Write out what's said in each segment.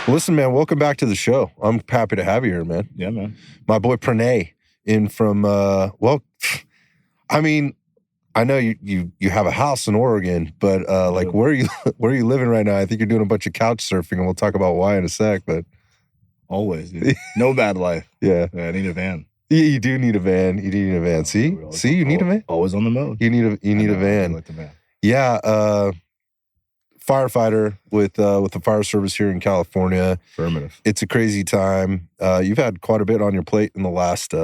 Well, listen, man, welcome back to the show. I'm happy to have you here, man. Yeah, man. My boy Pranay in from, well, I mean, I know you have a house in Oregon, but like, where are you living right now? I think you're doing a bunch of couch surfing, and we'll talk about why in a sec. But always, dude. No bad life. Yeah, I need a van. You do need a van. You do need a van. See, you need a van. Always on the mode. You need a van. I like the van. Yeah. Firefighter with the fire service here in California. Affirmative. It's a crazy time. You've had quite a bit on your plate in the last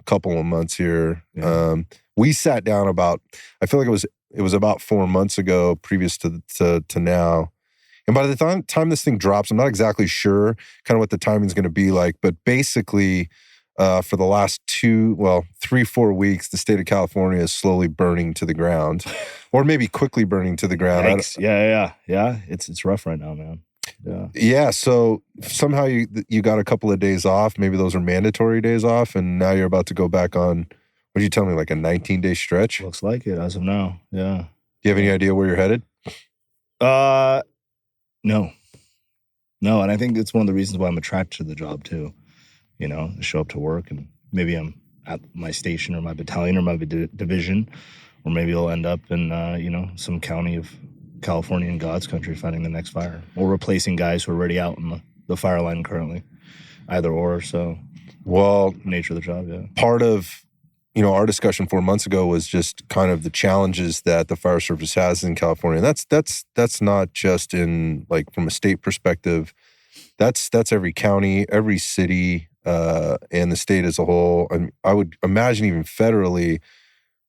couple of months here. Yeah. We sat down I feel like it was about 4 months ago, previous to now. And by the time this thing drops, I'm not exactly sure kind of what the timing's going to be like, but basically for the last 3-4 weeks, the state of California is slowly burning to the ground, or maybe quickly burning to the ground. Yeah. It's rough right now, man. Yeah. So somehow you got a couple of days off. Maybe those are mandatory days off, and now you're about to go back on. What did you tell me? Like a 19-day stretch? Looks like it as of now. Yeah. Do you have any idea where you're headed? No. And I think it's one of the reasons why I'm attracted to the job too. You know, show up to work and maybe I'm at my station or my battalion or my division, or maybe I'll end up in, some county of California in God's country fighting the next fire, or replacing guys who are already out in the fire line currently. Either or. So, well, nature of the job. Yeah. Part of our discussion 4 months ago was just kind of the challenges that the fire service has in California. And that's not just in like from a state perspective. That's every county, every city, and the state as a whole. And I would imagine even federally,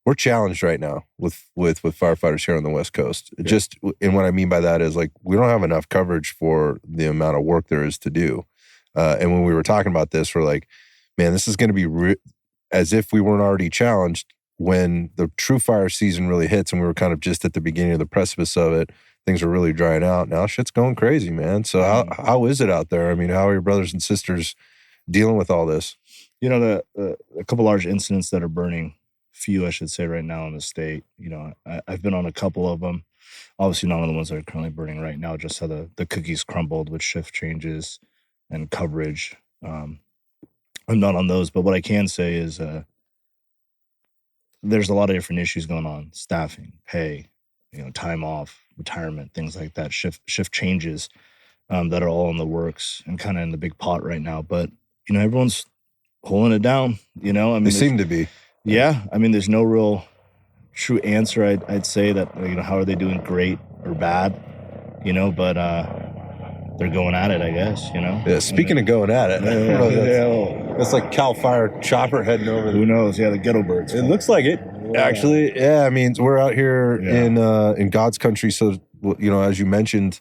we're challenged right now with firefighters here on the West Coast. Yeah. Just, and what I mean by that is like we don't have enough coverage for the amount of work there is to do. And when we were talking about this, we're like, man, this is going to be as if we weren't already challenged when the true fire season really hits, and we were kind of just at the beginning of the precipice of it. Things are really drying out. Now shit's going crazy, man. So how is it out there? I mean, how are your brothers and sisters dealing with all this? A couple large incidents that are burning, few I should say right now in the state. I've been on a couple of them. Obviously not on the ones that are currently burning right now, just how the cookies crumbled with shift changes and coverage. I'm not on those, but what I can say is there's a lot of different issues going on: staffing, pay, time off, retirement, things like that, shift changes that are all in the works and kind of in the big pot right now. But everyone's pulling it down. They seem to be. Yeah, I mean, there's no real true answer. I'd say that how are they doing, great or bad? But they're going at it, I guess, Yeah, speaking of going at it, that's like Cal Fire chopper heading over. Who knows? Yeah, the ghetto birds. It looks like it, actually. Yeah, I mean, we're out here in God's country, so, as you mentioned,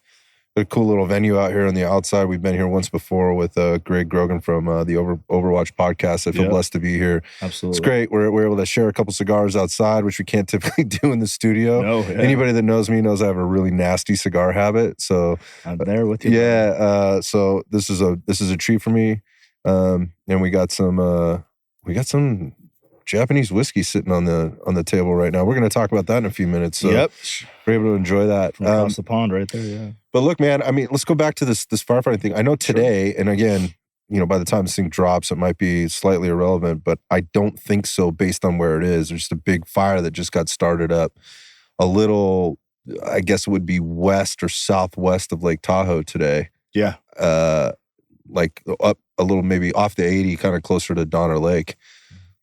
a cool little venue out here on the outside. We've been here once before with Greg Grogan from the Overwatch podcast. I feel blessed to be here. Absolutely. It's great. We're able to share a couple cigars outside, which we can't typically do in the studio. No, yeah. Anybody that knows me knows I have a really nasty cigar habit. So I'm there with you. Yeah. So this is a treat for me. And we got some Japanese whiskey sitting on the table right now. We're going to talk about that in a few minutes. So yep. We're able to enjoy that. From across the pond right there, yeah. But look, man, I mean, let's go back to this firefighting thing. I know today, and again, by the time this thing drops, it might be slightly irrelevant, but I don't think so based on where it is. There's just a big fire that just got started up a little, I guess it would be west or southwest of Lake Tahoe today. Yeah. Like up a little, maybe off the 80, kind of closer to Donner Lake.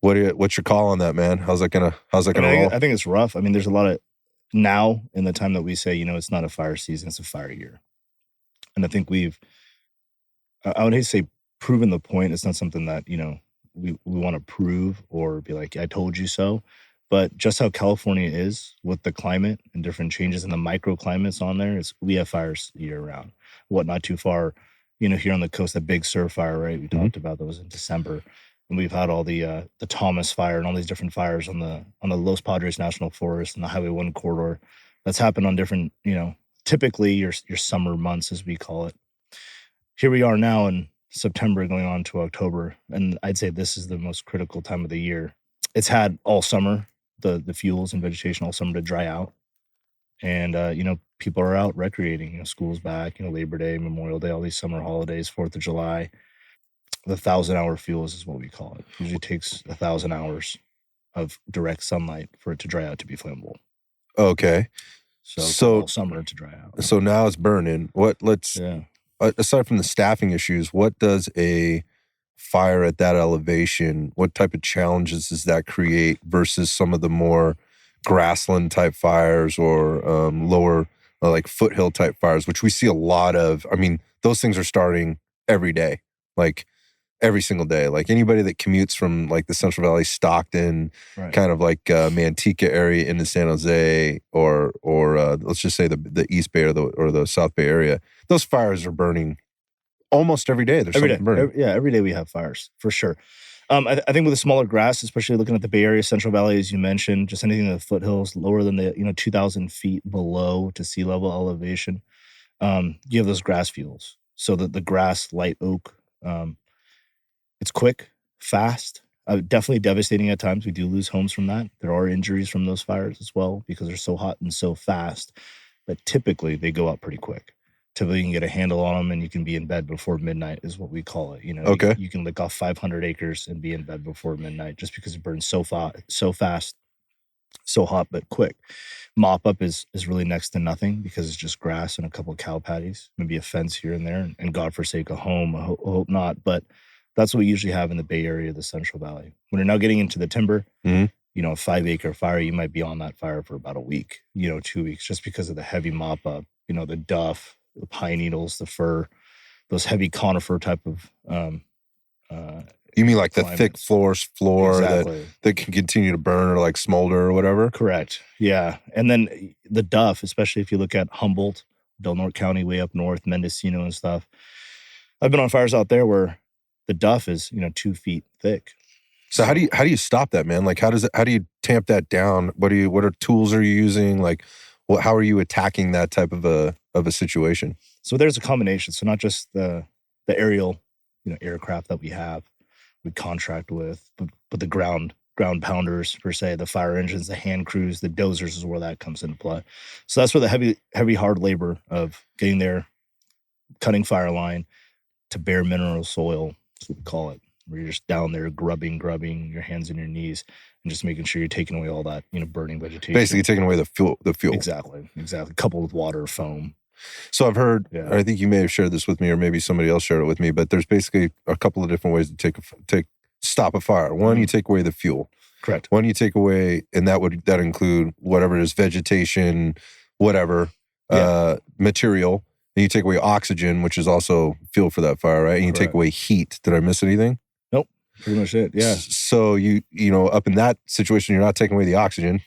What's your call on that, man? How's that gonna roll? I think it's rough. I mean, there's a lot of, now in the time that we say, it's not a fire season, it's a fire year. And I think I would hate to say proven the point. It's not something that, we want to prove or be like, I told you so. But just how California is with the climate and different changes in the microclimates on there, we have fires year round. Not too far, here on the coast, that big surf fire, right? We talked about that was in December. And we've had all the Thomas fire and all these different fires on the Los Padres National Forest and the Highway 1 corridor. That's happened on different, typically your summer months, as we call it. Here we are now in September going on to October, and I'd say this is the most critical time of the year. It's had all summer, the fuels and vegetation all summer to dry out. And, people are out recreating, school's back, Labor Day, Memorial Day, all these summer holidays, 4th of July. The 1,000-hour fuels is what we call it. Usually takes 1,000 hours of direct sunlight for it to dry out to be flammable. Okay. So all summer to dry out. So now it's burning. Aside from the staffing issues, what does a fire at that elevation, what type of challenges does that create versus some of the more grassland type fires or lower like foothill type fires, which we see a lot of? I mean, those things are starting every day, like every single day. Like anybody that commutes from like the Central Valley, Stockton, Right. kind of like Manteca area into San Jose, or let's just say the East Bay or the South Bay area, those fires are burning almost every day. There's something burning. Every day we have fires for sure. I think with the smaller grass, especially looking at the Bay Area, Central Valley, as you mentioned, just anything in the foothills lower than the 2,000 feet below to sea level elevation, you have those grass fuels. So the grass, light oak, it's quick, fast, definitely devastating at times. We do lose homes from that. There are injuries from those fires as well because they're so hot and so fast. But typically they go out pretty quick. Typically you can get a handle on them and you can be in bed before midnight is what we call it. Okay. You can lick off 500 acres and be in bed before midnight just because it burns so fast, so hot, but quick. Mop up is really next to nothing because it's just grass and a couple of cow patties, maybe a fence here and there, and God forsake a home. I hope not. But that's what we usually have in the Bay Area, the Central Valley. When you're now getting into the timber, a 5-acre fire, you might be on that fire for about a week, 2 weeks, just because of the heavy mop up, the duff, the pine needles, the fir, those heavy conifer type of you mean like climates. The thick floor Exactly. that can continue to burn or like smolder or whatever? Correct. Yeah. And then the duff, especially if you look at Humboldt, Del Norte County, way up north, Mendocino and stuff. I've been on fires out there where the duff is 2 feet thick. So how do you stop that, man? Like how do you tamp that down? What tools are you using? Like how are you attacking that type of a situation? So there's a combination. So not just the aerial, aircraft that we contract with, but the ground pounders per se, the fire engines, the hand crews, the dozers is where that comes into play. So that's where the heavy hard labor of getting there, cutting fire line to bare mineral soil, that's what we call it, where you're just down there grubbing your hands and your knees and just making sure you're taking away all that, burning vegetation. Basically taking away the fuel. Exactly. Coupled with water, foam. So I've heard, I think you may have shared this with me or maybe somebody else shared it with me, but there's basically a couple of different ways to stop a fire. One, you take away the fuel. Correct. One, you take away, and that include whatever it is, vegetation, whatever, material. And you take away oxygen, which is also fuel for that fire, right? And you take away heat. Did I miss anything? Nope. Pretty much it, yeah. So you up in that situation, you're not taking away the oxygen.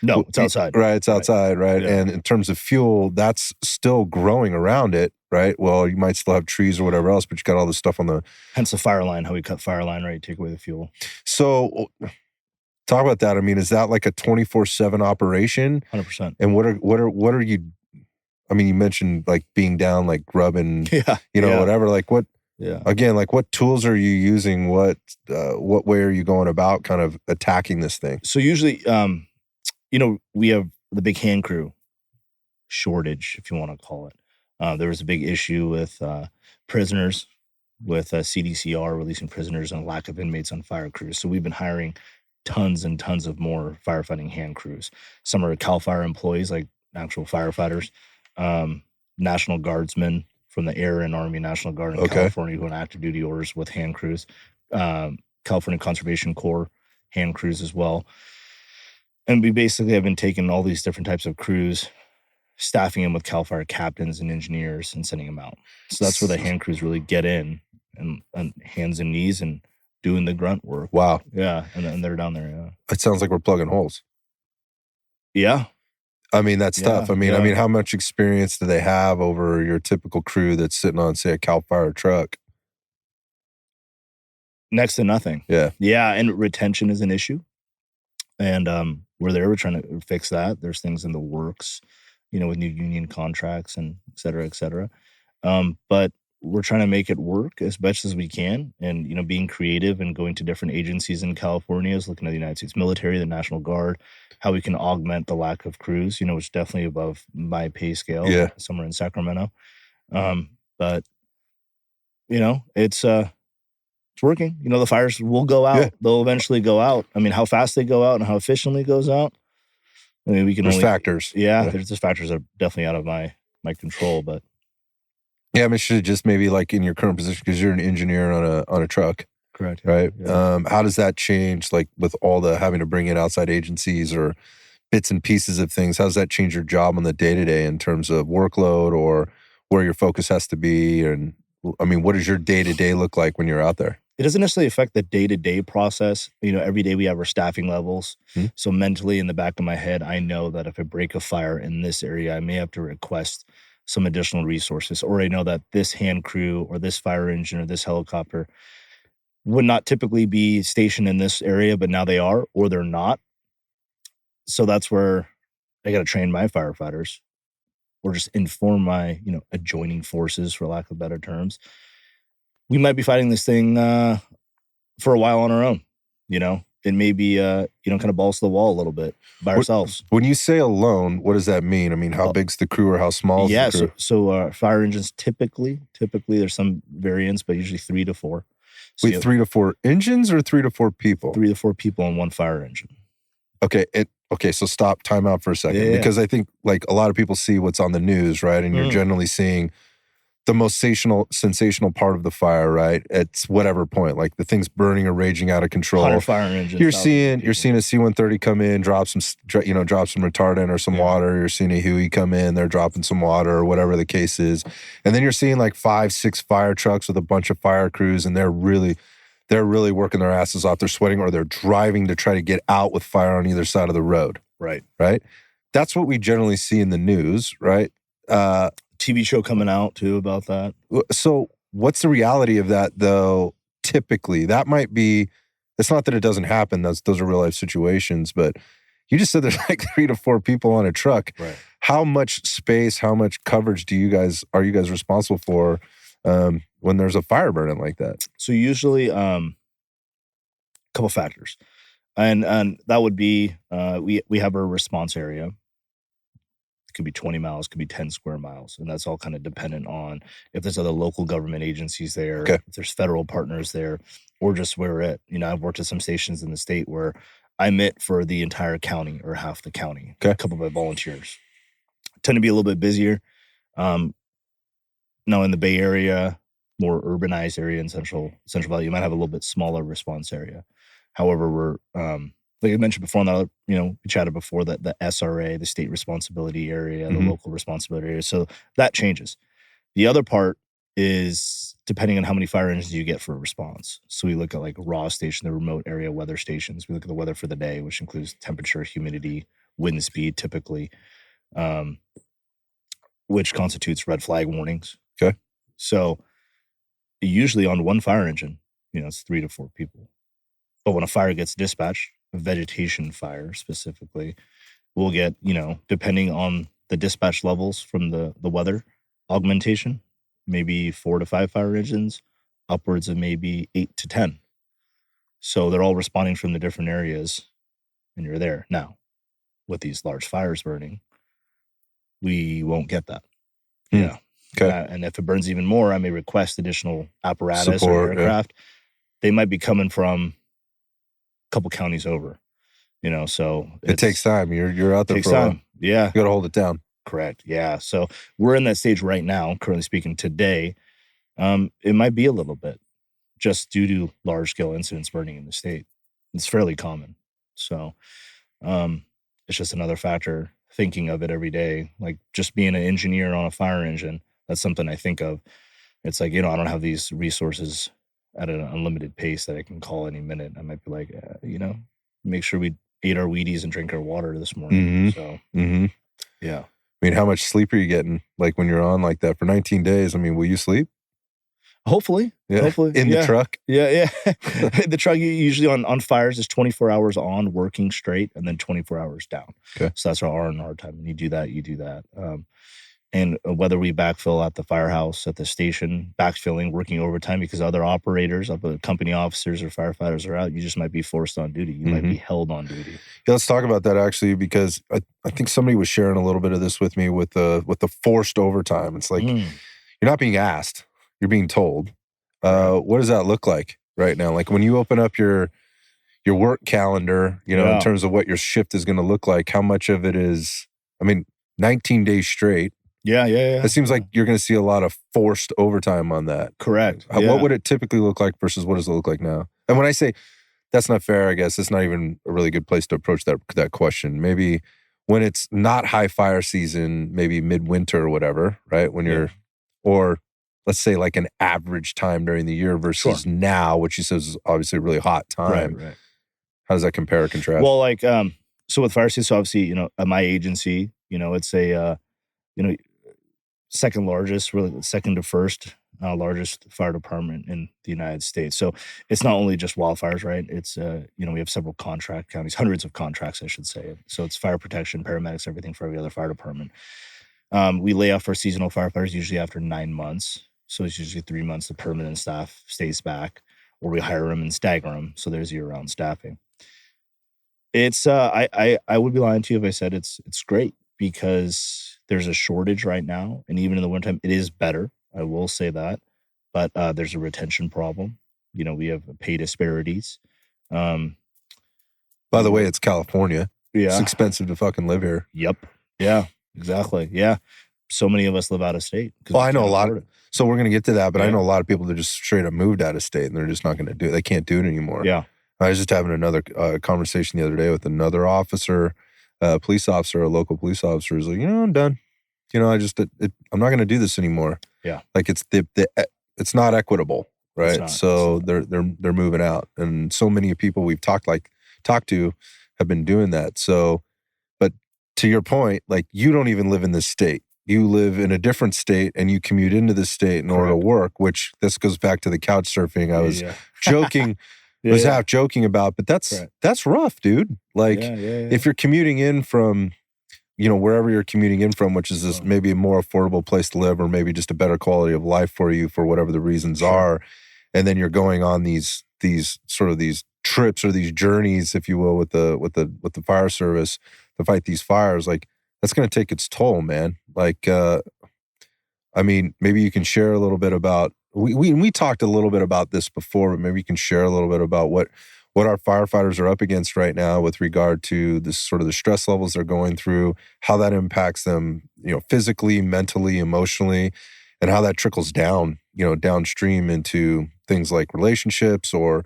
No, it's outside. Right, it's outside, right? Yeah. And in terms of fuel, that's still growing around it, right? Well, you might still have trees or whatever else, but you got all this stuff on the... Hence the fire line, how we cut fire line, right? Take away the fuel. So talk about that. I mean, is that like a 24/7 operation? 100%. And what are you... I mean, you mentioned like being down, like grubbing, whatever. Like what... Yeah. Again, like what tools are you using? What way are you going about kind of attacking this thing? So usually, we have the big hand crew shortage, if you want to call it. There was a big issue with prisoners, with CDCR releasing prisoners and lack of inmates on fire crews. So we've been hiring tons and tons of more firefighting hand crews. Some are CAL FIRE employees, like actual firefighters, National Guardsmen from the Air and Army National Guard in California who on active duty orders with hand crews, California Conservation Corps hand crews as well. And we basically have been taking all these different types of crews, staffing them with CAL FIRE captains and engineers and sending them out. So that's where the hand crews really get in and hands and knees and doing the grunt work. Wow. Yeah. And they're down there. Yeah. It sounds like we're plugging holes. Yeah. I mean, that's tough. I mean, how much experience do they have over your typical crew that's sitting on, say, a CAL FIRE truck? Next to nothing. Yeah. Yeah. And retention is an issue. And we're trying to fix that. There's things in the works, with new union contracts and et cetera, et cetera. But we're trying to make it work as best as we can, and being creative and going to different agencies in California, is looking at the United States military, the National Guard, how we can augment the lack of crews, which is definitely above my pay scale. Yeah. Somewhere in Sacramento. But it's working. The fires will go out. Yeah. They'll eventually go out. I mean, how fast they go out and how efficiently it goes out, I mean, we can There's factors. Yeah, there's factors that are definitely out of my control. But yeah, I mean, should just maybe like in your current position, because you're an engineer on a truck. Correct. Right. Yeah. How does that change, like with all the having to bring in outside agencies or bits and pieces of things? How does that change your job on the day-to-day in terms of workload or where your focus has to be? And I mean, what does your day-to-day look like when you're out there? It doesn't necessarily affect the day-to-day process. Every day we have our staffing levels. Hmm. So mentally in the back of my head, I know that if I break a fire in this area, I may have to request some additional resources. Or I know that this hand crew or this fire engine or this helicopter would not typically be stationed in this area, but now they are, or they're not. So that's where I got to train my firefighters or just inform my, adjoining forces, for lack of better terms. We might be fighting this thing for a while on our own. It may be, kind of balls to the wall a little bit by ourselves. When you say alone, what does that mean? I mean, how big's the crew or how small is the crew? So fire engines typically there's some variants, but usually 3 to 4. So Wait, 3 to 4 engines or 3 to 4 people? 3 to 4 people on one fire engine. Okay. So stop, time out for a second. Yeah. Because I think like a lot of people see what's on the news, right? And you're generally seeing the most sensational part of the fire, right? At whatever point, like the thing's burning or raging out of control. 100 fire engines. You're seeing a C-130 come in, drop some retardant or some water. You're seeing a Huey come in, they're dropping some water or whatever the case is. And then you're seeing like 5-6 fire trucks with a bunch of fire crews, and they're really working their asses off. They're sweating, or they're driving to try to get out with fire on either side of the road. Right. That's what we generally see in the news, right? TV show coming out too about that. So what's the reality of that though? Typically, that might be, it's not that it doesn't happen. Those are real life situations, but you just said there's like 3 to 4 people on a truck. Right. How much space, how much coverage are you guys responsible for when there's a fire burning like that? So usually a couple factors. And that would be we have a response area. It could be 20 miles, could be 10 square miles. And that's all kind of dependent on if there's other local government agencies there, okay, if there's federal partners there, or just where we're at. I've worked at some stations in the state where I'm it for the entire county or half the county. Okay. A couple of my volunteers tend to be a little bit busier. Now in the Bay Area, more urbanized area in Central Valley, you might have a little bit smaller response area. However, we're like I mentioned before, we chatted before that the SRA, the state responsibility area, the local responsibility area. So that changes. The other part is depending on how many fire engines you get for a response. So we look at like raw station, the remote area weather stations. We look at the weather for the day, which includes temperature, humidity, wind speed, typically, which constitutes red flag warnings. Okay. So usually on one fire engine, it's 3 to 4 people. But when a fire gets dispatched, a vegetation fire specifically, we'll get, depending on the dispatch levels from the weather augmentation, maybe 4 to 5 fire engines, upwards of maybe 8 to 10. So they're all responding from the different areas, and you're there. Now, with these large fires burning, we won't get that. Yeah. Okay. And if it burns even more, I may request additional apparatus Support, or aircraft. They might be coming from couple counties over, so it takes time. You're out there for a while. Yeah. You got to hold it down. Correct. Yeah. So we're in that stage right now, currently speaking today. It might be a little bit just due to large scale incidents burning in the state. It's fairly common. So it's just another factor thinking of it every day. Like just being an engineer on a fire engine, that's something I think of. It's like, I don't have these resources at an unlimited pace that I can call any minute. I might be like, make sure we ate our Wheaties and drink our water this morning. So, yeah. I mean, how much sleep are you getting? Like when you're on like that for 19 days, I mean, will you sleep? Hopefully. Yeah. Hopefully. In the truck? Yeah. The truck usually on fires is 24 hours on working straight and then 24 hours down. Okay. So that's our R&R time. And you do that. And whether we backfill at the firehouse, at the station, backfilling, working overtime because other operators, other company officers or firefighters are out, you just might be forced on duty. You might be held on duty. Yeah, let's talk about that actually, because I think somebody was sharing a little bit of this with me with the forced overtime. It's like you're not being asked, you're being told. What does that look like right now? Like when you open up your work calendar, in terms of what your shift is going to look like, how much of it is, 19 days straight. Yeah. It seems like you're going to see a lot of forced overtime on that. Correct. What would it typically look like versus what does it look like now? And when I say that's not fair, I guess it's not even a really good place to approach that question. Maybe when it's not high fire season, maybe midwinter or whatever, right? When you're, or let's say like an average time during the year versus now, which you said is obviously a really hot time. Right. How does that compare or contrast? Well, like, so with fire season, so obviously, at my agency, it's a, second largest, really second to first largest fire department in the United States. So it's not only just wildfires, right? It's, we have several contract counties, hundreds of contracts, I should say. So it's fire protection, paramedics, everything for every other fire department. We lay off our seasonal firefighters usually after 9 months. So it's usually 3 months the permanent staff stays back, or we hire them and stagger them. So there's year-round staffing. It's I would be lying to you if I said it's great, because there's a shortage right now, and even in the wintertime, it is better. I will say that, but there's a retention problem. We have pay disparities. By the way, it's California. Yeah, it's expensive to fucking live here. Yep. Yeah. Exactly. Yeah. So many of us live out of state. Well, I know a lot of. So we're going to get to that, but I know a lot of people that just straight up moved out of state, and they're just not going to do it. They can't do it anymore. Yeah. I was just having another conversation the other day with another officer, police officer, a local police officer. Is like, I'm done. I'm not going to do this anymore. Yeah, like it's it's not equitable, right? Not, so they're moving out, and so many people we've talked to have been doing that. So, but to your point, like you don't even live in this state. You live in a different state, and you commute into this state in order to work. Which this goes back to the couch surfing. I was joking. Half joking about, but that's rough, dude. Like if you're commuting in from, wherever you're commuting in from, which is this maybe a more affordable place to live, or maybe just a better quality of life for you for whatever the reasons are, and then you're going on these trips or these journeys, if you will, with the fire service to fight these fires. Like that's going to take its toll, man. Like, maybe you can share a little bit about. We talked a little bit about this before, but maybe you can share a little bit about what our firefighters are up against right now with regard to this sort of the stress levels they're going through, how that impacts them, physically, mentally, emotionally, and how that trickles down, downstream into things like relationships or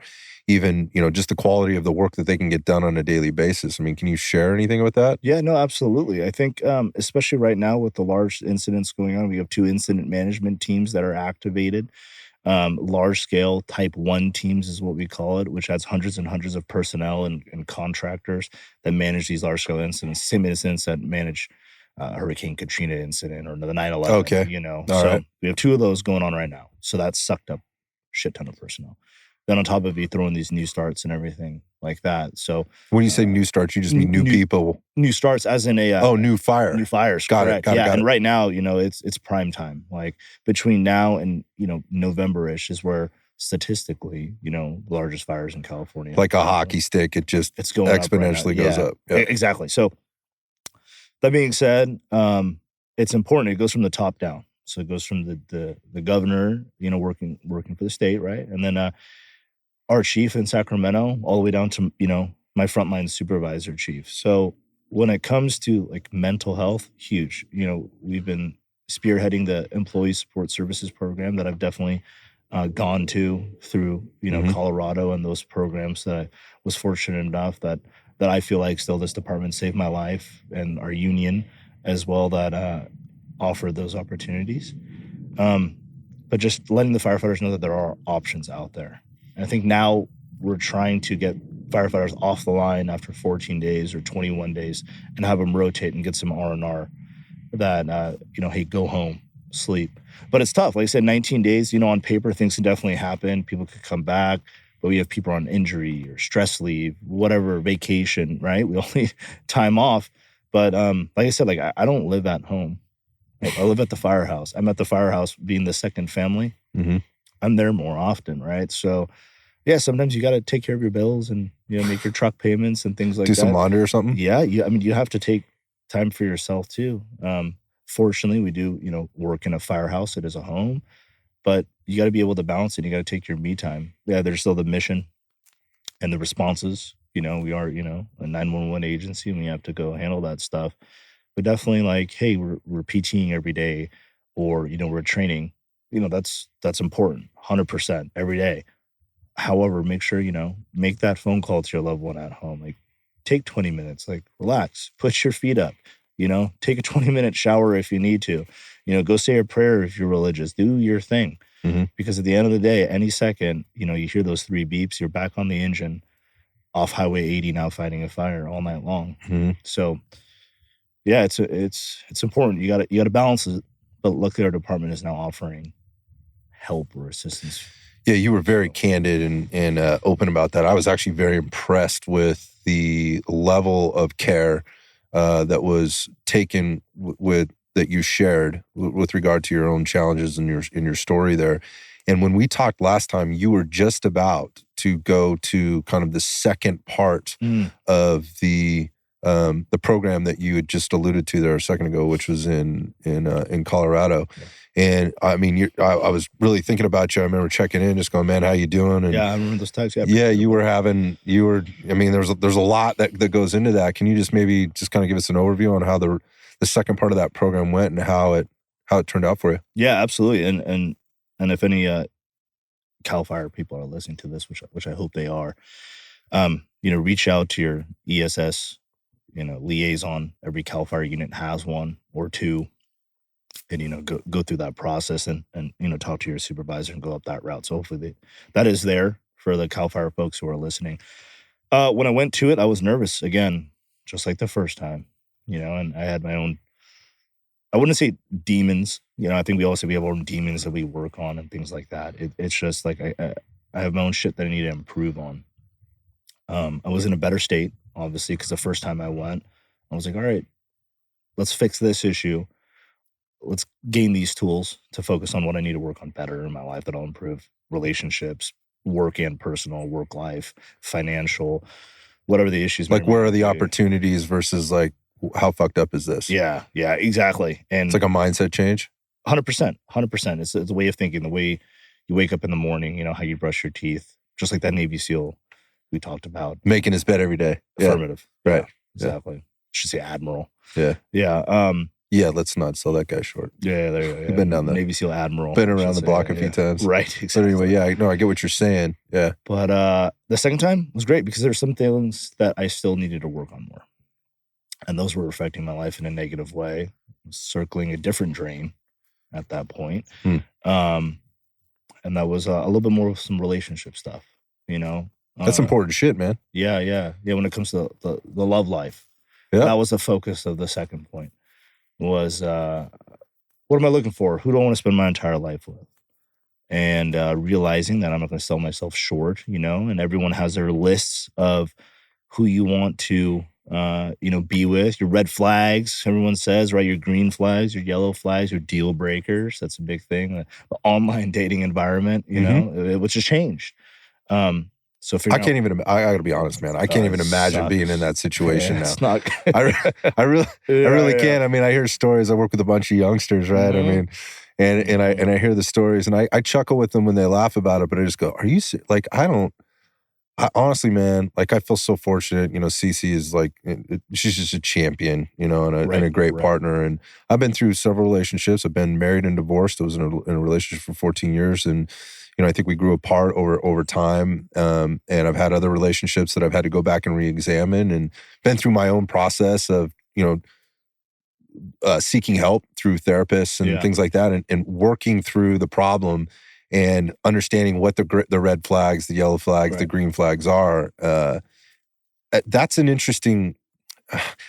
even, just the quality of the work that they can get done on a daily basis. Can you share anything with that? Yeah, no, absolutely. I think, especially right now with the large incidents going on, we have 2 incident management teams that are activated. Large scale type 1 teams is what we call it, which has hundreds and hundreds of personnel and contractors that manage these large scale incidents, same incidents that manage Hurricane Katrina incident or the 9/11. Okay. Right. We have 2 of those going on right now. So that's sucked up a shit ton of personnel. Then on top of it, you throw in these new starts and everything like that. So when you say new starts, you just mean new people. New starts, as in a new fire. New fires. Got it. And right now, it's prime time. Like between now and November-ish is where statistically, the largest fires in California. Like a hockey stick, it's going exponentially goes up. Yeah. Exactly. So that being said, it's important. It goes from the top down. So it goes from the governor, working for the state, right, and then our chief in Sacramento, all the way down to, my frontline supervisor chief. So when it comes to like mental health, huge. We've been spearheading the employee support services program that I've definitely gone to through, Colorado, and those programs that I was fortunate enough that I feel like still this department saved my life, and our union as well that offered those opportunities. But just letting the firefighters know that there are options out there. And I think now we're trying to get firefighters off the line after 14 days or 21 days and have them rotate and get some R&R that, hey, go home, sleep. But it's tough. Like I said, 19 days, on paper, things can definitely happen. People could come back, but we have people on injury or stress leave, whatever, vacation, right? We all need time off. But like I said, like I don't live at home. I live at the firehouse. I'm at the firehouse being the second family. Mm-hmm. I'm there more often, right? So, yeah, sometimes you got to take care of your bills and, make your truck payments and things like that. Do some laundry or something? Yeah, you have to take time for yourself too. Fortunately, we do, work in a firehouse. It is a home, but you got to be able to balance it. You got to take your me time. Yeah, there's still the mission and the responses. We are, a 911 agency, and we have to go handle that stuff. But definitely, like, hey, we're PTing every day, or we're training. That's important, 100% every day. However, make sure make that phone call to your loved one at home. Like, take 20 minutes. Like, relax, put your feet up. Take a 20-minute shower if you need to. Go say a prayer if you're religious. Do your thing. Mm-hmm. Because at the end of the day, any second, you hear those 3 beeps, you're back on the engine, off Highway 80 now fighting a fire all night long. Mm-hmm. So, yeah, it's important. You got to balance it. But luckily, our department is now offering help or assistance. Yeah, you were very candid and open about that. I was actually very impressed with the level of care that was taken with that you shared with regard to your own challenges in your story there. And when we talked last time, you were just about to go to kind of the second part of the program that you had just alluded to there a second ago, which was in Colorado. Yeah. And I mean, I was really thinking about you. I remember checking in, just going, "Man, how you doing?" And yeah, I remember those texts. Yeah, I mean, there's a lot that goes into that. Can you just maybe just kind of give us an overview on how the second part of that program went and how it turned out for you? Yeah, absolutely. And if any Cal Fire people are listening to this, which I hope they are, reach out to your ESS, liaison. Every Cal Fire unit has one or two. And go through that process and talk to your supervisor and go up that route. So hopefully that is there for the Cal Fire folks who are listening. When I went to it, I was nervous again, just like the first time, and I had my own, I wouldn't say demons. I think we also have our own demons that we work on and things like that. It's just like I have my own shit that I need to improve on. I was in a better state, obviously, because the first time I went, I was like, all right, let's fix this issue. Let's gain these tools to focus on what I need to work on better in my life that'll improve relationships, work and personal, work life, financial, whatever the issues. Like, where are the opportunities versus like, how fucked up is this? Yeah, exactly. And it's like a mindset change. 100%. It's a way of thinking, the way you wake up in the morning, how you brush your teeth, just like that Navy SEAL we talked about. Making his bed every day. Affirmative. Yeah. Right. Yeah, exactly. Yeah. Should say Admiral. Yeah. Yeah. Yeah, let's not sell that guy short. Yeah, there you go. Yeah. You've been down there. Navy SEAL Admiral. Been around the block a few times. Right, exactly. But anyway, yeah, I get what you're saying. Yeah. But the second time was great because there's some things that I still needed to work on more. And those were affecting my life in a negative way, circling a different drain at that point. And that was a little bit more of some relationship stuff, That's important shit, man. Yeah. When it comes to the love life. Yeah. That was the focus of the second point. Was what am I looking for? Who do I want to spend my entire life with? And realizing that I'm not going to sell myself short, and everyone has their lists of who you want to, be with. Your red flags, everyone says, right? Your green flags, your yellow flags, your deal breakers. That's a big thing. The online dating environment, which has changed. So I can't even. I got to be honest, man. I can't even imagine being in that situation now. It's not. I really can't. I mean, I hear stories. I work with a bunch of youngsters, right? Mm-hmm. I mean, and I hear the stories, and I chuckle with them when they laugh about it. But I just go, "Are you like?" I honestly, man, like I feel so fortunate. Cece is like, she's just a champion, and a great partner. And I've been through several relationships. I've been married and divorced. I was in a relationship for 14 years, and I think we grew apart over time. And I've had other relationships that I've had to go back and re-examine, and been through my own process of, seeking help through therapists and things like that, and working through the problem and understanding what the red flags, the yellow flags, the green flags are. That's an interesting,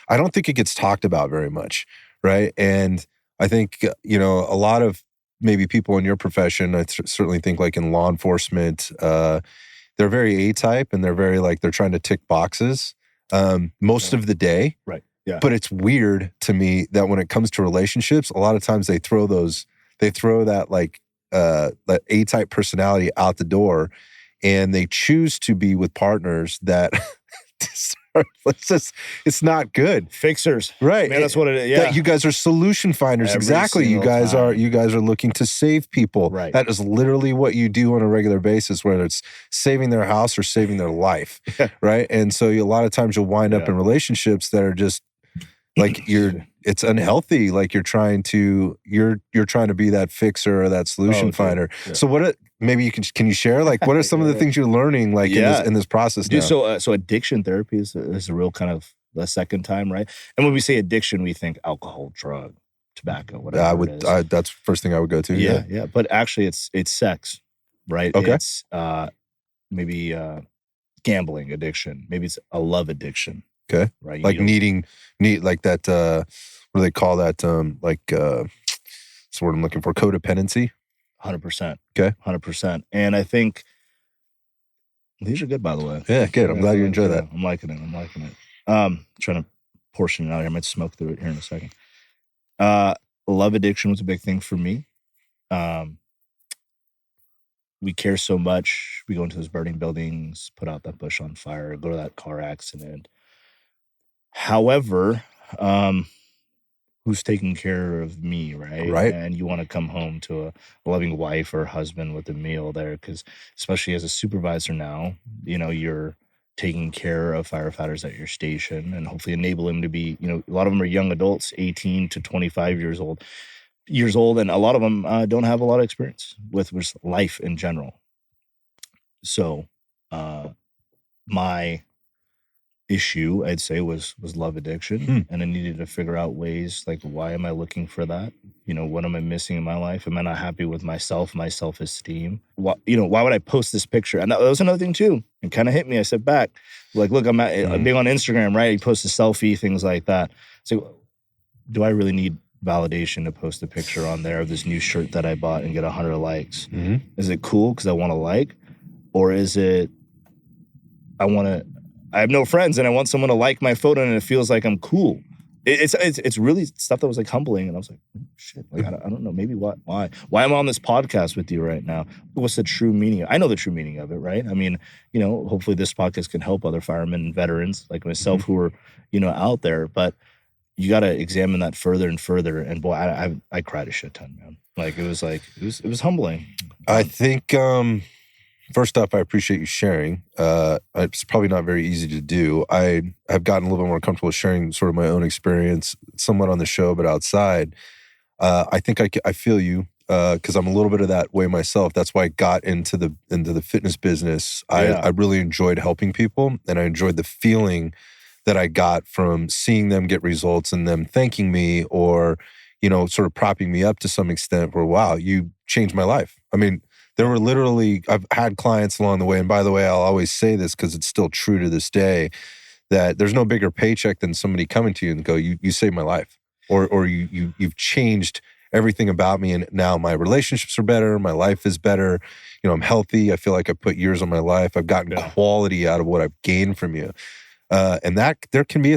I don't think it gets talked about very much, right? And I think, a lot of maybe people in your profession, I certainly think like in law enforcement, they're very A-type, and they're very like, they're trying to tick boxes most of the day. Right. Yeah. But it's weird to me that when it comes to relationships, a lot of times they throw that like that A-type personality out the door, and they choose to be with partners that it's not good. Fixers. Right. Man, that's what it is. Yeah. That you guys are solution finders. Every Exactly. You single guys time. are looking to save people. Right. That is literally what you do on a regular basis, whether it's saving their house or saving their life. Right. And so a lot of times you'll wind up in relationships that are just like it's unhealthy. Like you're trying to be that fixer or that solution finder. Yeah. So maybe can you share, like, what are some of the things you're learning, like, in this process now? So addiction therapy is a real kind of the second time, right? And when we say addiction, we think alcohol, drug, tobacco, whatever it is. That's the first thing I would go to. Yeah. But actually it's sex, right? Okay. It's maybe gambling addiction. Maybe it's a love addiction. Okay. Right. Like need like that, what do they call that? That's the word I'm looking for. Codependency. 100%. Okay. 100%. And I think these are good, by the way. Yeah, good. I'm glad you enjoy that. I'm liking it. Trying to portion it out here. I might smoke through it here in a second. Love addiction was a big thing for me. We care so much. We go into those burning buildings, put out that bush on fire, go to that car accident. However, who's taking care of me, right? Right. And you want to come home to a loving wife or husband with a meal there, because especially as a supervisor now, you're taking care of firefighters at your station and hopefully enable them to be, a lot of them are young adults, 18 to 25 years old, and a lot of them don't have a lot of experience with life in general. So my issue, I'd say, was love addiction. And I needed to figure out ways, like, why am I looking for that? What am I missing in my life? Am I not happy with myself, my self-esteem? Why would I post this picture? And that was another thing too. It kind of hit me. I said back, like, look, I'm big on Instagram, right? You post a selfie, things like that. So do I really need validation to post a picture on there of this new shirt that I bought and get 100 likes? Is it cool because I want to like? Or is it, I have no friends and I want someone to like my photo and it feels like I'm cool? It's really stuff that was like humbling, and I was like, oh, shit, like I don't know, maybe why am I on this podcast with you right now? What's the true meaning? I know the true meaning of it, right? I mean, hopefully this podcast can help other firemen and veterans like myself who are out there, but you got to examine that further and further. And boy, I cried a shit ton, man. Like it was humbling. I think first off, I appreciate you sharing. It's probably not very easy to do. I have gotten a little bit more comfortable with sharing sort of my own experience, somewhat on the show, but outside. I think I feel you because I'm a little bit of that way myself. That's why I got into the fitness business. I really enjoyed helping people, and I enjoyed the feeling that I got from seeing them get results and them thanking me, or sort of propping me up to some extent. Where, wow, you changed my life. I mean, there were literally, I've had clients along the way, and by the way, I'll always say this because it's still true to this day, that there's no bigger paycheck than somebody coming to you and go, you saved my life, or you've changed everything about me, and now my relationships are better, my life is better, I'm healthy, I feel like I put years on my life, I've gotten quality out of what I've gained from you, and that there can be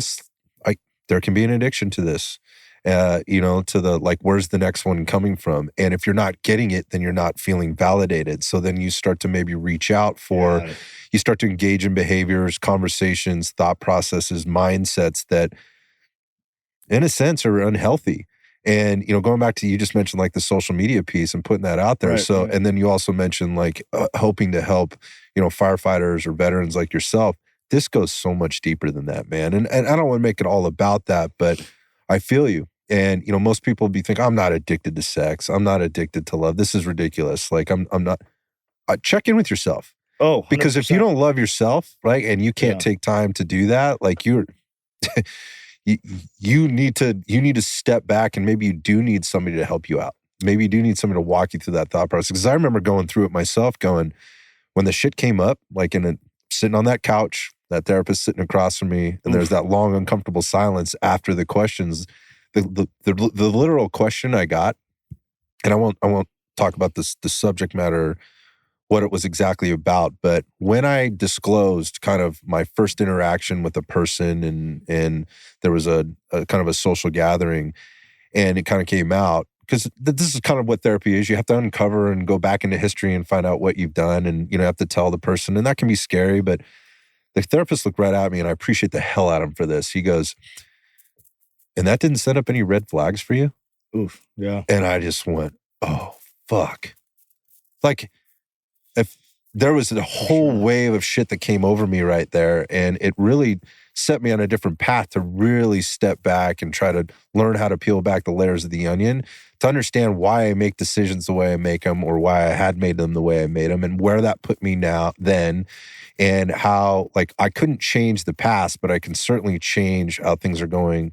an addiction to this. To the, like, where's the next one coming from? And if you're not getting it, then you're not feeling validated. So then you start to maybe reach out for, you start to engage in behaviors, conversations, thought processes, mindsets that in a sense are unhealthy. And, going back to, you just mentioned like the social media piece and putting that out there. Right. And then you also mentioned like hoping to help, firefighters or veterans like yourself. This goes so much deeper than that, man. And I don't want to make it all about that, but I feel you. And, most people be thinking, I'm not addicted to sex. I'm not addicted to love. This is ridiculous. Like, I'm not. Check in with yourself. Oh, 100%. Because if you don't love yourself, right, and you can't take time to do that, like you need to step back, and maybe you do need somebody to help you out. Maybe you do need somebody to walk you through that thought process. Because I remember going through it myself, when the shit came up, like sitting on that couch, that therapist sitting across from me, and there's that long, uncomfortable silence after the questions. The literal question I got, and I won't talk about the subject matter what it was exactly about. But when I disclosed kind of my first interaction with a person and there was a kind of a social gathering and it kind of came out, because this is kind of what therapy is. You have to uncover and go back into history and find out what you've done, and you have to tell the person, and that can be scary. But the therapist looked right at me, and I appreciate the hell out of him for this. He goes, "And that didn't set up any red flags for you?" Oof, yeah. And I just went, "Oh, fuck." Like, if there was a whole wave of shit that came over me right there, and it really set me on a different path to really step back and try to learn how to peel back the layers of the onion to understand why I make decisions the way I make them, or why I had made them the way I made them, and where that put me now then, and how, like, I couldn't change the past, but I can certainly change how things are going,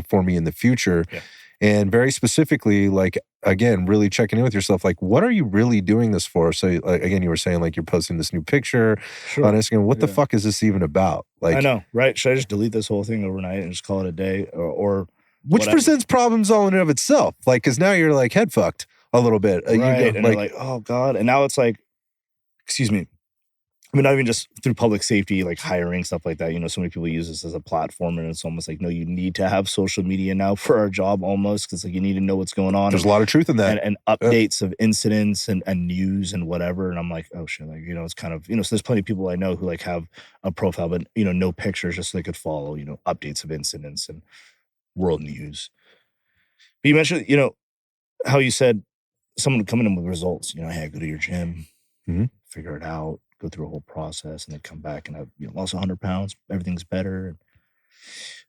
for me in the future. Yeah. And very specifically, like, again, really checking in with yourself, like, what are you really doing this for? So, like, again, you were saying, like, you're posting this new picture on Instagram. What the fuck is this even about? Like, I know, right? Should I just delete this whole thing overnight and just call it a day? Or which presents problems all in and of itself. Like, because now you're, like, head fucked a little bit. Right, and you're like, oh, God. And now it's like, excuse me. I mean, not even just through public safety, like hiring, stuff like that. So many people use this as a platform, and it's almost like, no, you need to have social media now for our job almost, because like you need to know what's going on. There's a lot of truth in that. And updates of incidents and news and whatever. And I'm like, oh shit, like, it's kind of, so there's plenty of people I know who like have a profile, but, no pictures, just so they could follow, updates of incidents and world news. But you mentioned, how you said someone coming in with results, hey, I go to your gym, figure it out, go through a whole process, and then come back and I've lost 100 pounds. Everything's better.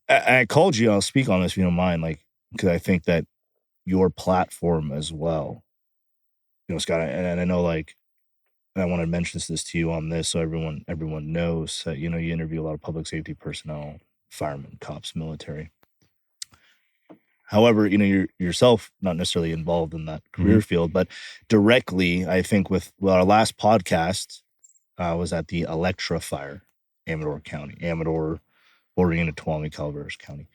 I called you. I'll speak on this if you don't mind, like, because I think that your platform as well, Scott, and I know, like, and I want to mention this to you on this so everyone knows that, you interview a lot of public safety personnel, firemen, cops, military. However, you're yourself not necessarily involved in that career field, but directly, I think with our last podcast, was at the Electra Fire, Amador County, bordering into Tuolumne, Calaveras County.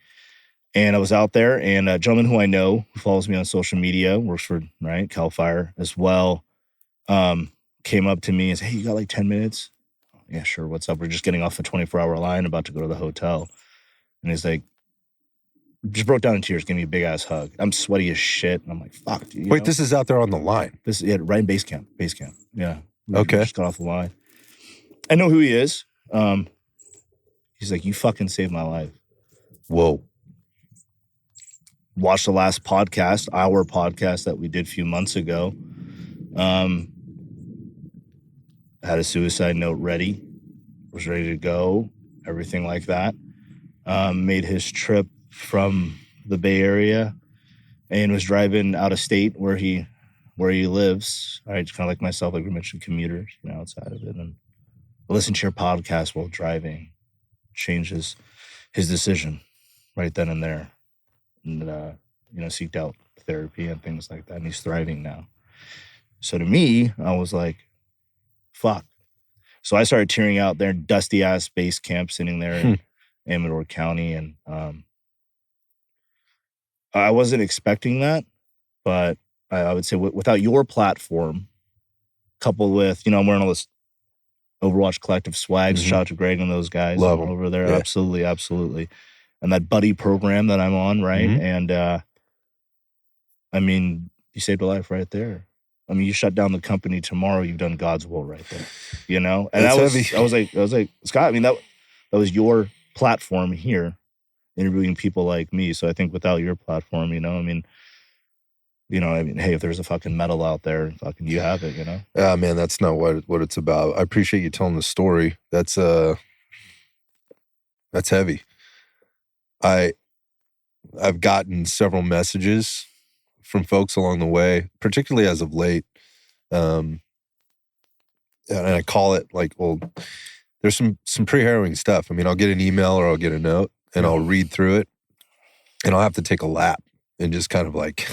And I was out there, and a gentleman who I know, who follows me on social media, works for, Cal Fire as well, came up to me and said, hey, you got like 10 minutes? Yeah, sure, what's up? We're just getting off the 24-hour line, about to go to the hotel. And he's like, just broke down in tears, gave me a big-ass hug. I'm sweaty as shit. And I'm like, fuck, dude. Wait, this is out there on the line? This is right in base camp. Yeah. Okay. Just got off the line. I know who he is. He's like, you fucking saved my life. Whoa. Watched the last podcast, our podcast that we did a few months ago. Had a suicide note ready. Was ready to go. Everything like that. Made his trip from the Bay Area and was driving out of state where he lives. I kind of like myself, like we mentioned, commuters, outside of it. And listen to your podcast while driving changes his decision right then and there. And, seeked out therapy and things like that. And he's thriving now. So to me, I was like, fuck. So I started tearing out there, dusty ass base camp, sitting there in Amador County. And I wasn't expecting that, but I would say without your platform, coupled with, I'm wearing all this Overwatch Collective swag. Shout out to Greg and those guys over there. Yeah. Absolutely. And that buddy program that I'm on, right? And I mean, you saved a life right there. I mean, you shut down the company tomorrow, you've done God's will right there. And I was like, Scott, I mean, that was your platform here, interviewing people like me. So I think without your platform, hey, if there's a fucking medal out there, fucking you have it, Man, that's not what it's about. I appreciate you telling the story. That's heavy. I've gotten several messages from folks along the way, particularly as of late. And I call it like, well, there's some pretty harrowing stuff. I mean, I'll get an email or I'll get a note and I'll read through it and I'll have to take a lap and just kind of like,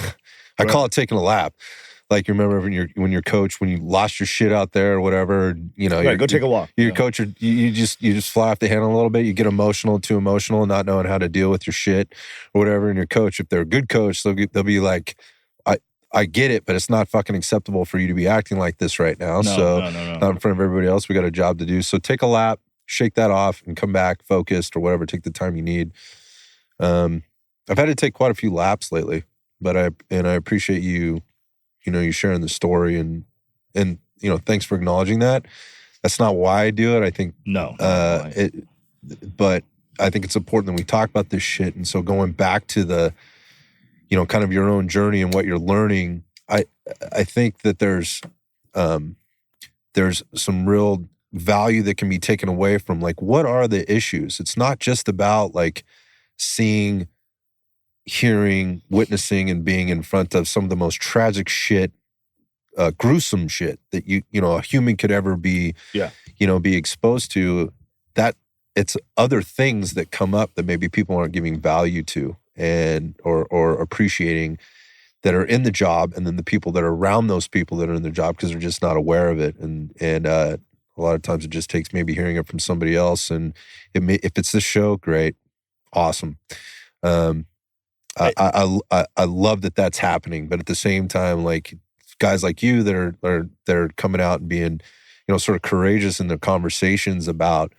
I call it taking a lap. Like, you remember when your coach, when you lost your shit out there or whatever, go take a walk. Your coach, you just fly off the handle a little bit. You get too emotional, not knowing how to deal with your shit or whatever. And your coach, if they're a good coach, they'll be like, I get it, but it's not fucking acceptable for you to be acting like this right now. No. Not in front of everybody else. We got a job to do. So take a lap, shake that off, and come back focused or whatever. Take the time you need. I've had to take quite a few laps lately, but I appreciate you sharing the story and thanks for acknowledging that. That's not why I do it. I think but I think it's important that we talk about this shit. And so going back to the kind of your own journey and what you're learning, I think that there's some real value that can be taken away from like, what are the issues? It's not just about like seeing, hearing, witnessing, and being in front of some of the most tragic shit, gruesome shit that a human could ever be, be exposed to. That it's other things that come up that maybe people aren't giving value to and or appreciating that are in the job, and then the people that are around those people that are in the job because they're just not aware of it. And a lot of times it just takes maybe hearing it from somebody else. And if it's this show, great, awesome. I love that that's happening, but at the same time, like guys like you that are coming out and being, sort of courageous in their conversations about,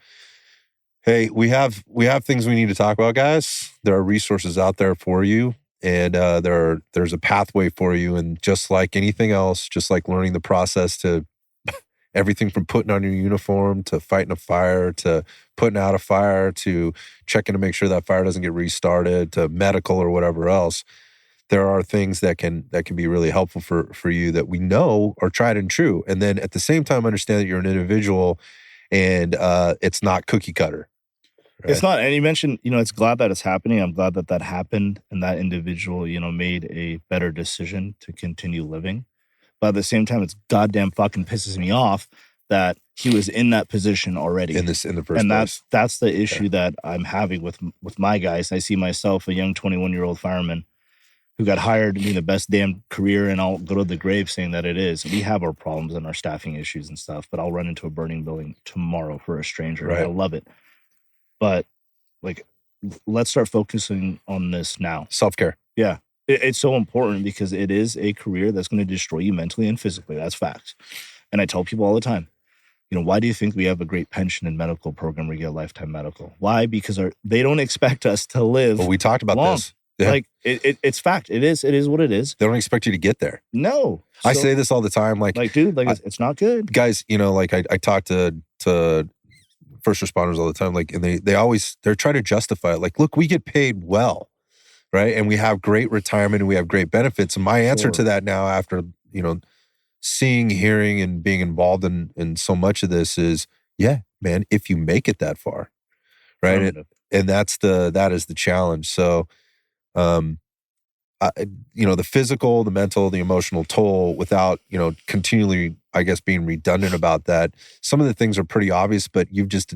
hey, we have things we need to talk about, guys. There are resources out there for you, and there's a pathway for you. And just like anything else, just like learning the process to everything from putting on your uniform to fighting a fire to putting out a fire to checking to make sure that fire doesn't get restarted to medical or whatever else, there are things that can be really helpful for you that we know are tried and true. And then at the same time, understand that you're an individual and it's not cookie cutter. Right? It's not. And you mentioned, it's glad that it's happening. I'm glad that happened and that individual, made a better decision to continue living. But at the same time, it's goddamn fucking pisses me off that he was in that position already. In the first place. And that's the issue that I'm having with my guys. I see myself, a young 21-year-old fireman who got hired to do the best damn career, and I'll go to the grave saying that it is. We have our problems and our staffing issues and stuff, but I'll run into a burning building tomorrow for a stranger. Right. I love it. But like, let's start focusing on this now. Self-care. Yeah. It's so important because it is a career that's going to destroy you mentally and physically. That's facts. And I tell people all the time, why do you think we have a great pension and medical program where you get lifetime medical? Why? Because they don't expect us to live. Well, we talked about long. This. Yeah. Like it's fact. It is what it is. They don't expect you to get there. No. I say this all the time. Like dude, it's not good. Guys, I talk to first responders all the time. Like, and they're trying to justify it. Like, look, we get paid well, right? And we have great retirement and we have great benefits. And my answer to that now, after seeing, hearing, and being involved in so much of this is, yeah, man, if you make it that far, right? And that is the challenge. So, the physical, the mental, the emotional toll, without continually, I guess, being redundant about that. Some of the things are pretty obvious, but you've just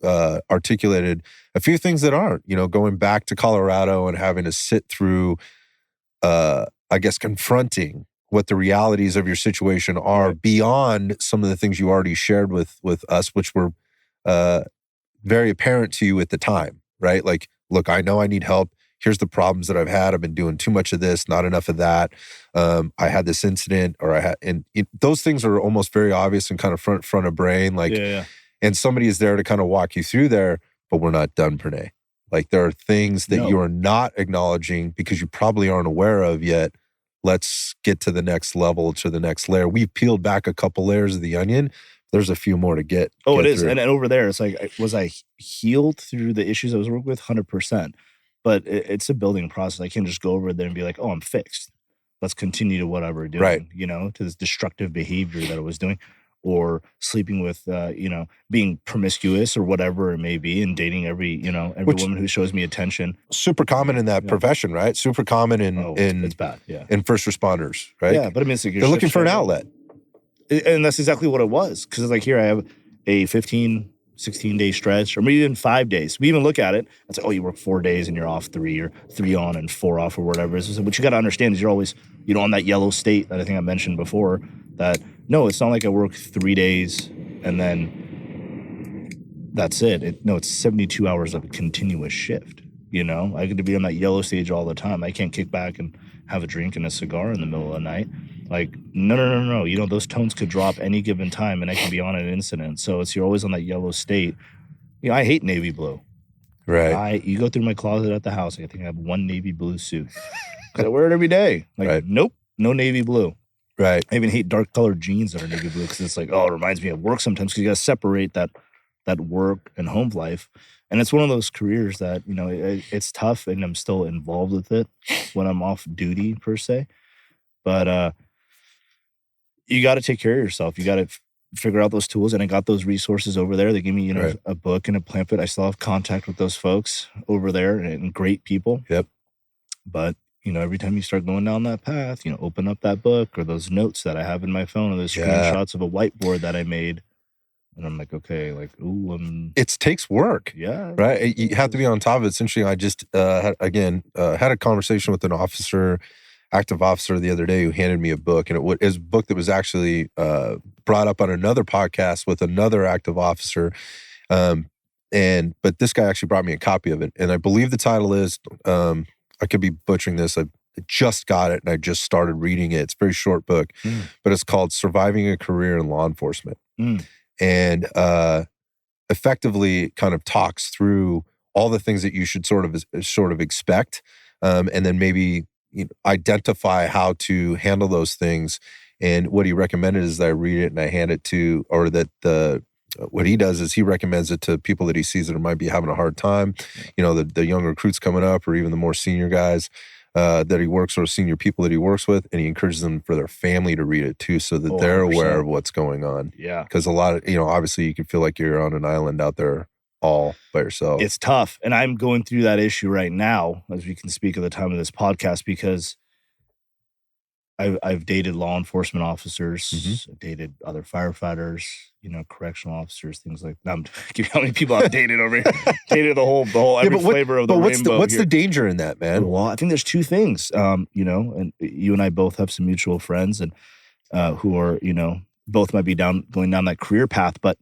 articulated a few things that aren't. Going back to Colorado and having to sit through, I guess, confronting what the realities of your situation are beyond some of the things you already shared with us, which were very apparent to you at the time, right? Like, look, I know I need help. Here's the problems that I've had. I've been doing too much of this, not enough of that. I had this incident, and those things are almost very obvious and kind of front of brain. Like, and somebody is there to kind of walk you through there, but we're not done, Pranay. Like, there are things that you are not acknowledging because you probably aren't aware of yet. Let's get to the next level, to the next layer. We've peeled back a couple layers of the onion. There's a few more to get. It is. And over there, it's like, was I healed through the issues I was working with? 100%. But it's a building process. I can't just go over there and be like, oh, I'm fixed. Let's continue to whatever we're doing, to this destructive behavior that I was doing, or sleeping with, being promiscuous or whatever it may be, and dating every woman who shows me attention. Super common in that profession, right? Super common in it's bad, in first responders, right? Yeah, but I mean, it's like they're looking for an outlet. And that's exactly what it was. Because it's like, here I have a 16-day stretch, or maybe even 5 days. We even look at it and say, oh, you work 4 days and you're off 3, or 3 on and 4 off, or whatever. So what you got to understand is you're always, on that yellow state that I think I mentioned before, that no, it's not like I work 3 days and then that's it. It's 72 hours of a continuous shift. I get to be on that yellow stage all the time. I can't kick back and have a drink and a cigar in the middle of the night. Like, no. You know, those tones could drop any given time, and I can be on an incident. So you're always on that yellow state. You know, I hate navy blue. Right. You go through my closet at the house, I think I have one navy blue suit. Because I wear it every day. Like, right. Nope, no navy blue. Right. I even hate dark colored jeans that are navy blue because it's like, oh, it reminds me of work sometimes because you got to separate that work and home life. And it's one of those careers that, you know, it's tough, and I'm still involved with it when I'm off duty per se. But you got to take care of yourself. You got to figure out those tools, and I got those resources over there. They gave me, you know, a book and a pamphlet. I still have contact with those folks over there, and great people. Yep. But, you know, every time you start going down that path, you know, open up that book or those notes that I have in my phone or those screenshots of a whiteboard that I made. And I'm like, okay, like, ooh, it takes work. Yeah. Right. You have to be on top of it. It's interesting. I just, had a conversation with an active officer the other day who handed me a book. And it was a book that was actually brought up on another podcast with another active officer. But this guy actually brought me a copy of it. And I believe the title is, I could be butchering this. I just got it and I just started reading it. It's a very short book, but it's called Surviving a Career in Law Enforcement. And effectively kind of talks through all the things that you should sort of expect, and then maybe identify how to handle those things. And what he recommended is that I read it and I hand it to, or that what he does is he recommends it to people that he sees that might be having a hard time, you know, the young recruits coming up, or even the more senior guys that he works, or senior people that he works with, and he encourages them for their family to read it too, so that they're 100%. Aware of what's going on. Yeah. Because a lot of, you know, obviously you can feel like you're on an island out there all by yourself. It's tough. And I'm going through that issue right now, as we can speak at the time of this podcast, because I've dated law enforcement officers, I've dated other firefighters, you know, correctional officers, things like that. I'm giving how many people I've dated over here. Dated the whole every flavor of the rainbow. What's the danger in that, man? Well, I think there's two things, you know, and you and I both have some mutual friends and who are, you know, both might be going down that career path, but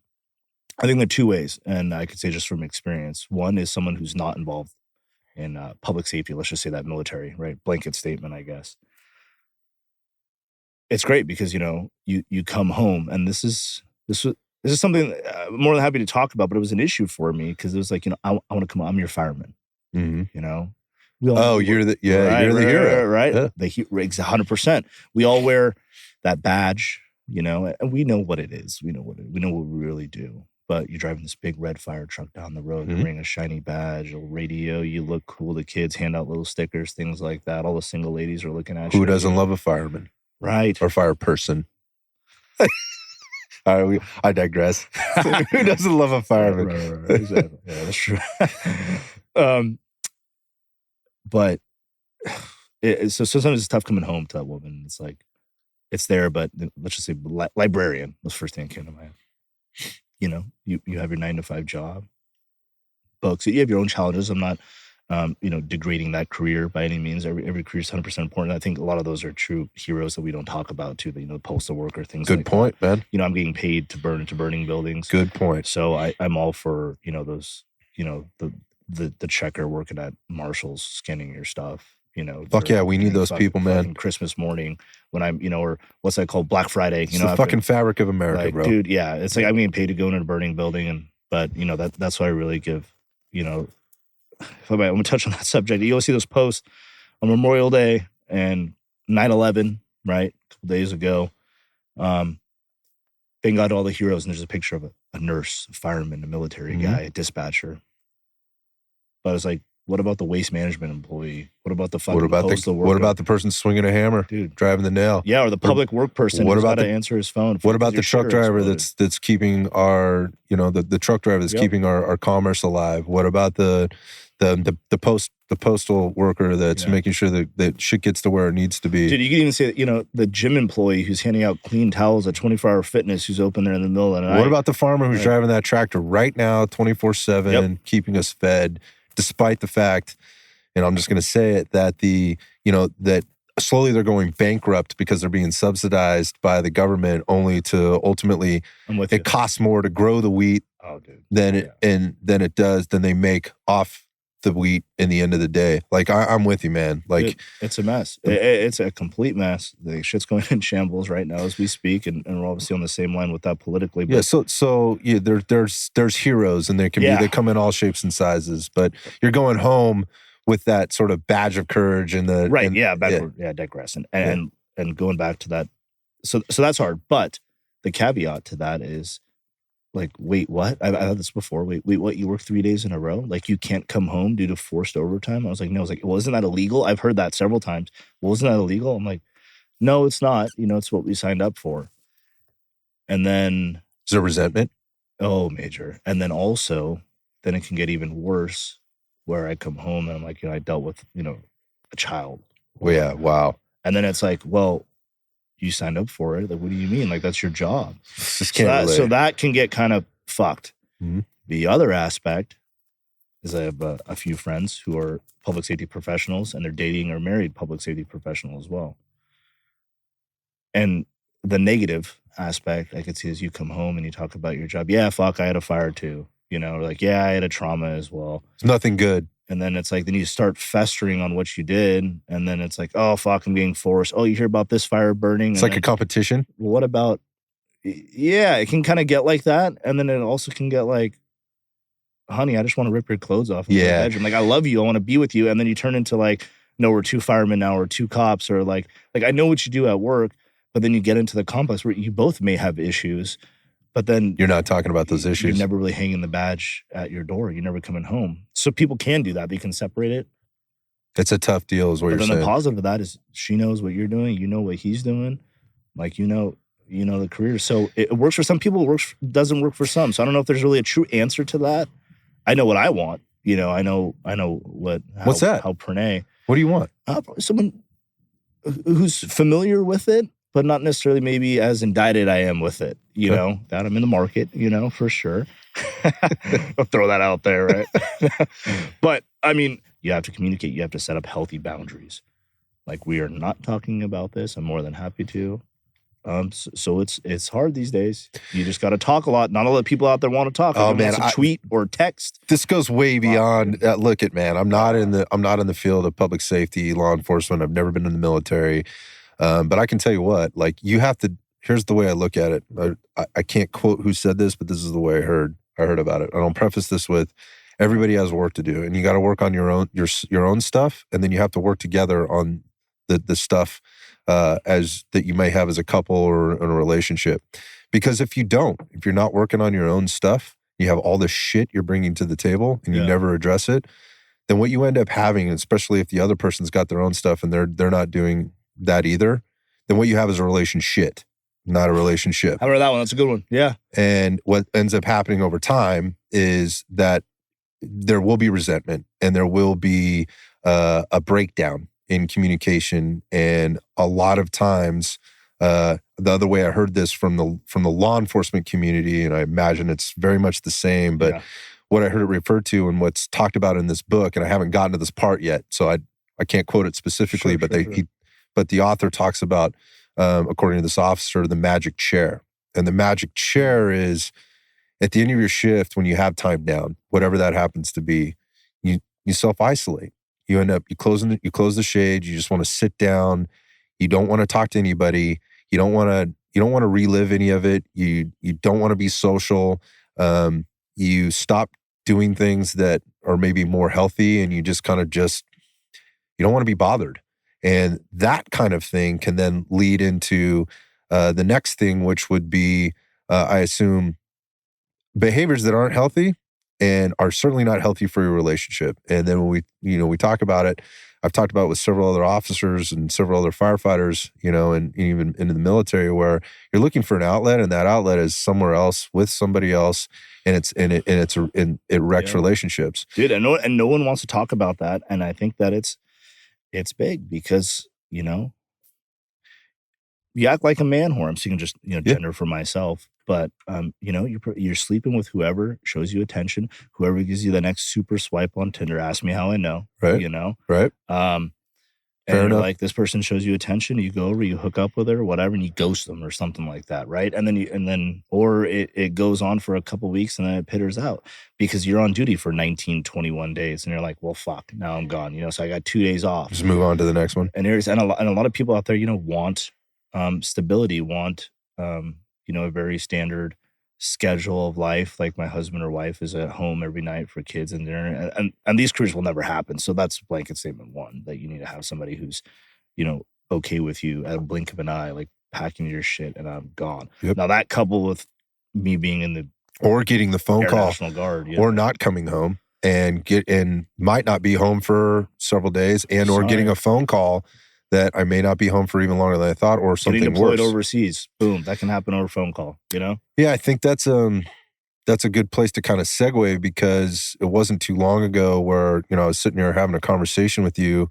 I think there are two ways, and I could say just from experience. One is someone who's not involved in public safety. Let's just say that military, right? Blanket statement, I guess. It's great because, you know, you come home, and this is something I'm more than happy to talk about, but it was an issue for me because it was like, you know, I want to come home. I'm your fireman, you know? You're the hero. Right? Yeah. The 100%. We all wear that badge, you know, and we know what it is. We know what we really do. But you're driving this big red fire truck down the road, you're wearing a shiny badge, a radio, you look cool. The kids hand out little stickers, things like that. All the single ladies are looking at you. Who doesn't love a fireman? Right. Or fire person. All right, I digress. Who doesn't love a fireman? Right. Exactly. Yeah, that's true. But so sometimes it's tough coming home to that woman. It's like, it's there, but let's just say librarian was the first thing that came to mind. You know, you have your 9-to-5 job, books. You have your own challenges. I'm not, you know, degrading that career by any means. Every career is 100% important. I think a lot of those are true heroes that we don't talk about too. You know, postal worker, things like that. Good point, man. You know, I'm getting paid to burn into burning buildings. Good point. So I'm all for, you know, those, you know, the checker working at Marshall's scanning your stuff. You know, fuck yeah, we need those people, man. Christmas morning when I'm, you know, or what's that called, Black Friday. It's the fucking fabric of America, like, bro. Dude, yeah, it's like I'm getting paid to go into a burning building, but you know that's why I really give, you know, if I'm gonna touch on that subject. You always see those posts on Memorial Day and 9/11, right, a couple days ago. Thank God to all the heroes, and there's a picture of a nurse, a fireman, a military guy, a dispatcher. But it's like, what about the waste management employee? What about the fucking postal worker? What about the person swinging a hammer, dude, driving the nail? Yeah, or the public work person who's got to answer his phone. What about the truck driver that's keeping our, you know, the truck driver that's keeping our commerce alive? What about the postal worker that's making sure that shit gets to where it needs to be? Dude, you can even say that, you know, the gym employee who's handing out clean towels at 24-hour fitness who's open there in the middle of the night. What about the farmer who's driving that tractor right now 24/7, keeping us fed? Despite the fact, and I'm just going to say it, that that slowly they're going bankrupt because they're being subsidized by the government, only to ultimately it costs more to grow the wheat than they make off the wheat in the end of the day. Like I'm with you, man. Like it's a mess. It's a complete mess. The shit's going in shambles right now as we speak, and we're obviously on the same line with that politically. But so yeah, there's heroes, and they come in all shapes and sizes. But you're going home with that sort of badge of courage and the digress and going back to that. So that's hard. But the caveat to that is, like, wait, what? I've had this before. Wait, what? You work 3 days in a row? Like, you can't come home due to forced overtime? I was like, no. I was like, well, isn't that illegal? I've heard that several times. Well, isn't that illegal? I'm like, no, it's not. It's what we signed up for. And then... Is there resentment? Oh, major. And then also, then it can get even worse, where I come home and I'm like, I dealt with, a child. Well, yeah, wow. And then it's like, well, you signed up for it. Like, what do you mean? Like, that's your job. So that can get kind of fucked. Mm-hmm. The other aspect is I have a few friends who are public safety professionals, and they're dating or married public safety professional as well. And the negative aspect I could see is you come home and you talk about your job. Yeah, fuck, I had a fire too. Or like, yeah, I had a trauma as well. It's nothing good. And then it's like, then you start festering on what you did. And then it's like, oh, fuck, I'm being forced. Oh, you hear about this fire burning? It's like a competition. Well, what about, yeah, it can kind of get like that. And then it also can get like, honey, I just want to rip your clothes off in my bedroom. Like, I love you. I want to be with you. And then you turn into like, no, we're 2 firemen now, or 2 cops, or like I know what you do at work, but then you get into the complex where you both may have issues. But then you're not talking about those issues. You're never really hanging the badge at your door. You're never coming home. So people can do that. They can separate it. It's a tough deal, is what you're saying. But then the positive of that is she knows what you're doing. You know what he's doing. Like, the career. So it works for some people. It doesn't work for some. So I don't know if there's really a true answer to that. I know what I want. I know what's that? How Pranay. What do you want? Someone who's familiar with it, but not necessarily maybe as indicted I am with it, that I'm in the market, for sure. I'll throw that out there, right? But, I mean, you have to communicate. You have to set up healthy boundaries. Like, we are not talking about this. I'm more than happy to. So it's hard these days. You just got to talk a lot. Not a lot of people out there want to talk. Oh man, tweet or text. This goes way beyond. Look at, man. I'm not in the field of public safety, law enforcement. I've never been in the military. But I can tell you what, like, you have to, here's the way I look at it. I can't quote who said this, but this is the way I heard about it. And I'll preface this with, everybody has work to do, and you got to work on your own stuff. And then you have to work together on the stuff, as that you may have as a couple or in a relationship. Because if you're not working on your own stuff, you have all this shit you're bringing to the table and you never address it, then what you end up having, especially if the other person's got their own stuff and they're not doing that either, then what you have is a relationship, not a relationship. I remember that one. That's a good one. Yeah. And what ends up happening over time is that there will be resentment, and there will be a breakdown in communication. And a lot of times, the other way I heard this from the law enforcement community, and I imagine it's very much the same, but what I heard it referred to and what's talked about in this book, and I haven't gotten to this part yet, so I can't quote it specifically, but the author talks about, according to this officer, the magic chair. And the magic chair is, at the end of your shift, when you have time down, whatever that happens to be, you self-isolate. You end up, you close the shade. You just want to sit down. You don't want to talk to anybody. You don't want to relive any of it. You don't want to be social. You stop doing things that are maybe more healthy, and you just kind of you don't want to be bothered. And that kind of thing can then lead into the next thing, which would be, I assume, behaviors that aren't healthy and are certainly not healthy for your relationship. And then when we talk about it, I've talked about it with several other officers and several other firefighters, and even into the military, where you're looking for an outlet, and that outlet is somewhere else with somebody else, and it wrecks relationships, dude. And no one wants to talk about that. And I think that it's big because you act like a man whore. I'm speaking just gender for myself, but you're sleeping with whoever shows you attention, whoever gives you the next super swipe on Tinder. Ask me how I know, right? Right. And Fair you're enough. like, this person shows you attention, you go over, you hook up with her, whatever, and you ghost them or something like that, right? And then or it goes on for a couple weeks and then it pitters out because you're on duty for 19, 21 days, and you're like, well, fuck, now I'm gone, so I got 2 days off. Just move on to the next one. And a lot of people out there, want stability, want a very standard schedule of life. Like my husband or wife is at home every night for kids and dinner, and these careers will never happen. So that's blanket statement one, that you need to have somebody who's okay with you at a blink of an eye, like packing your shit and I'm gone. Yep. Now that coupled with me being in the or getting the phone Air call National Guard, or not coming home and might not be home for several days, and or getting a phone call that I may not be home for even longer than I thought, or something getting deployed worse. Overseas, boom, that can happen over a phone call. Yeah, I think that's a good place to kind of segue, because it wasn't too long ago where I was sitting here having a conversation with you.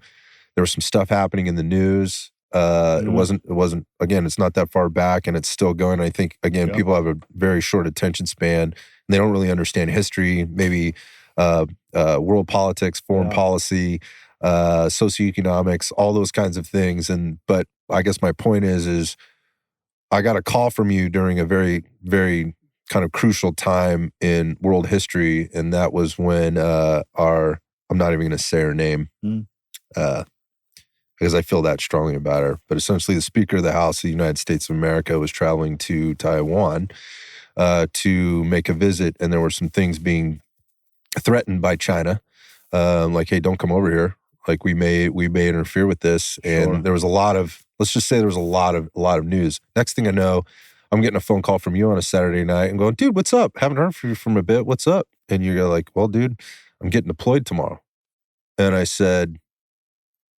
There was some stuff happening in the news. It wasn't again, it's not that far back, and it's still going. I think again, people have a very short attention span, and they don't really understand history, maybe world politics, foreign policy, socioeconomics, all those kinds of things. But I guess my point is I got a call from you during a very, very kind of crucial time in world history, and that was when I'm not even going to say her name, because I feel that strongly about her, but essentially the Speaker of the House of the United States of America was traveling to Taiwan to make a visit, and there were some things being threatened by China, like, hey, don't come over here. Like, we may interfere with this. And there was a lot of, let's just say there was a lot of news. Next thing I know, I'm getting a phone call from you on a Saturday night and going, dude, what's up? Haven't heard from you from a bit. What's up? And you're like, well, dude, I'm getting deployed tomorrow. And I said,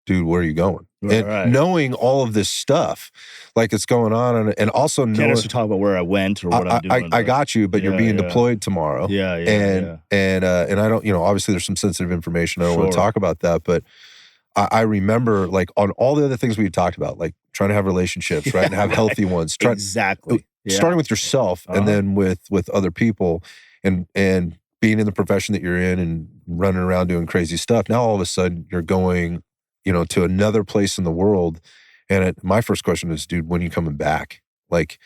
dude, where are you going? And knowing all of this stuff, like, it's going on, and also knowing, can't also talk about where I went or what I'm doing. I got you, but you're being deployed tomorrow. And I don't, obviously there's some sensitive information. I don't want to talk about that, but I remember, like, on all the other things we talked about, like trying to have relationships, right, and have healthy ones. Exactly. Starting with yourself, and then with other people, and being in the profession that you're in and running around doing crazy stuff. Now all of a sudden you're going, to another place in the world. And my first question is, dude, when are you coming back? Like,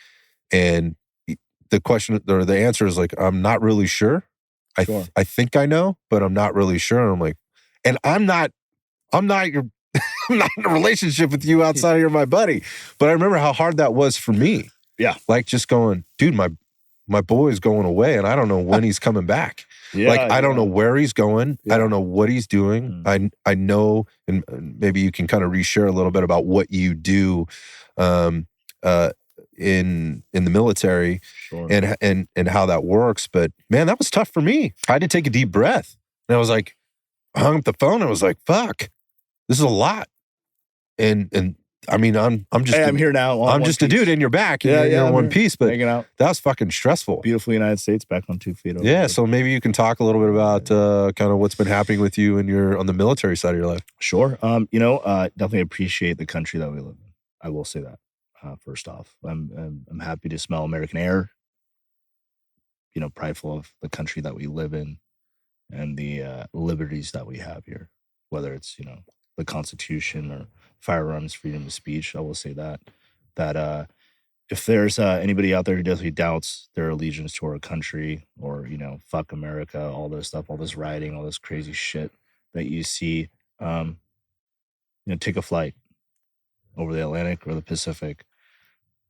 and the question or the answer is like, I'm not really sure. I think I know, but I'm not really sure. And I'm like, and I'm not I'm not in a relationship with you outside of you're my buddy. But I remember how hard that was for me. Yeah. Like, just going, dude, my boy's going away and I don't know when he's coming back. I don't know where he's going. I don't know what he's doing. I know, and maybe you can kind of reshare a little bit about what you do in the military and how that works. But man, that was tough for me. I had to take a deep breath. And I was like, I hung up the phone and I was like, fuck, this is a lot. And I mean, I'm just, I'm here now. I'm just a dude in your back. You're in one piece, but that was fucking stressful. Beautiful United States, back on 2 feet. So maybe you can talk a little bit about kind of what's been happening with you and on the military side of your life. Sure. Definitely appreciate the country that we live in. I will say that. First off, I'm happy to smell American air. Prideful of the country that we live in and the liberties that we have here, whether it's the Constitution or firearms, freedom of speech. I will say that if there's anybody out there who definitely doubts their allegiance to our country or, fuck America, all this stuff, all this rioting, all this crazy shit that you see, take a flight over the Atlantic or the Pacific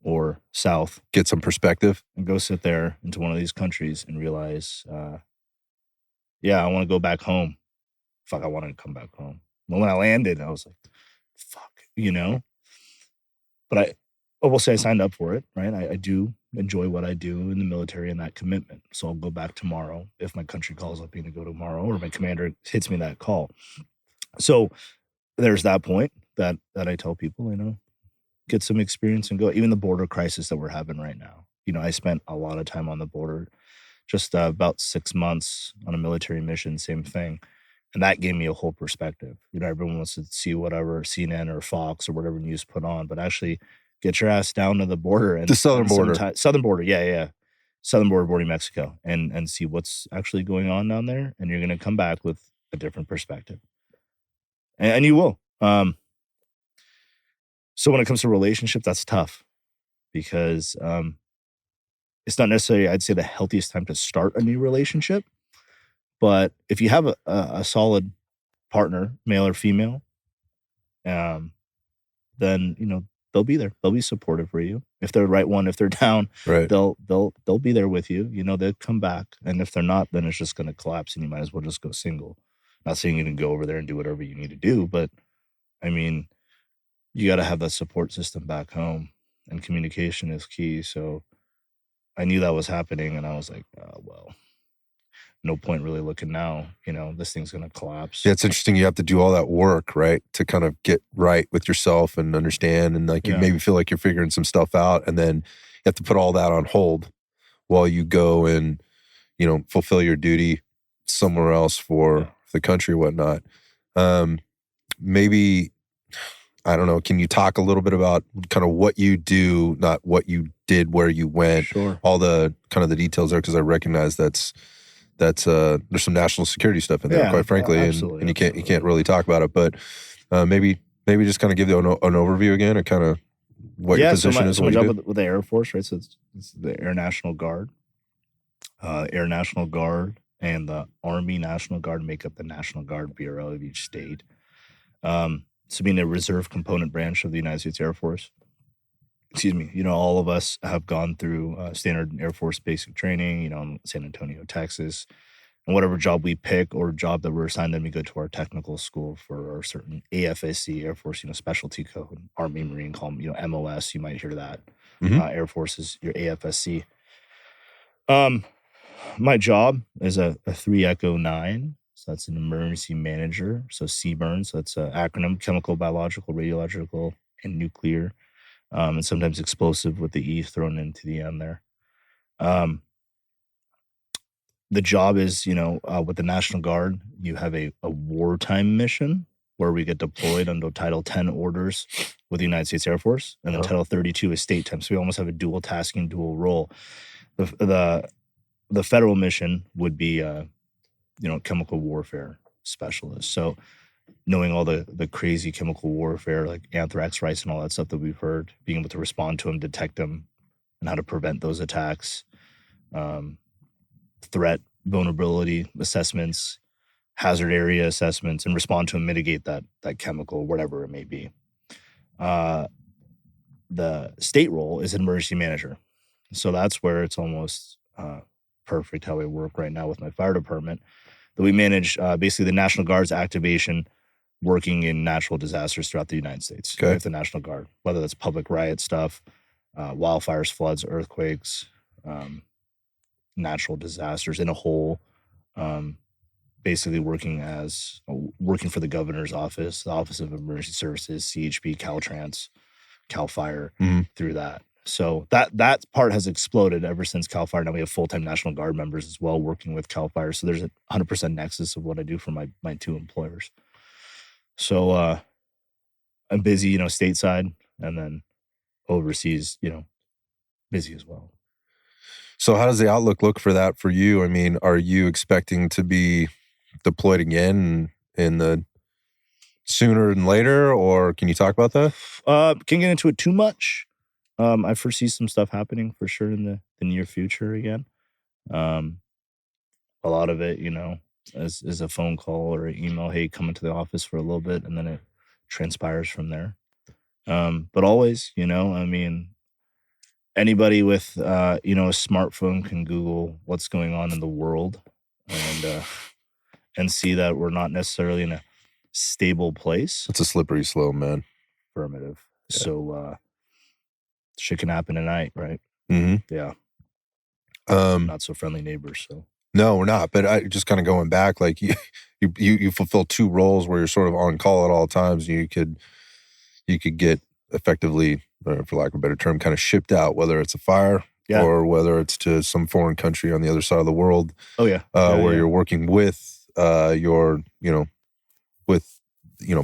or South. Get some perspective. And go sit there into one of these countries and realize, I want to go back home. Fuck, I wanted to come back home. But when I landed, I was like, fuck, But I will say I signed up for it, right? I do enjoy what I do in the military and that commitment. So I'll go back tomorrow if my country calls up me to go tomorrow or my commander hits me that call. So there's that point that I tell people, get some experience and go. Even the border crisis that we're having right now. I spent a lot of time on the border, just about 6 months on a military mission, same thing. And that gave me a whole perspective. Everyone wants to see whatever CNN or Fox or whatever news put on, but actually get your ass down to the border and the southern border. Southern border, southern border bordering Mexico, and see what's actually going on down there. And you're going to come back with a different perspective, and you will. So when it comes to relationship, that's tough because it's not necessarily, I'd say, the healthiest time to start a new relationship. But if you have a solid partner, male or female, then they'll be there. They'll be supportive for you. If they're the right one, if they're down, Right. they'll be there with you. They'll come back. And if they're not, then it's just going to collapse, and you might as well just go single. Not saying you can go over there and do whatever you need to do, but I mean, you got to have that support system back home, and communication is key. So I knew that was happening, and I was like, well, no point really looking now. This thing's going to collapse. Yeah, it's interesting. You have to do all that work, right, to kind of get right with yourself and understand, and like you maybe feel like you're figuring some stuff out, and then you have to put all that on hold while you go and fulfill your duty somewhere else for the country or whatnot. Maybe, I don't know, can you talk a little bit about kind of what you do, not what you did, where you went, all the kind of the details there, because I recognize that's there's some national security stuff in there, quite frankly, and you can't really talk about it. But maybe just kind of give an overview again of kind of what your position is. So my job with the Air Force, right? So it's the Air National Guard. Air National Guard and the Army National Guard make up the National Guard Bureau of each state. So being a reserve component branch of the United States Air Force, all of us have gone through standard Air Force basic training, in San Antonio, Texas. And whatever job we pick or job that we're assigned, then we go to our technical school for our certain AFSC, Air Force, specialty code. Army, Marine call them, MOS, you might hear that. Air Force is your AFSC. My job is a 3 Echo 9. So that's an emergency manager. So CBURN, so that's an acronym: chemical, biological, radiological, and nuclear. And sometimes explosive with the E thrown into the end there. The job is, with the National Guard, you have a wartime mission where we get deployed under Title 10 orders with the United States Air Force, and then Title 32 is state time. So we almost have a dual tasking, dual role. The federal mission would be, chemical warfare specialist. So knowing all the crazy chemical warfare like anthrax, rice, and all that stuff that we've heard, being able to respond to them, detect them, and how to prevent those attacks, threat, vulnerability assessments, hazard area assessments, and respond to and mitigate that chemical, whatever it may be. The state role is an emergency manager. So that's where it's almost perfect how I work right now with my fire department, that we manage basically the National Guard's activation working in natural disasters throughout the United States with the National Guard, whether that's public riot stuff, wildfires, floods, earthquakes, natural disasters in a whole, basically working for the governor's office, the Office of Emergency Services, CHP, Caltrans, Cal Fire, through that. So that part has exploded ever since Cal Fire. Now we have full-time National Guard members as well working with Cal Fire. So there's a 100% nexus of what I do for my two employers. So I'm busy, stateside, and then overseas, busy as well. So how does the outlook look for that for you? I mean, are you expecting to be deployed again in the sooner than later, or can you talk about that? Can't get into it too much. I foresee some stuff happening for sure in the near future again. A lot of it, is a phone call or an email, hey, come into the office for a little bit, and then it transpires from there. But always, anybody with, a smartphone can Google what's going on in the world and see that we're not necessarily in a stable place. It's a slippery slope, man. Affirmative. Yeah. So shit can happen tonight, right? Mm-hmm. Yeah. Not so friendly neighbors, so. No, we're not. But I just kind of going back, like you fulfill two roles where you're sort of on call at all times. You could get effectively, for lack of a better term, kind of shipped out, whether it's a fire or whether it's to some foreign country on the other side of the world. Oh yeah. Where you're working with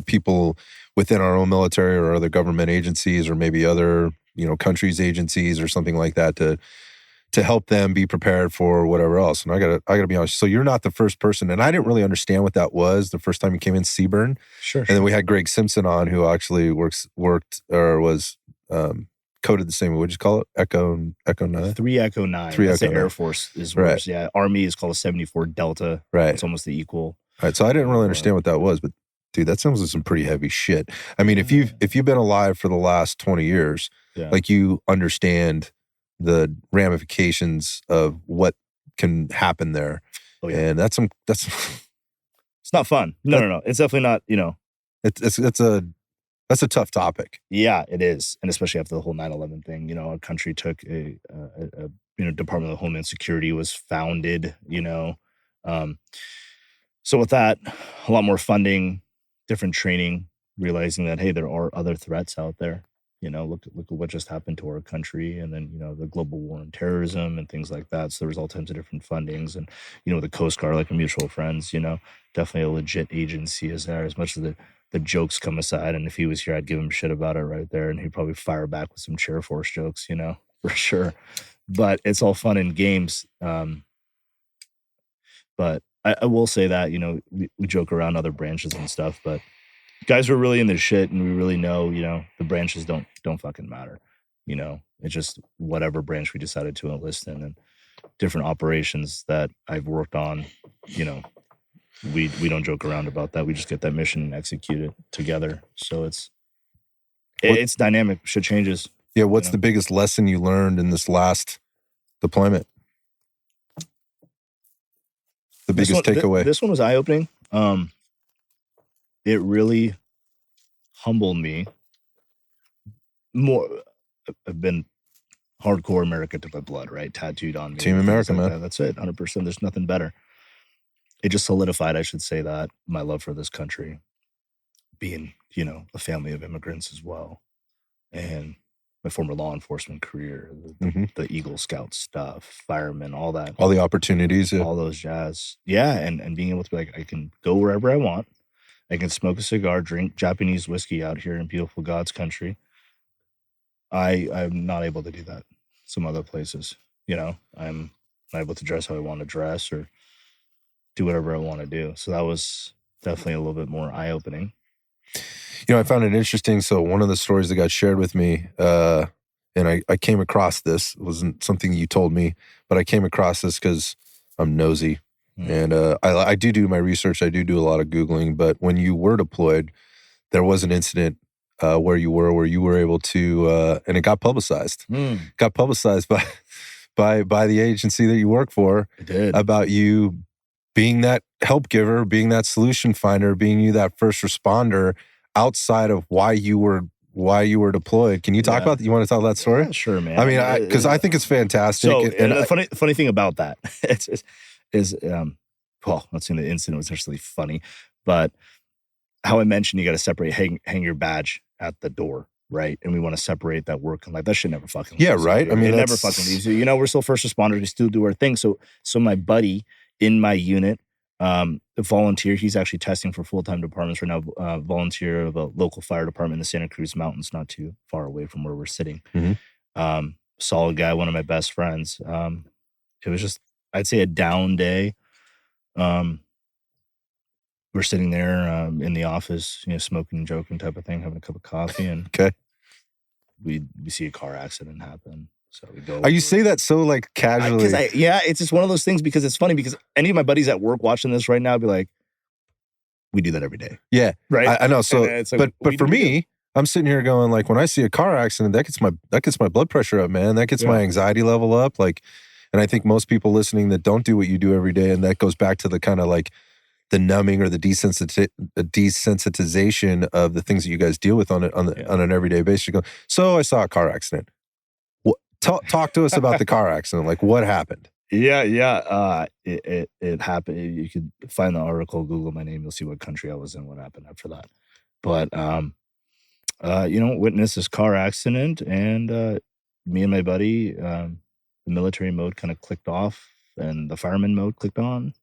people within our own military or other government agencies or maybe other countries' agencies or something like that to to help them be prepared for whatever else. And I gotta be honest. So you're not the first person, and I didn't really understand what that was the first time you came in Seaburn. Sure. And then we had Greg Simpson on, who actually was coded the same way. What'd you call it? Echo 9? 3 Echo 9. Three That's Echo the 9. Air Force is Right. worse. Yeah. Army is called a 74 Delta. Right. It's almost the equal. Right. So I didn't really understand what that was, but dude, that sounds like some pretty heavy shit. I mean, if you've been alive for the last 20 years, like you understand the ramifications of what can happen there. Oh, yeah. And that's it's not fun. No. It's definitely not, that's a tough topic. Yeah, it is. And especially after the whole 9/11 thing, our country took a Department of Homeland Security was founded, so with that, a lot more funding, different training, realizing that, hey, there are other threats out there. Look at what just happened to our country, and then, the global war on terrorism and things like that. So there was all types of different fundings, and, the Coast Guard, like a mutual friends, definitely a legit agency is there, as much as the jokes come aside. And if he was here, I'd give him shit about it right there, and he'd probably fire back with some Chair Force jokes, for sure. But it's all fun and games. But I will say that, we joke around other branches and stuff, but guys are really in this shit, and we really know, the branches don't fucking matter. It's just whatever branch we decided to enlist in, and different operations that I've worked on, we don't joke around about that. We just get that mission and execute it together. So it's dynamic. Shit changes. Yeah. What's the biggest lesson you learned in this last deployment? The biggest takeaway. This one was eye-opening. It really humbled me more. I've been hardcore America to my blood, right? Tattooed on me. Team America, man. That. That's it. 100%. There's nothing better. It just solidified, I should say, that my love for this country, being, a family of immigrants as well, and my former law enforcement career, the Eagle Scout stuff, firemen, all that. All the opportunities. All those jazz. Yeah, and being able to be like, I can go wherever I want. I can smoke a cigar, drink Japanese whiskey out here in beautiful God's country. I'm not able to do that some other places. I'm not able to dress how I want to dress or do whatever I want to do. So that was definitely a little bit more eye-opening. I found it interesting. So one of the stories that got shared with me, and I came across this, it wasn't something you told me, but I came across this because I'm nosy. And I do my research. I do a lot of Googling. But when you were deployed, there was an incident where you were able to, and it got publicized. Got publicized by the agency that you work for. It did. About you being that help giver, being that solution finder, being you that first responder outside of why you were deployed. Can you talk about that? You want to tell that story? Yeah, sure, man. I mean, because I think it's fantastic. So, and the funny thing about that is, well, not saying the incident was necessarily funny, but how I mentioned you got to separate, hang your badge at the door, right? And we want to separate that work and life. That shit never fucking leaves. Yeah, right. I mean, it never fucking leaves you. We're still first responders. We still do our thing. So my buddy in my unit, a volunteer, he's actually testing for full-time departments right now, volunteer of a local fire department in the Santa Cruz Mountains, not too far away from where we're sitting. Solid guy, one of my best friends. It was just, I'd say, a down day. We're sitting there in the office, smoking, joking type of thing, having a cup of coffee, and we see a car accident happen. So we go. You say that so like casually. It's just one of those things, because it's funny, because any of my buddies at work watching this right now be like, we do that every day. Yeah, right. I know. So, like, but for me, I'm sitting here going like, when I see a car accident, that gets my blood pressure up, man. That gets my anxiety level up, like. And I think most people listening that don't do what you do every day, and that goes back to the kind of like the numbing or the desensitization of the things that you guys deal with on an everyday basis. You go, so I saw a car accident. Talk to us about the car accident. Like, what happened? Yeah. It happened. You could find the article, Google my name, you'll see what country I was in, what happened after that. But witnessed this car accident, and me and my buddy, the military mode kind of clicked off, and the fireman mode clicked on,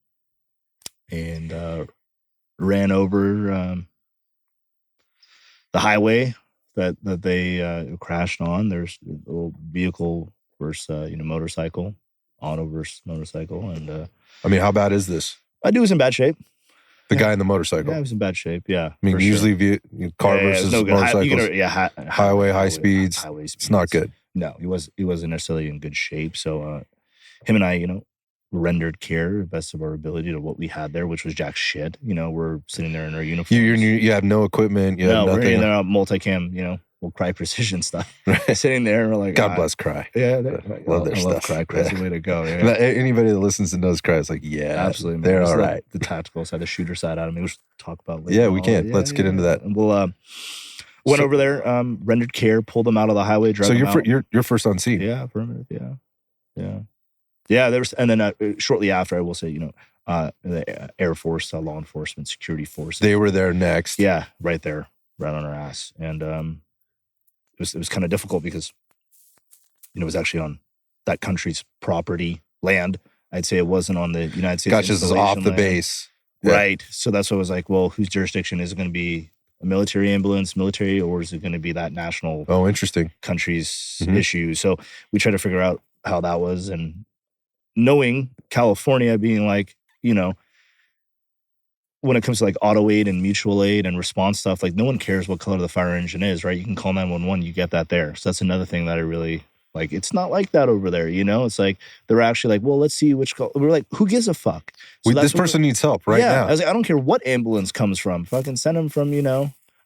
and ran over the highway that they crashed on. There's a little vehicle versus motorcycle. auto versus motorcycle. And I mean, how bad is this? I do was in bad shape. The guy in the motorcycle. Yeah, I was in bad shape. Yeah. I mean, usually car versus motorcycles, highway, high speeds. Highway speeds. It's not good. No, he wasn't necessarily in good shape. So him and I, rendered care best of our ability to what we had there, which was jack shit. We're sitting there in our uniforms. You have no equipment. You have nothing. We're in there multicam, we'll cry precision stuff. Right. Sitting there, we're like, God bless Cry. Yeah, love their I stuff. love Cry. Cry's the way to go. Yeah. Anybody that listens and knows Cry is like, yeah, absolutely. They're all right. The tactical side, the shooter side out of me. We'll talk about later. Yeah, we can. Let's get into that. And we'll went over there, rendered care, pulled them out of the highway. So you're first on scene. Yeah, affirmative. Yeah. There was, and then shortly after, I will say, the Air Force, law enforcement, security force. They were there next. Yeah, right there, right on our ass, and it was kind of difficult because it was actually on that country's property, land. I'd say it wasn't on the United States. Gotcha, this is off the land. base. Right. So that's what I was like, well, whose jurisdiction is it going to be? A military ambulance, military, or is it going to be that national interesting country's issue? So we tried to figure out how that was, and knowing California being like, when it comes to like auto aid and mutual aid and response stuff, like no one cares what color the fire engine is, right? You can call 911, you get that there. So that's another thing that I really like. It's not like that over there, It's like they're actually like, well, let's see which color. We're like, who gives a fuck? So this person needs help now. I was like, I don't care what ambulance comes from. Fucking send them from,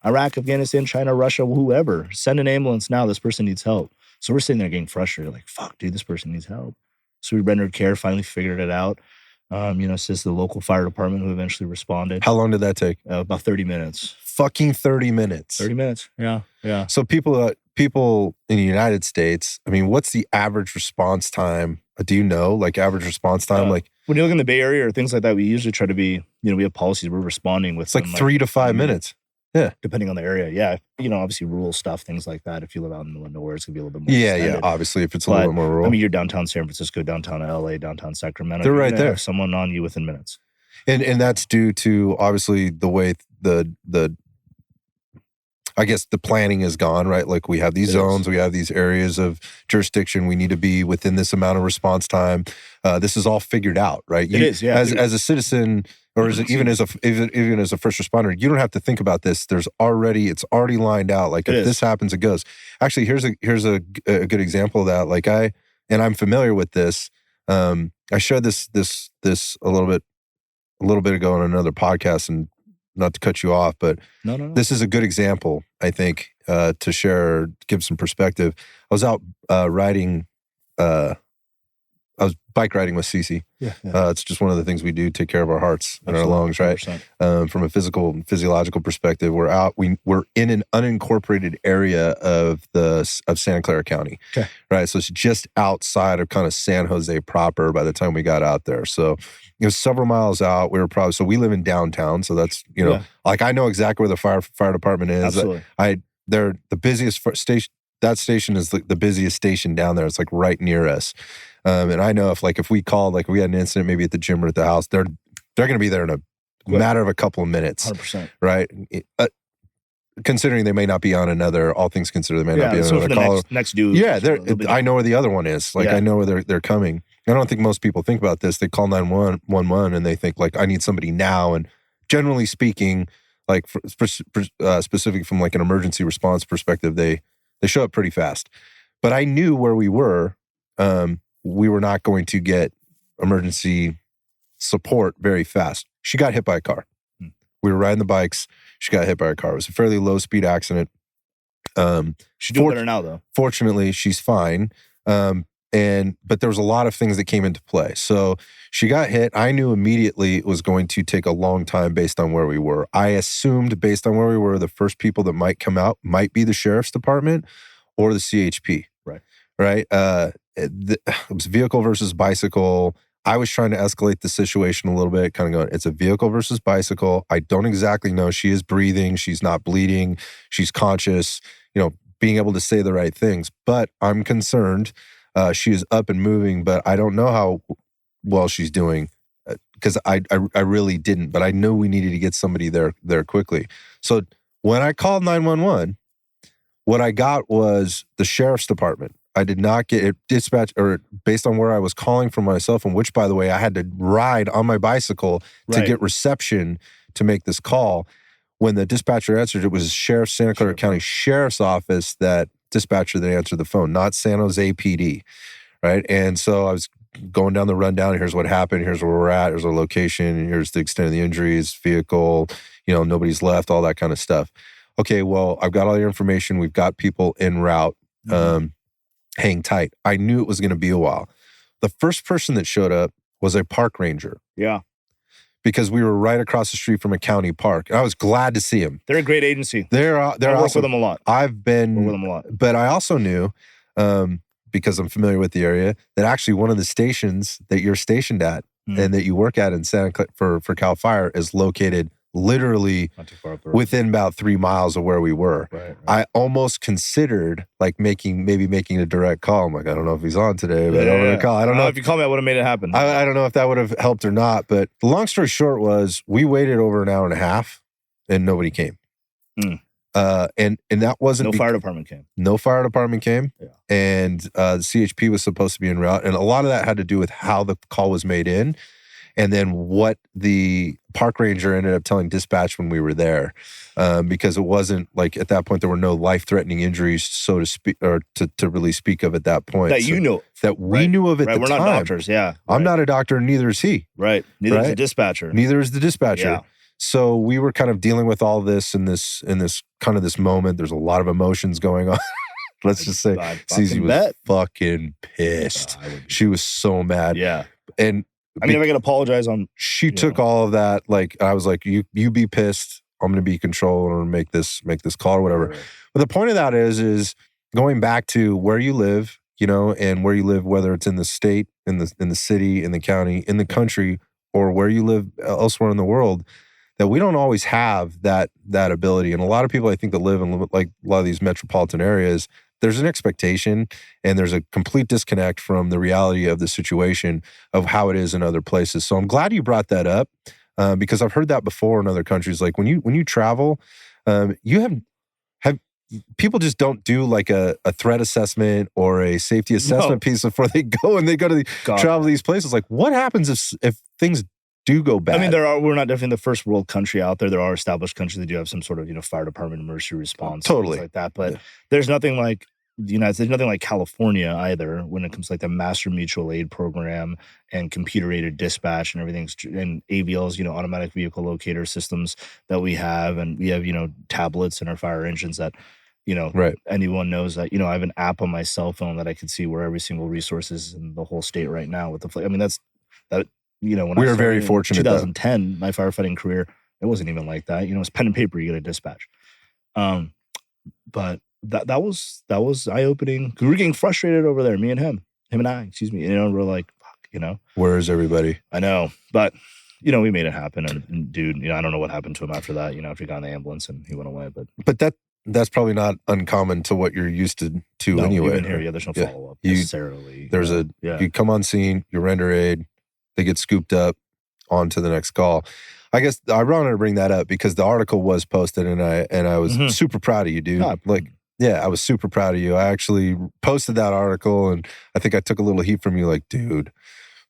Iraq, Afghanistan, China, Russia, whoever. Send an ambulance now. This person needs help. So we're sitting there getting frustrated, like, fuck, dude, this person needs help. So we rendered care, finally figured it out. Says the local fire department who eventually responded. How long did that take? About 30 minutes. Fucking 30 minutes. 30 minutes. Yeah. So people in the United States, I mean, what's the average response time? Do you know, like average response time? Like when you look in the Bay Area or things like that, we usually try to be, we have policies. We're responding with. It's like 3 to 5 minutes. Yeah. Depending on the area. Yeah. Obviously rural stuff, things like that. If you live out in the middle of nowhere, it's going to be a little bit more extended. Yeah. Obviously, if it's a little bit more rural. I mean, you're downtown San Francisco, downtown LA, downtown Sacramento. They're right there. Someone on you within minutes. And that's due to, obviously, the way the I guess the planning is gone, right? Like we have these zones, we have these areas of jurisdiction. We need to be within this amount of response time. This is all figured out, right? It is, yeah. As a citizen, or even as a first responder, you don't have to think about this. It's already lined out. Like if this happens, it goes. Actually, here's a good example of that. Like I'm familiar with this. I shared this a little bit ago on another podcast, and not to cut you off, but no. This is a good example, I think, to share, give some perspective. I was out riding. I was bike riding with Cece. Yeah. It's just one of the things we do, take care of our hearts and our lungs, right? From a physiological perspective, we're in an unincorporated area of Santa Clara County, okay, right? So it's just outside of kind of San Jose proper by the time we got out there. So it was several miles out. So we live in downtown. So that's, like I know exactly where the fire department is. Absolutely. They're the busiest station. That station is the busiest station down there. It's like right near us. And I know if we called, like we had an incident maybe at the gym or at the house, they're going to be there in a matter of a couple of minutes. 100%. Right? Considering they may not be on another, all things considered, they may not be on another call. Next dude. Yeah, I know where the other one is. Like I know where they're coming. I don't think most people think about this. They call 911 and they think like, I need somebody now. And generally speaking, like specific from like an emergency response perspective, they show up pretty fast. But I knew where we were. We were not going to get emergency support very fast. She got hit by a car. We were riding the bikes. She got hit by a car. It was a fairly low speed accident. She's doing better now, though. Fortunately, she's fine. But there was a lot of things that came into play. So she got hit. I knew immediately it was going to take a long time based on where we were. I assumed based on where we were, the first people that might come out might be the sheriff's department or the CHP. Right. It was vehicle versus bicycle. I was trying to escalate the situation a little bit, kind of going, it's a vehicle versus bicycle. I don't exactly know. She is breathing. She's not bleeding. She's conscious, being able to say the right things. But I'm concerned. She is up and moving, but I don't know how well she's doing because I really didn't. But I knew we needed to get somebody there quickly. So when I called 911, what I got was the sheriff's department. I did not get it dispatched, or based on where I was calling from my cell phone, which, by the way, I had to ride on my bicycle to get reception to make this call. When the dispatcher answered, it was Santa Clara County Sheriff's Office that dispatcher that answered the phone, not San Jose PD, right? And so I was going down the rundown. Here's what happened. Here's where we're at. Here's our location. Here's the extent of the injuries, vehicle, nobody's left, all that kind of stuff. Okay, well, I've got all your information. We've got people en route. Hang tight. I knew it was going to be a while. The first person that showed up was a park ranger. Yeah. Because we were right across the street from a county park. And I was glad to see him. They're a great agency. They're I work with them a lot. I've been work with them a lot. But I also knew, because I'm familiar with the area, that actually one of the stations that you're stationed at and that you work at in Santa Clara for Cal Fire is located literally within about 3 miles of where we were. Right. I almost considered making a direct call. I'm like, I don't know if he's on today, but I'm gonna call. I don't know if you called me, I would have made it happen. I don't know if that would have helped or not. But the long story short was we waited over an hour and a half and nobody came. And that wasn't no fire department came. No fire department came. Yeah. And the CHP was supposed to be en route. And a lot of that had to do with how the call was made in. And then what the park ranger ended up telling dispatch when we were there, because it wasn't at that point, there were no life-threatening injuries, so to speak, or to really speak of at that point. That we knew of at the time. We're not doctors, yeah. I'm not a doctor, and neither is he. Right. Neither is the dispatcher. Neither is the dispatcher. Yeah. So we were kind of dealing with all this in this kind of this moment. There's a lot of emotions going on. Let's just say Cece was fucking pissed. She was so mad. Yeah. And I mean, if I could apologize on... She took all of that. I was like, you be pissed. I'm going to be in control and I'm going to make this call or whatever. Right. But the point of that is going back to where you live, and where you live, whether it's in the state, in the city, in the county, in the country, or where you live elsewhere in the world, that we don't always have that ability. And a lot of people, I think, that live in a lot of these metropolitan areas, there's an expectation and there's a complete disconnect from the reality of the situation of how it is in other places. So I'm glad you brought that up, because I've heard that before in other countries. Like when you travel, you have people just don't do a threat assessment or a safety assessment piece before they go and they go to travel to these places. Like what happens if things do go bad? I mean, we're not definitely the first world country out there. There are established countries that do have some sort of, fire department emergency response. Totally. Things like that. But there's nothing like the United States, nothing like California either when it comes to the master mutual aid program and computer aided dispatch and everything, and AVLs, automatic vehicle locator systems that we have. And we have, tablets in our fire engines that, anyone knows that, I have an app on my cell phone that I can see where every single resource is in the whole state right now with the, I mean, when we were very fortunate. 2010, my firefighting career, it wasn't even like that. It was pen and paper, you get a dispatch. But that was eye-opening. We were getting frustrated over there, me and him and I, excuse me. We're like, fuck, Where is everybody? I know. But, we made it happen. And dude, I don't know what happened to him after that, after he got in the ambulance and he went away. But that's probably not uncommon to what you're used to anyway. Even here, there's no follow-up necessarily. You come on scene, you render aid, they get scooped up onto the next call. I guess I wanted to bring that up because the article was posted and I was super proud of you, dude. I was super proud of you. I actually posted that article and I think I took a little heat from you, dude.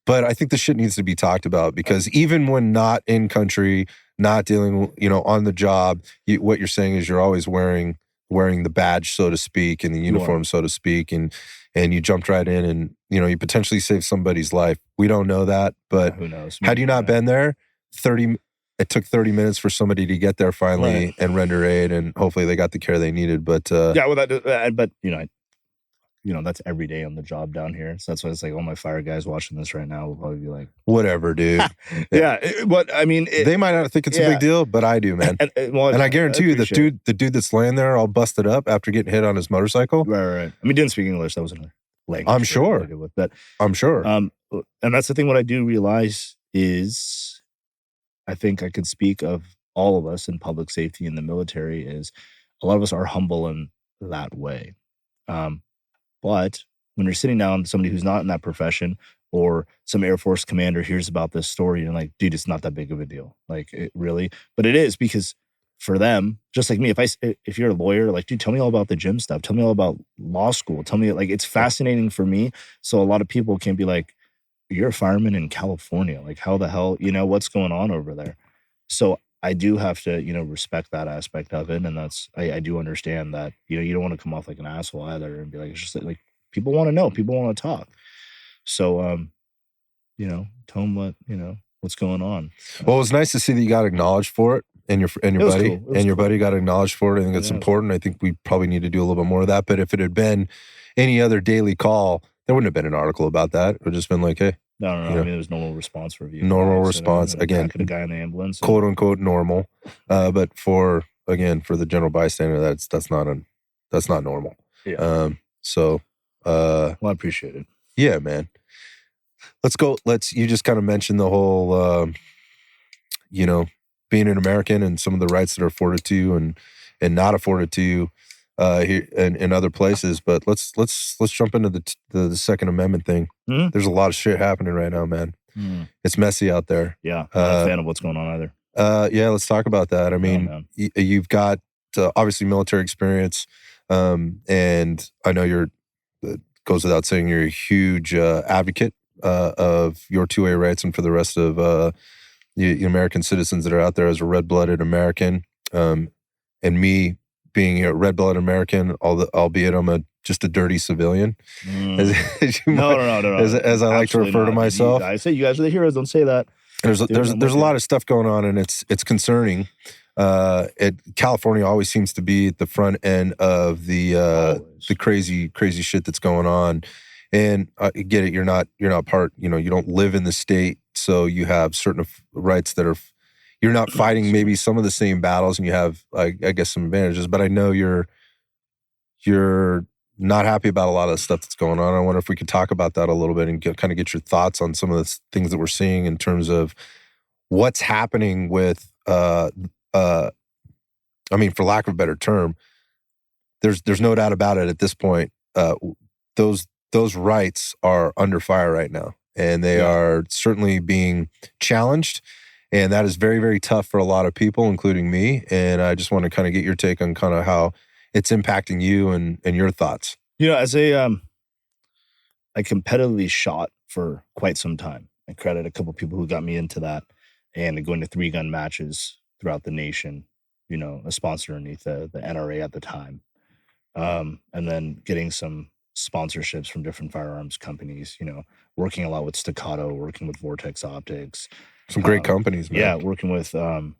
But I think the shit needs to be talked about because even when not in country, not dealing, on the job, what you're saying is you're always wearing the badge, so to speak, and the uniform, so to speak, and you jumped right in and, you potentially saved somebody's life. We don't know that, but who knows? Had you not been there, it took 30 minutes for somebody to get there finally and render aid, and hopefully they got the care they needed. But that's every day on the job down here. So that's why it's all my fire guys watching this right now will probably be like, whatever, dude. But I mean, they might not think it's a big deal, but I do, man. And I guarantee you, the dude that's laying there all busted up after getting hit on his motorcycle. Right. I mean, didn't speak English. That was another language. I'm sure. I'm sure. And that's the thing. What I do realize is, I think I could speak of all of us in public safety in the military is a lot of us are humble in that way. But when you're sitting down with somebody who's not in that profession or some Air Force commander hears about this story and dude, it's not that big of a deal. Really? But it is because for them, just like me, if you're a lawyer, like, dude, tell me all about the gym stuff. Tell me all about law school. Tell me, like, it's fascinating for me. So a lot of people can be like, you're a fireman in California. Like, how the hell, what's going on over there? So I do have to, respect that aspect of it. And I do understand that, you don't want to come off like an asshole either and be like, it's just like people want to know, people want to talk. So, tell them what's going on. Well, it was nice to see that you got acknowledged for it. And your buddy cool. and your buddy got acknowledged for it. I think it's important. I think we probably need to do a little bit more of that. But if it had been any other daily call, there wouldn't have been an article about that. It would have just been like, hey. No. I mean, it was normal response review. Normal response. Again, the guy in the ambulance. Quote unquote normal. But for the general bystander, that's not normal. Yeah. Well, I appreciate it. Yeah, man. Let's go. You just kind of mentioned the whole, being an American and some of the rights that are afforded to you and not afforded to you here in other places. But let's jump into the Second Amendment thing. Mm-hmm. There's a lot of shit happening right now, man. It's messy out there. Yeah, not a fan of what's going on either. Yeah, let's talk about that. I mean, you've got obviously military experience, and I know it goes without saying you're a huge advocate of your 2A rights and for the rest of the American citizens that are out there as a red-blooded American. And me being a red-blooded American, albeit I'm just a dirty civilian. No. As I like to refer to myself. I say you guys are the heroes. Don't say that. There's a lot of stuff going on, and it's concerning. California always seems to be at the front end of the crazy shit that's going on. And I get it. You're not part. You don't live in the state, so you have certain rights that are. You're not fighting maybe some of the same battles, and you have, I guess, some advantages. But I know you're not happy about a lot of the stuff that's going on. I wonder if we could talk about that a little bit and kind of get your thoughts on some of the things that we're seeing in terms of what's happening with. I mean, for lack of a better term, there's no doubt about it at this point. Those rights are under fire right now, and they are certainly being challenged. And that is very, very tough for a lot of people, including me. And I just want to kind of get your take on kind of how it's impacting you and your thoughts. As I competitively shot for quite some time. I credit a couple of people who got me into that and going to 3-gun matches throughout the nation, a sponsor underneath the NRA at the time. And then getting some sponsorships from different firearms companies, working a lot with Staccato, working with Vortex Optics. Some great companies, man. Yeah, working with Sons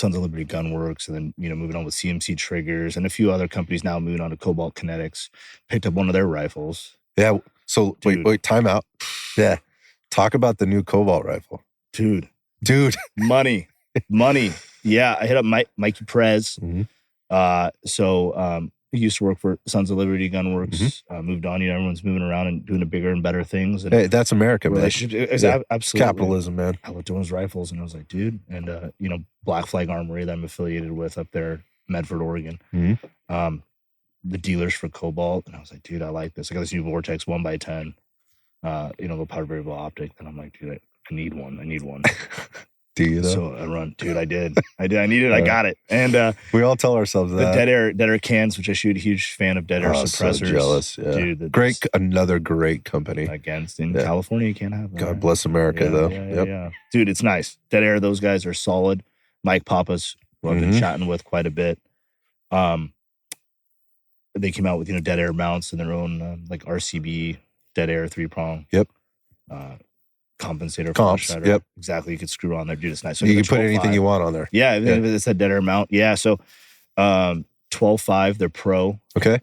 of Liberty Gunworks, and then, moving on with CMC Triggers and a few other companies now moving on to Cobalt Kinetics. Picked up one of their rifles. Yeah. So wait, time out. Yeah. Talk about the new Cobalt rifle. Dude. Money. Yeah, I hit up Mikey Perez. Mm-hmm. He used to work for Sons of Liberty Gunworks, moved on. Everyone's moving around and doing bigger and better things. And hey, that's America, man. Absolutely. It's capitalism, man. I looked at his rifles and I was like, dude. And, Black Flag Armory that I'm affiliated with up there, Medford, Oregon. Mm-hmm. The dealers for Cobalt. And I was like, dude, I like this. I got this new Vortex 1x10, low power variable optic. And I'm like, dude, I need one. Do you though? So I run, dude. I did. I needed it. I got it. And we all tell ourselves that. The Dead Air cans, which I shoot, a huge fan of Dead Air suppressors. So jealous. Yeah. Dude, another great company. In California, you can't have that. God bless America, though. Yeah. Dude, it's nice. Dead Air, those guys are solid. Mike Papas, who I've been chatting with quite a bit. They came out with Dead Air mounts and their own like RCB Dead Air 3-prong. Yep. Compensator comps. Yep, exactly. You could screw on there, dude. It's nice. So you can put anything you want on there. Yeah, it's a Dead Air mount. Yeah, so 12.5, they're pro. Okay.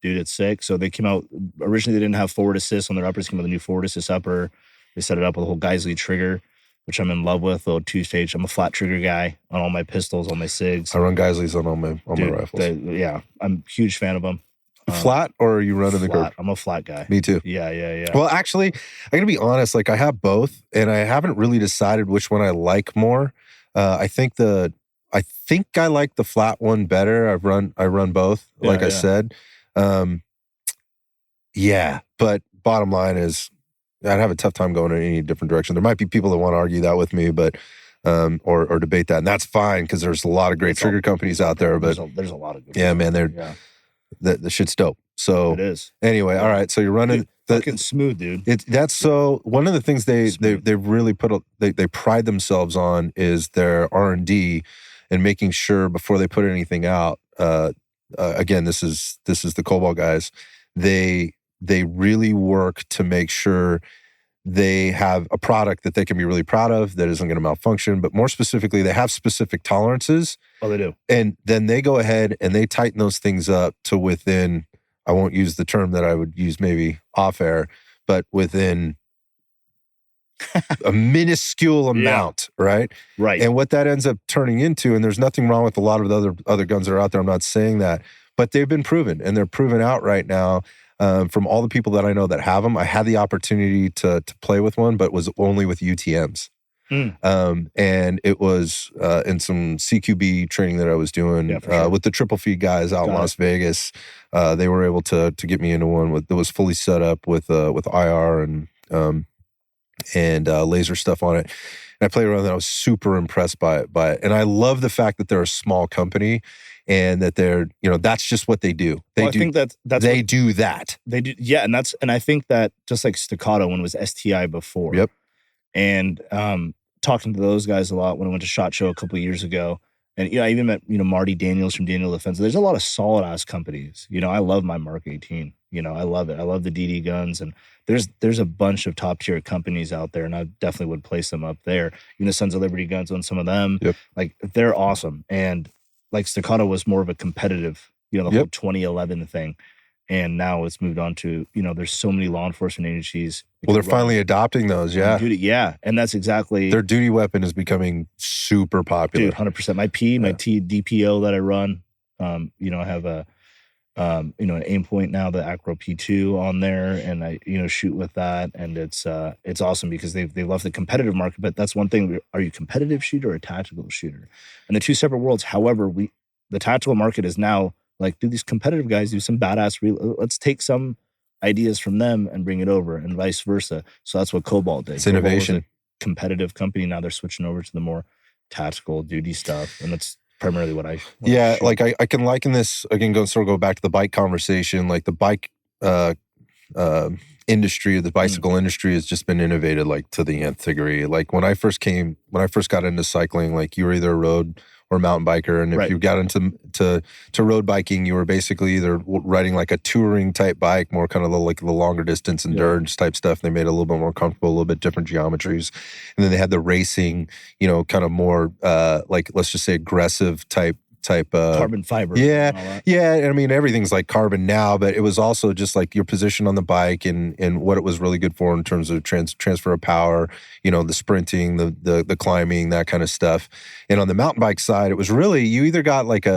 Dude, it's sick. So they came out originally. They didn't have forward assist on their uppers. Came out with a new forward assist upper. They set it up with a whole Geisley trigger, which I'm in love with. Little 2-stage. I'm a flat trigger guy on all my pistols, all my SIGs. I run Geisleys on all my rifles. I'm a huge fan of them. Flat, or are you running the group? I'm a flat guy. Me too. Yeah. Well, actually, I gotta be honest. Like, I have both, and I haven't really decided which one I like more. I think I like the flat one better. I run both. I said. But bottom line is, I'd have a tough time going in any different direction. There might be people that want to argue that with me, but or debate that, and that's fine because there's a lot of great trigger companies out there. But there's a lot of good. Yeah, man, the shit's dope. So it is. Anyway, all right. So you're running. Fucking smooth, dude. That's so one of the things they really they pride themselves on is their R&D and making sure before they put anything out. Again, this is the Cobalt guys. They really work to make sure they have a product that they can be really proud of that isn't going to malfunction. But more specifically, they have specific tolerances. Oh, they do. And then they go ahead and they tighten those things up to within. I won't use the term that I would use maybe off air, but within a minuscule amount, right? Right. And what that ends up turning into, and there's nothing wrong with a lot of the other guns that are out there, I'm not saying that, but they've been proven, and they're proven out right now from all the people that I know that have them. I had the opportunity to play with one, but was only with UTMs. And it was in some CQB training that I was doing with the triple feed guys out in Las Vegas. They were able to get me into one that was fully set up with IR and laser stuff on it. And I played around, and I was super impressed by it. And I love the fact that they're a small company and that they're, that's just what they do. I think that's they do that. They do, yeah. And I think that just like Staccato when it was STI before. Yep. And talking to those guys a lot when I went to SHOT Show a couple of years ago. And, I even met, Marty Daniels from Daniel Defense. There's a lot of solid ass companies. I love my Mark 18. I love it. I love the DD guns. And there's a bunch of top tier companies out there. And I definitely would place them up there. Sons of Liberty guns on some of them. Yep. Like they're awesome. And like Staccato was more of a competitive, the whole 2011 thing. And now it's moved on to, there's so many law enforcement agencies. Well, they're finally adopting those, yeah. Yeah, and that's exactly... Their duty weapon is becoming super popular. Dude, 100%. My DPO that I run, I have an aim point now, the Acro P2 on there, and I, shoot with that, and it's awesome because they love the competitive market, but that's one thing. Are you a competitive shooter or a tactical shooter? And the two separate worlds. However, the tactical market is now... Like, do these competitive guys do some badass let's take some ideas from them and bring it over, and vice versa. So that's what Cobalt did. It's innovation. Cobalt was a competitive company. Now they're switching over to the more tactical duty stuff. And that's primarily what I shoot. Like I can liken this, again, go back to the bike conversation. Like the bike industry, the bicycle industry has just been innovated like to the nth degree. Like when I first got into cycling, like you were either a road or mountain biker, and if you got into road biking, you were basically either riding like a touring type bike, more kind of like the longer distance endurance type stuff. They made it a little bit more comfortable, a little bit different geometries, and then they had the racing, kind of more like, let's just say, aggressive type carbon fiber. Yeah. I mean, everything's like carbon now, but it was also just like your position on the bike and what it was really good for in terms of transfer of power, the sprinting, the climbing, that kind of stuff. And on the mountain bike side, it was really, you either got like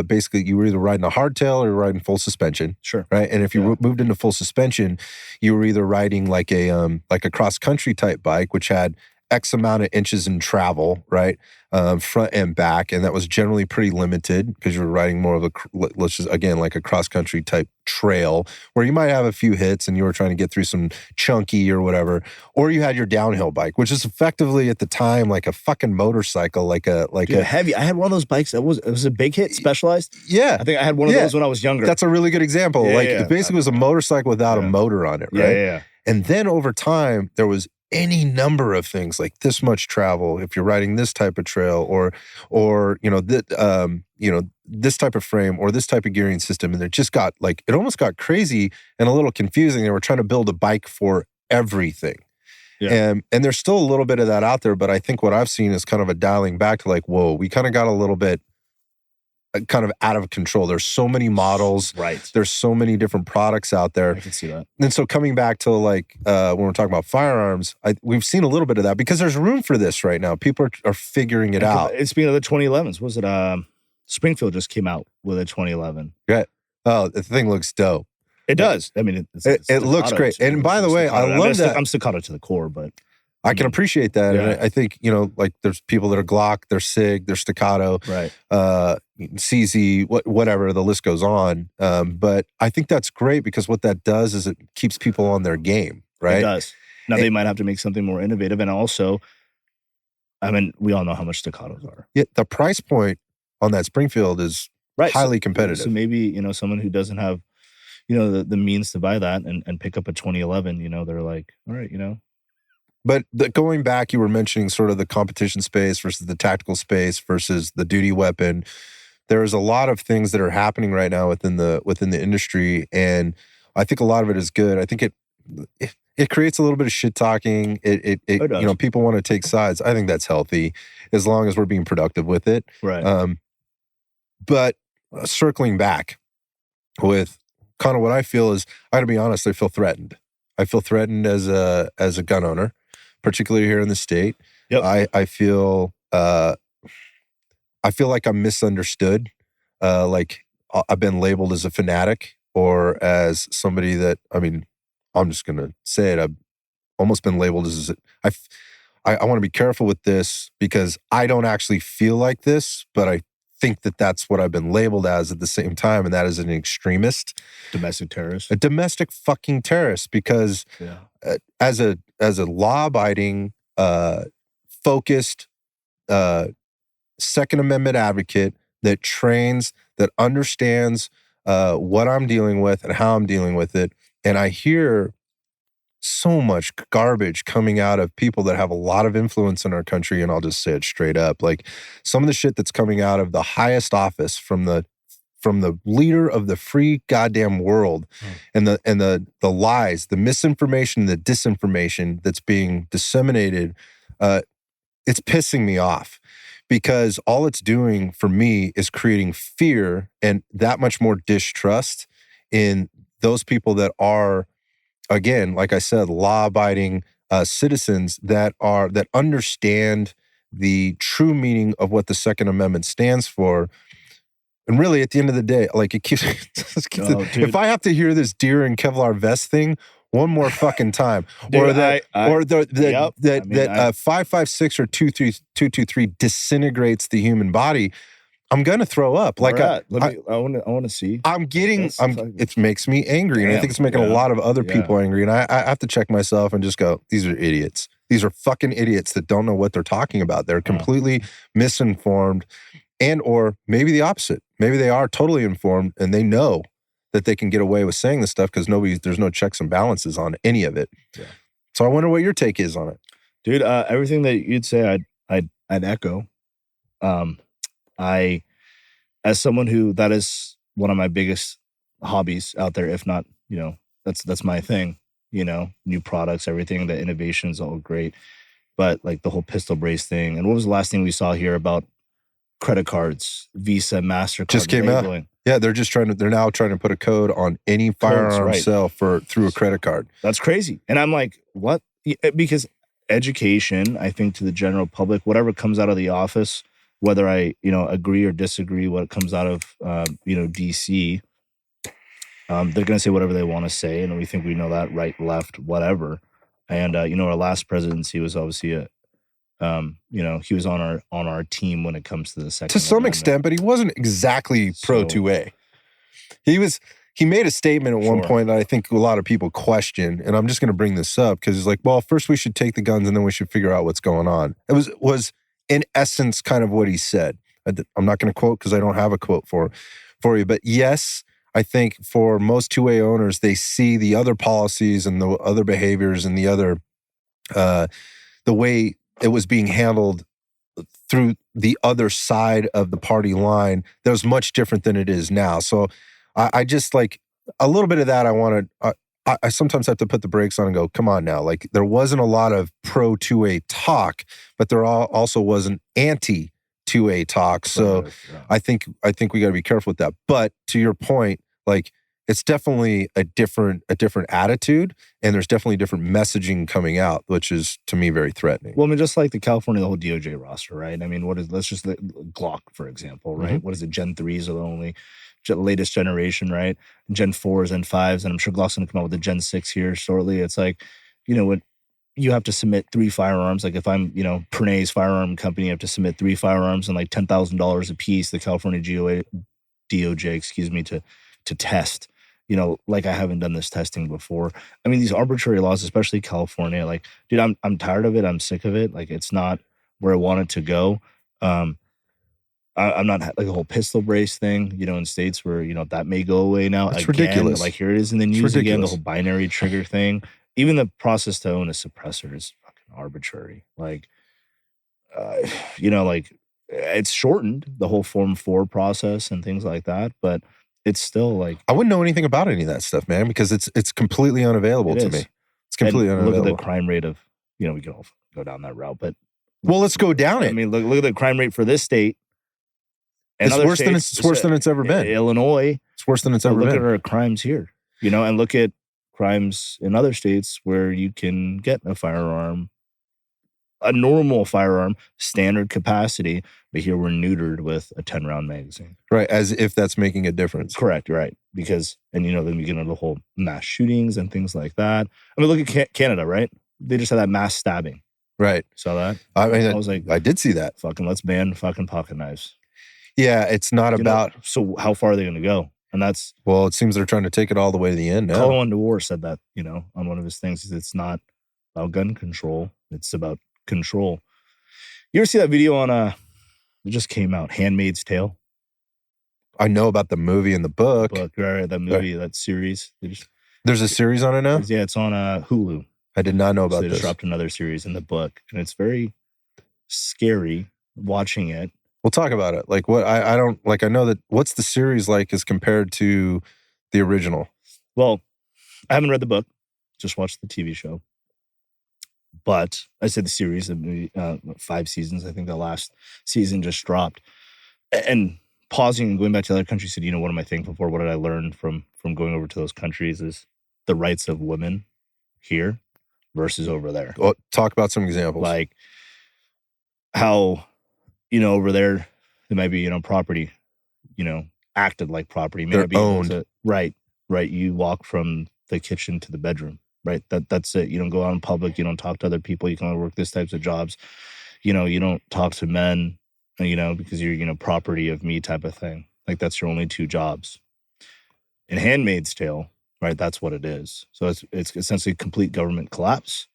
basically you were either riding a hardtail or riding full suspension. Sure. Right. And if you moved into full suspension, you were either riding like a cross country type bike, which had X amount of inches in travel, right? Front and back. And that was generally pretty limited because you were riding more of let's just, again, like a cross-country type trail where you might have a few hits and you were trying to get through some chunky or whatever. Or you had your downhill bike, which is effectively at the time like a fucking motorcycle, like a heavy. I had one of those bikes that was a big hit, Specialized. Yeah. I think I had one of those when I was younger. That's a really good example. It basically was a motorcycle without a motor on it, right? Yeah. And then over time, there was any number of things like this much travel if you're riding this type of trail or this type of frame or this type of gearing system, and it just got like, it almost got crazy and a little confusing. They were trying to build a bike for everything. And there's still a little bit of that out there, but I think what I've seen is kind of a dialing back to like, whoa, we kind of got a little bit kind of out of control. There's so many models. Right. There's so many different products out there. I can see that. And so coming back to like when we're talking about firearms, we've seen a little bit of that because there's room for this right now. People are figuring it out. Speaking of the 2011s, was it Springfield just came out with a 2011? Yeah. Oh, the thing looks dope. It does. I mean, it looks great. And by the way, I love that. I'm staccato to the core, but I can appreciate that. Yeah. And I think, like there's people that are Glock, they're SIG, they're staccato, right? CZ, whatever, the list goes on. But I think that's great because what that does is it keeps people on their game, right? It does. Now they might have to make something more innovative. And also, I mean, we all know how much staccatos are. Yeah, the price point on that Springfield is highly competitive. So maybe, someone who doesn't have, the means to buy that and pick up a 2011, they're like, all right, But going back, you were mentioning sort of the competition space versus the tactical space versus the duty weapon. There's a lot of things that are happening right now within the industry, and I think a lot of it is good. I think it creates a little bit of shit talking. It people want to take sides. I think that's healthy as long as we're being productive with it. Right. But circling back with kind of what I feel is, I got to be honest, I feel threatened. I feel threatened as a gun owner, particularly here in the state. Yep. I feel like I'm misunderstood. Like I've been labeled as a fanatic or as somebody that, I mean, I'm just going to say it. I've almost been labeled as, I want to be careful with this because I don't actually feel like this, but I think that that's what I've been labeled as at the same time, and that is an extremist. Domestic terrorist. A domestic fucking terrorist, because as a law-abiding, focused, Second Amendment advocate that trains, that understands what I'm dealing with and how I'm dealing with it, and I hear so much garbage coming out of people that have a lot of influence in our country, and I'll just say it straight up. Like some of the shit that's coming out of the highest office from the leader of the free goddamn world, and the lies, the misinformation, the disinformation that's being disseminated, it's pissing me off. Because all it's doing for me is creating fear and that much more distrust in those people that are, again, like I said, law-abiding citizens that understand the true meaning of what the Second Amendment stands for. And really, at the end of the day, like it keeps. If I have to hear this deer and Kevlar vest thing one more fucking time, dude, or that 5.56 or 2.23 disintegrates the human body, I'm gonna throw up. Like I want to see. It makes me angry, and I think it's making a lot of other people angry. And I have to check myself and just go, these are idiots. These are fucking idiots that don't know what they're talking about. They're completely misinformed, and or maybe the opposite. Maybe they are totally informed and they know that they can get away with saying this stuff because there's no checks and balances on any of it. Yeah. So I wonder what your take is on it, dude. Everything that you'd say, I'd echo. As someone who, that is one of my biggest hobbies out there, if not, that's my thing. New products, everything, the innovation is all great, but like the whole pistol brace thing. And what was the last thing we saw here about credit cards, Visa, MasterCard just came labeling? Out. Yeah, they're now trying to put a code on any firearm sale through a credit card. That's crazy. And I'm like, what? Because education, I think, to the general public, whatever comes out of the office, whether I, agree or disagree what comes out of, DC, they're going to say whatever they want to say. And we think we know that, right, left, whatever. And, our last presidency was obviously he was on our team when it comes to the Second to some extent, but he wasn't exactly pro 2A. He made a statement at one point that I think a lot of people question, and I'm just going to bring this up because he's like, well, first we should take the guns and then we should figure out what's going on. It was in essence kind of what he said. I'm not going to quote because I don't have a quote for you, but yes, I think for most 2A owners, they see the other policies and the other behaviors and the other the way it was being handled through the other side of the party line that was much different than it is now. So I just like a little bit of that. I sometimes have to put the brakes on and go, come on now. Like there wasn't a lot of pro 2A talk, but there also wasn't anti 2A talk. So I think we got to be careful with that. But to your point, like it's definitely a different attitude, and there's definitely different messaging coming out, which is to me very threatening. Well, I mean, just like the California, the whole DOJ roster, right? I mean, let's just Glock, for example, right? Mm-hmm. What is it? Gen 3s are the only latest generation, right? Gen 4s and 5s, and I'm sure Glock's going to come out with the Gen 6 here shortly. It's like, when you have to submit 3 firearms, like if I'm, Pranay's firearm company, I have to submit 3 firearms and like $10,000 a piece, the California DOJ, to test. Like I haven't done this testing before. I mean, these arbitrary laws, especially California, like, dude, I'm tired of it. I'm sick of it. Like, it's not where I want it to go. I'm not like the whole pistol brace thing, in states where, that may go away now. It's again, ridiculous. Like here it is in the news again, the ridiculous. whole binary trigger thing. Even the process to own a suppressor is fucking arbitrary. Like, like it's shortened the whole Form 4 process and things like that, but it's still like I wouldn't know anything about any of that stuff, man, because it's completely unavailable It to is. me. It's completely and unavailable. look at the crime rate of, we can all go down that route, but Well, let's go down it. I mean, look at the crime rate for this state. And It's other worse than states, it's worse than it's ever been. Illinois. It's worse than it's ever Look been. at our crimes here, and look at crimes in other states where you can get a firearm, a normal firearm, standard capacity, but here we're neutered with a 10-round magazine. Right, as if that's making a difference. Correct, right. Because, and then we get into the whole mass shootings and things like that. I mean, look at Canada, right? They just had that mass stabbing. Right. Saw that? I mean, I was like, I did see that. Fucking let's ban fucking pocket knives. Yeah, it's not about. So how far are they going to go? And that's. Well, it seems they're trying to take it all the way to the end now. Call on DeWar said that, on one of his things. It's not about gun control. It's about control. You ever see that video on, it just came out, Handmaid's Tale? I know about the movie and the book. Right, that movie, that series. There's a series on it now? Yeah, it's on Hulu. I did not know about They this. just dropped another series in the book, and it's very scary watching it. We'll talk about it. Like what I don't like. I know that what's the series like as compared to the original. Well, I haven't read the book, just watched the TV show. But I said the series, 5 seasons. I think the last season just dropped. And pausing and going back to other countries, said, what am I thankful for? What did I learn from going over to those countries? Is the rights of women here versus over there. Well, talk about some examples. Like how, over there, it might be, property, acted like property. They're owned. Right. You walk from the kitchen to the bedroom, right? That's it. You don't go out in public. You don't talk to other people. You can only work these types of jobs. You don't talk to men, because you're, property of me type of thing. Like that's your only 2 jobs. In Handmaid's Tale, right? That's what it is. So it's essentially complete government collapse.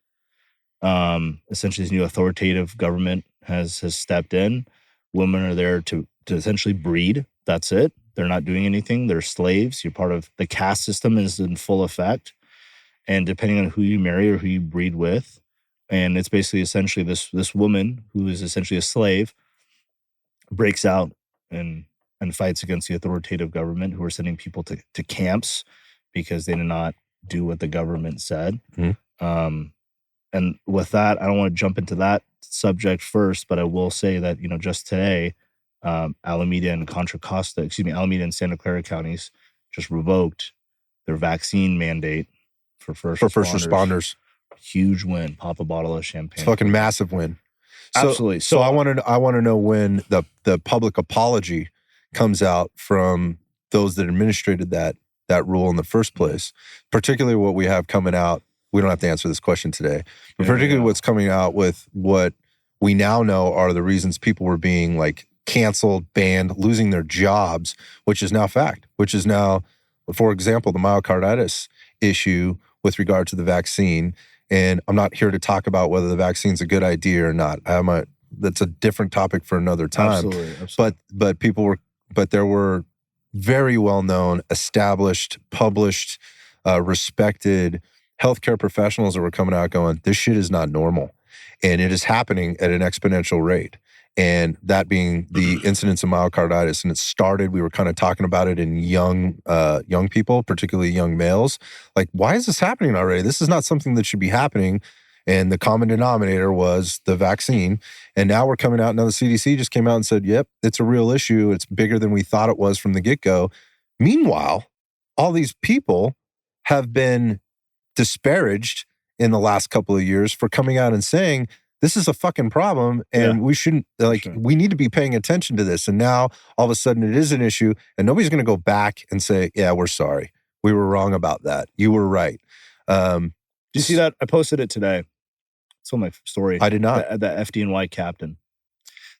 Essentially, this new authoritative government has stepped in. Women are there to essentially breed. That's it. They're not doing anything. They're slaves. You're part of the caste system is in full effect. And depending on who you marry or who you breed with, and it's basically essentially this woman who is essentially a slave breaks out and fights against the authoritative government who are sending people to camps because they did not do what the government said. Mm-hmm. And with that, I don't want to jump into that subject first, but I will say that, just today, Alameda and Alameda and Santa Clara counties just revoked their vaccine mandate for first responders. Huge win. Pop a bottle of champagne. It's a fucking massive win. Absolutely. So I want to know when the public apology comes out from those that administrated that rule in the first place, particularly what we have coming out. We don't have to answer this question today, but particularly what's coming out with what we now know are the reasons people were being like canceled, banned, losing their jobs, which is now fact, which is now, for example, the myocarditis issue with regard to the vaccine. And I'm not here to talk about whether the vaccine's a good idea or not. That's a different topic for another time. Absolutely. But there were very well-known, established, published, respected healthcare professionals that were coming out going, this shit is not normal. And it is happening at an exponential rate. And that being the incidence of myocarditis. And it started, we were kind of talking about it in young people, particularly young males. Like, why is this happening already? This is not something that should be happening. And the common denominator was the vaccine. And now we're coming out, now the CDC just came out and said, yep, it's a real issue. It's bigger than we thought it was from the get-go. Meanwhile, all these people have been disparaged in the last couple of years for coming out and saying, this is a fucking problem and we shouldn't, we need to be paying attention to this. And now all of a sudden it is an issue and nobody's going to go back and say, yeah, we're sorry. We were wrong about that. You were right. Did you see that? I posted it today. It's on my story. I did not. The FDNY captain.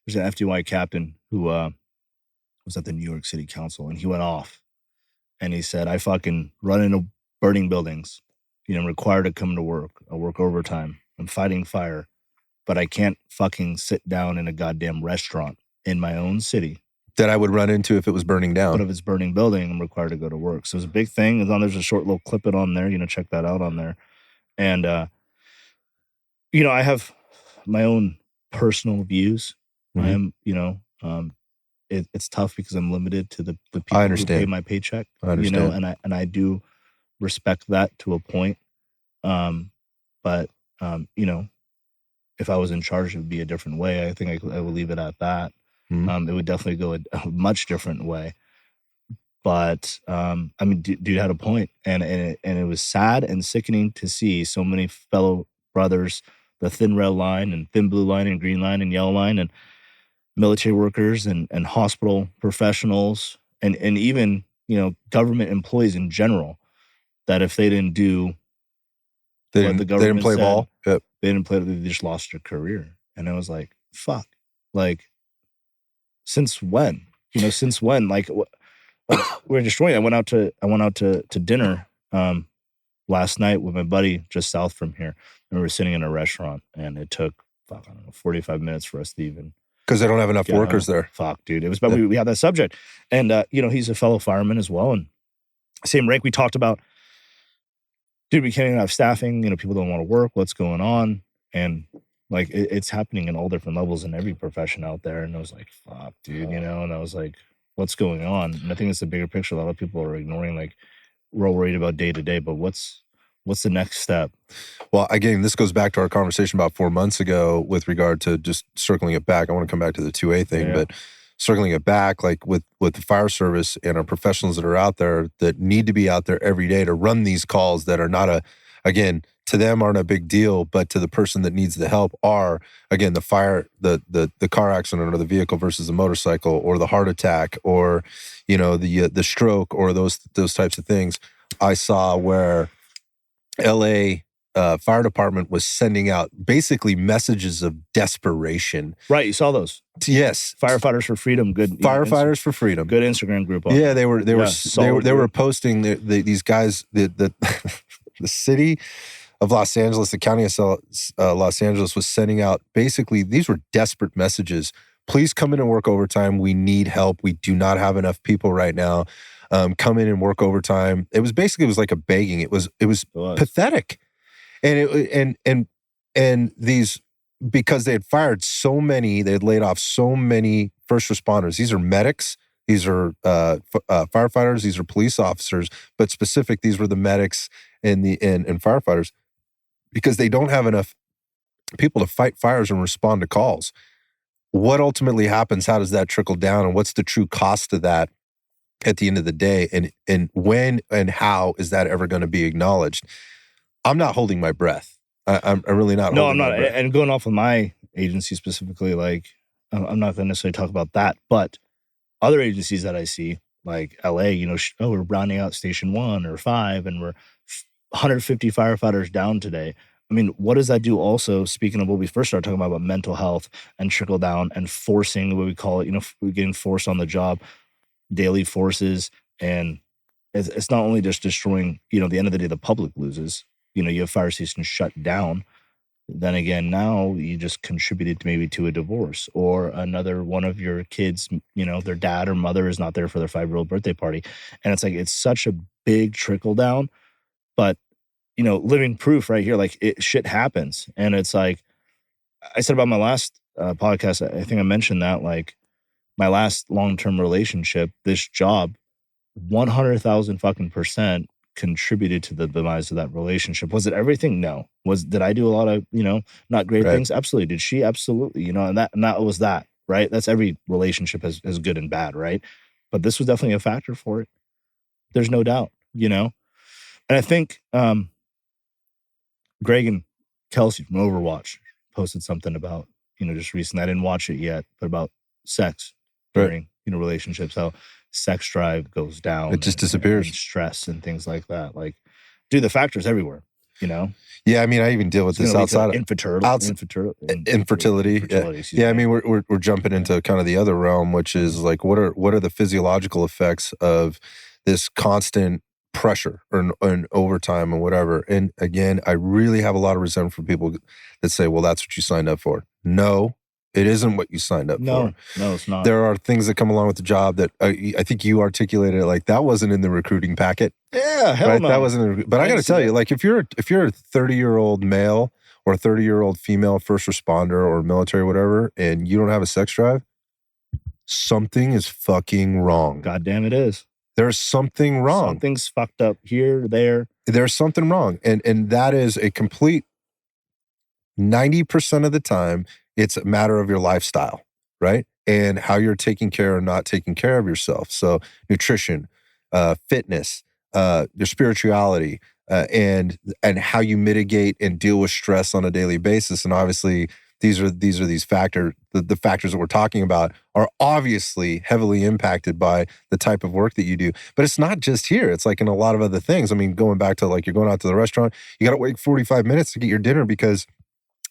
There's an FDNY captain who was at the New York City Council and he went off and he said, I fucking run into burning buildings. I'm required to come to work. I work overtime. I'm fighting fire. but I can't fucking sit down in a goddamn restaurant in my own city. That I would run into if it was burning down. But if it's burning building, I'm required to go to work. So it's a big thing. There's a short little clip it on there. Check that out on there. And, I have my own personal views. I am, it's tough because I'm limited to the people who pay my paycheck. I understand. And I do respect that to a point. But if I was in charge, it would be a different way. I think I would leave it at that. It would definitely go a much different way. But dude had a point, and it was sad and sickening to see so many fellow brothers, the thin red line and thin blue line and green line and yellow line, and military workers and hospital professionals and even government employees in general, that if they didn't do what the government they didn't play said, ball. Yep. They didn't play. They just lost their career, and I was like, fuck, like. Since when? Since when? Like, we're destroying. I went out to dinner last night with my buddy just south from here, and we were sitting in a restaurant, and it took 45 minutes for us to even, because they don't have enough workers there. Fuck, dude. It was, but we had that subject, and he's a fellow fireman as well, and same rank. We talked about, dude, we can't have staffing. People don't want to work. What's going on? And like, it's happening in all different levels in every profession out there. And I was like, fuck, dude, and I was like, what's going on? And I think it's a bigger picture. A lot of people are ignoring, like, we're all worried about day to day, but what's the next step? Well, again, this goes back to our conversation about 4 months ago with regard to just circling it back. I want to come back to the 2A thing, but circling it back, like with the fire service and our professionals that are out there that need to be out there every day to run these calls that are not to them aren't a big deal, but to the person that needs the help are, again, the fire, the car accident or the vehicle versus the motorcycle or the heart attack or, the stroke or those types of things. I saw where LA fire department was sending out basically messages of desperation. Right, you saw those. Yes. Firefighters for Freedom, good. Firefighters for Freedom. Good Instagram group. Yeah, they were posting these guys, the city of Los Angeles, the county of Los Angeles was sending out, basically, these were desperate messages. Please come in and work overtime. We need help. We do not have enough people right now. Come in and work overtime. It was like a begging. It was pathetic. And these, because they had fired so many, they had laid off so many first responders. These are medics. These are firefighters. These are police officers. But specific, these were the medics and firefighters, because they don't have enough people to fight fires and respond to calls. What ultimately happens? How does that trickle down? And what's the true cost of that at the end of the day? And when and how is that ever going to be acknowledged? I'm not holding my breath. I'm really not. No, I'm not. And going off of my agency specifically, like, I'm not going to necessarily talk about that, but other agencies that I see, like LA, we're rounding out station 1 or 5, and we're 150 firefighters down today. I mean, what does that do also, speaking of what we first started talking about mental health and trickle down and forcing, what we call it, we're getting forced on the job, daily forces. And it's not only just destroying, at the end of the day, the public loses. You have fire stations shut down. Then again, now you just contributed to a divorce, or another one of your kids, their dad or mother is not there for their 5-year-old birthday party. And it's like, it's such a big trickle down, but living proof right here, like, shit happens. And it's like, I said about my last podcast, I think I mentioned that, like, my last long-term relationship, this job, 100,000 fucking % contributed to the demise of that relationship. Was it everything? No. Did I do a lot of, not great things? Absolutely. Did she? Absolutely. And that was that, right? That's every relationship has good and bad, right? But this was definitely a factor for it. There's no doubt, And I think Greg and Kelsey from Overwatch posted something about, just recently, I didn't watch it yet, but about sex during, relationships, how sex drive goes down. It just disappears. And stress and things like that. Like, dude, the factors everywhere, Yeah, I mean, I even deal with this outside of infertility. Yeah, I mean, we're jumping into kind of the other realm, which is like, what are the physiological effects of this constant pressure or overtime and whatever. And again, I really have a lot of resentment for people that say, well, that's what you signed up for. No, it isn't what you signed up for. No, it's not. There are things that come along with the job that I think you articulated it like that wasn't in the recruiting packet. Yeah, hell right? no. That wasn't. But I got to tell you, like if you're a 30-year-old male or a 30-year-old female first responder or military, whatever, and you don't have a sex drive, something is fucking wrong. God damn it is. There's something wrong. Something's fucked up here, there. There's something wrong. And that is a complete 90% of the time, it's a matter of your lifestyle, right? And how you're taking care or not taking care of yourself. So nutrition, fitness, your spirituality, and how you mitigate and deal with stress on a daily basis. And obviously, these factors, the factors that we're talking about are obviously heavily impacted by the type of work that you do. But it's not just here. It's like in a lot of other things. I mean, going back to like you're going out to the restaurant, you got to wait 45 minutes to get your dinner because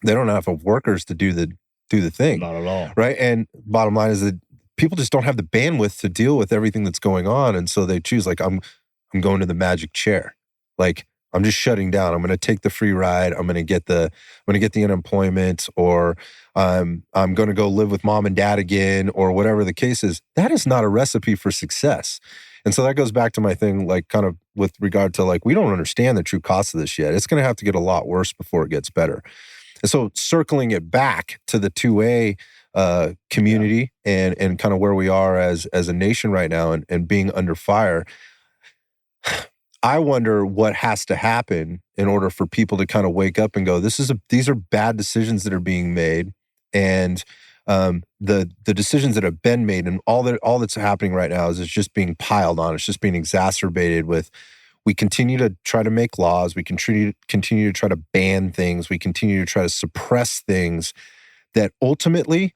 they don't have enough workers to do the thing. Not at all. Right. And bottom line is that people just don't have the bandwidth to deal with everything that's going on. And so they choose like, I'm going to the magic chair. Like, I'm just shutting down. I'm going to take the free ride. I'm going to get the unemployment, or I'm going to go live with mom and dad again, or whatever the case is. That is not a recipe for success. And so that goes back to my thing, like kind of with regard to like, we don't understand the true cost of this yet. It's going to have to get a lot worse before it gets better. And so circling it back to the 2A community and kind of where we are as a nation right now and being under fire, I wonder what has to happen in order for people to kind of wake up and go, these are bad decisions that are being made. And the decisions that have been made and all that's happening right now is it's just being piled on. It's just being exacerbated with, we continue to try to make laws. We continue to try to ban things. We continue to try to suppress things that ultimately,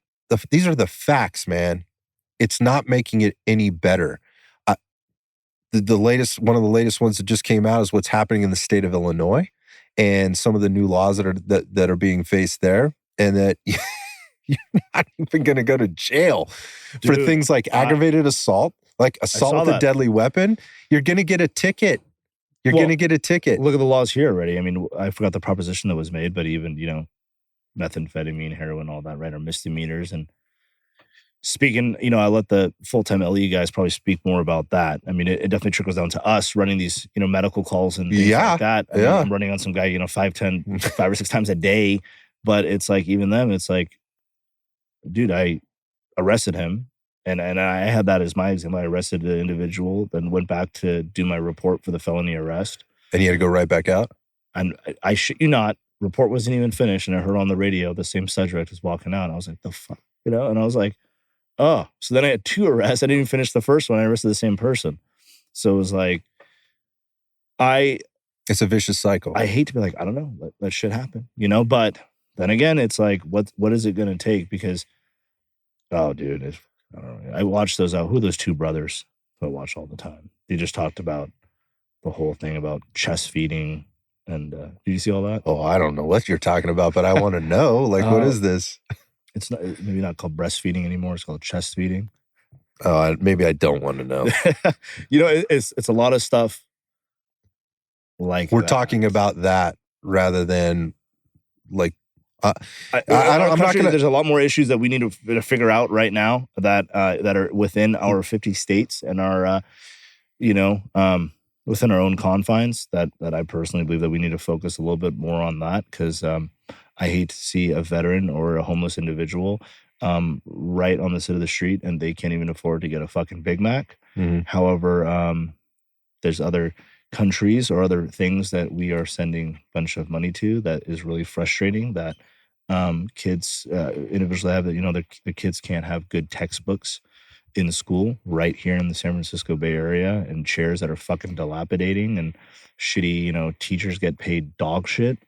these are the facts, man. It's not making it any better. One of the latest ones that just came out is what's happening in the state of Illinois and some of the new laws that are being faced there, and that you're not even going to go to jail for things like aggravated assault, like assault with a deadly weapon. You're going to get a ticket. You're going to get a ticket. Look at the laws here already. I mean, I forgot the proposition that was made, but even, methamphetamine, heroin, all that, right, are misdemeanors. And speaking, I let the full-time LE guys probably speak more about that. I mean, it definitely trickles down to us running these, medical calls and things like that. I mean, I'm running on some guy, 5 or 6 times a day. But it's like, even them, it's like, dude, I arrested him. And I had that as my example. I arrested the individual, then went back to do my report for the felony arrest. And you had to go right back out? And I shit you not, report wasn't even finished. And I heard on the radio the same subject was walking out. And I was like, the fuck? And I was like, oh. So then I had 2 arrests. I didn't even finish the first one. I arrested the same person. So it was like, it's a vicious cycle. I hate to be like, I don't know, let shit happen, But then again, it's like, what is it going to take? Because, oh, dude, I don't know. I watched those who are those 2 brothers that I watch all the time? They just talked about the whole thing about chest feeding. And did you see all that? Oh, I don't know what you're talking about, but I want to know. Like, what is this? It's maybe not called breastfeeding anymore. It's called chest feeding. Oh, maybe I don't want to know. It's a lot of stuff like we're that. talking about that rather than like. I'm not gonna. There's a lot more issues that we need to figure out right now that are within our 50 states and our, within our own confines. That I personally believe that we need to focus a little bit more on that, because I hate to see a veteran or a homeless individual right on the side of the street and they can't even afford to get a fucking Big Mac. Mm-hmm. However, there's other countries or other things that we are sending a bunch of money to that is really frustrating, that kids individually have, that the kids can't have good textbooks in school right here in the San Francisco Bay Area, and chairs that are fucking dilapidating, and shitty, teachers get paid dog shit.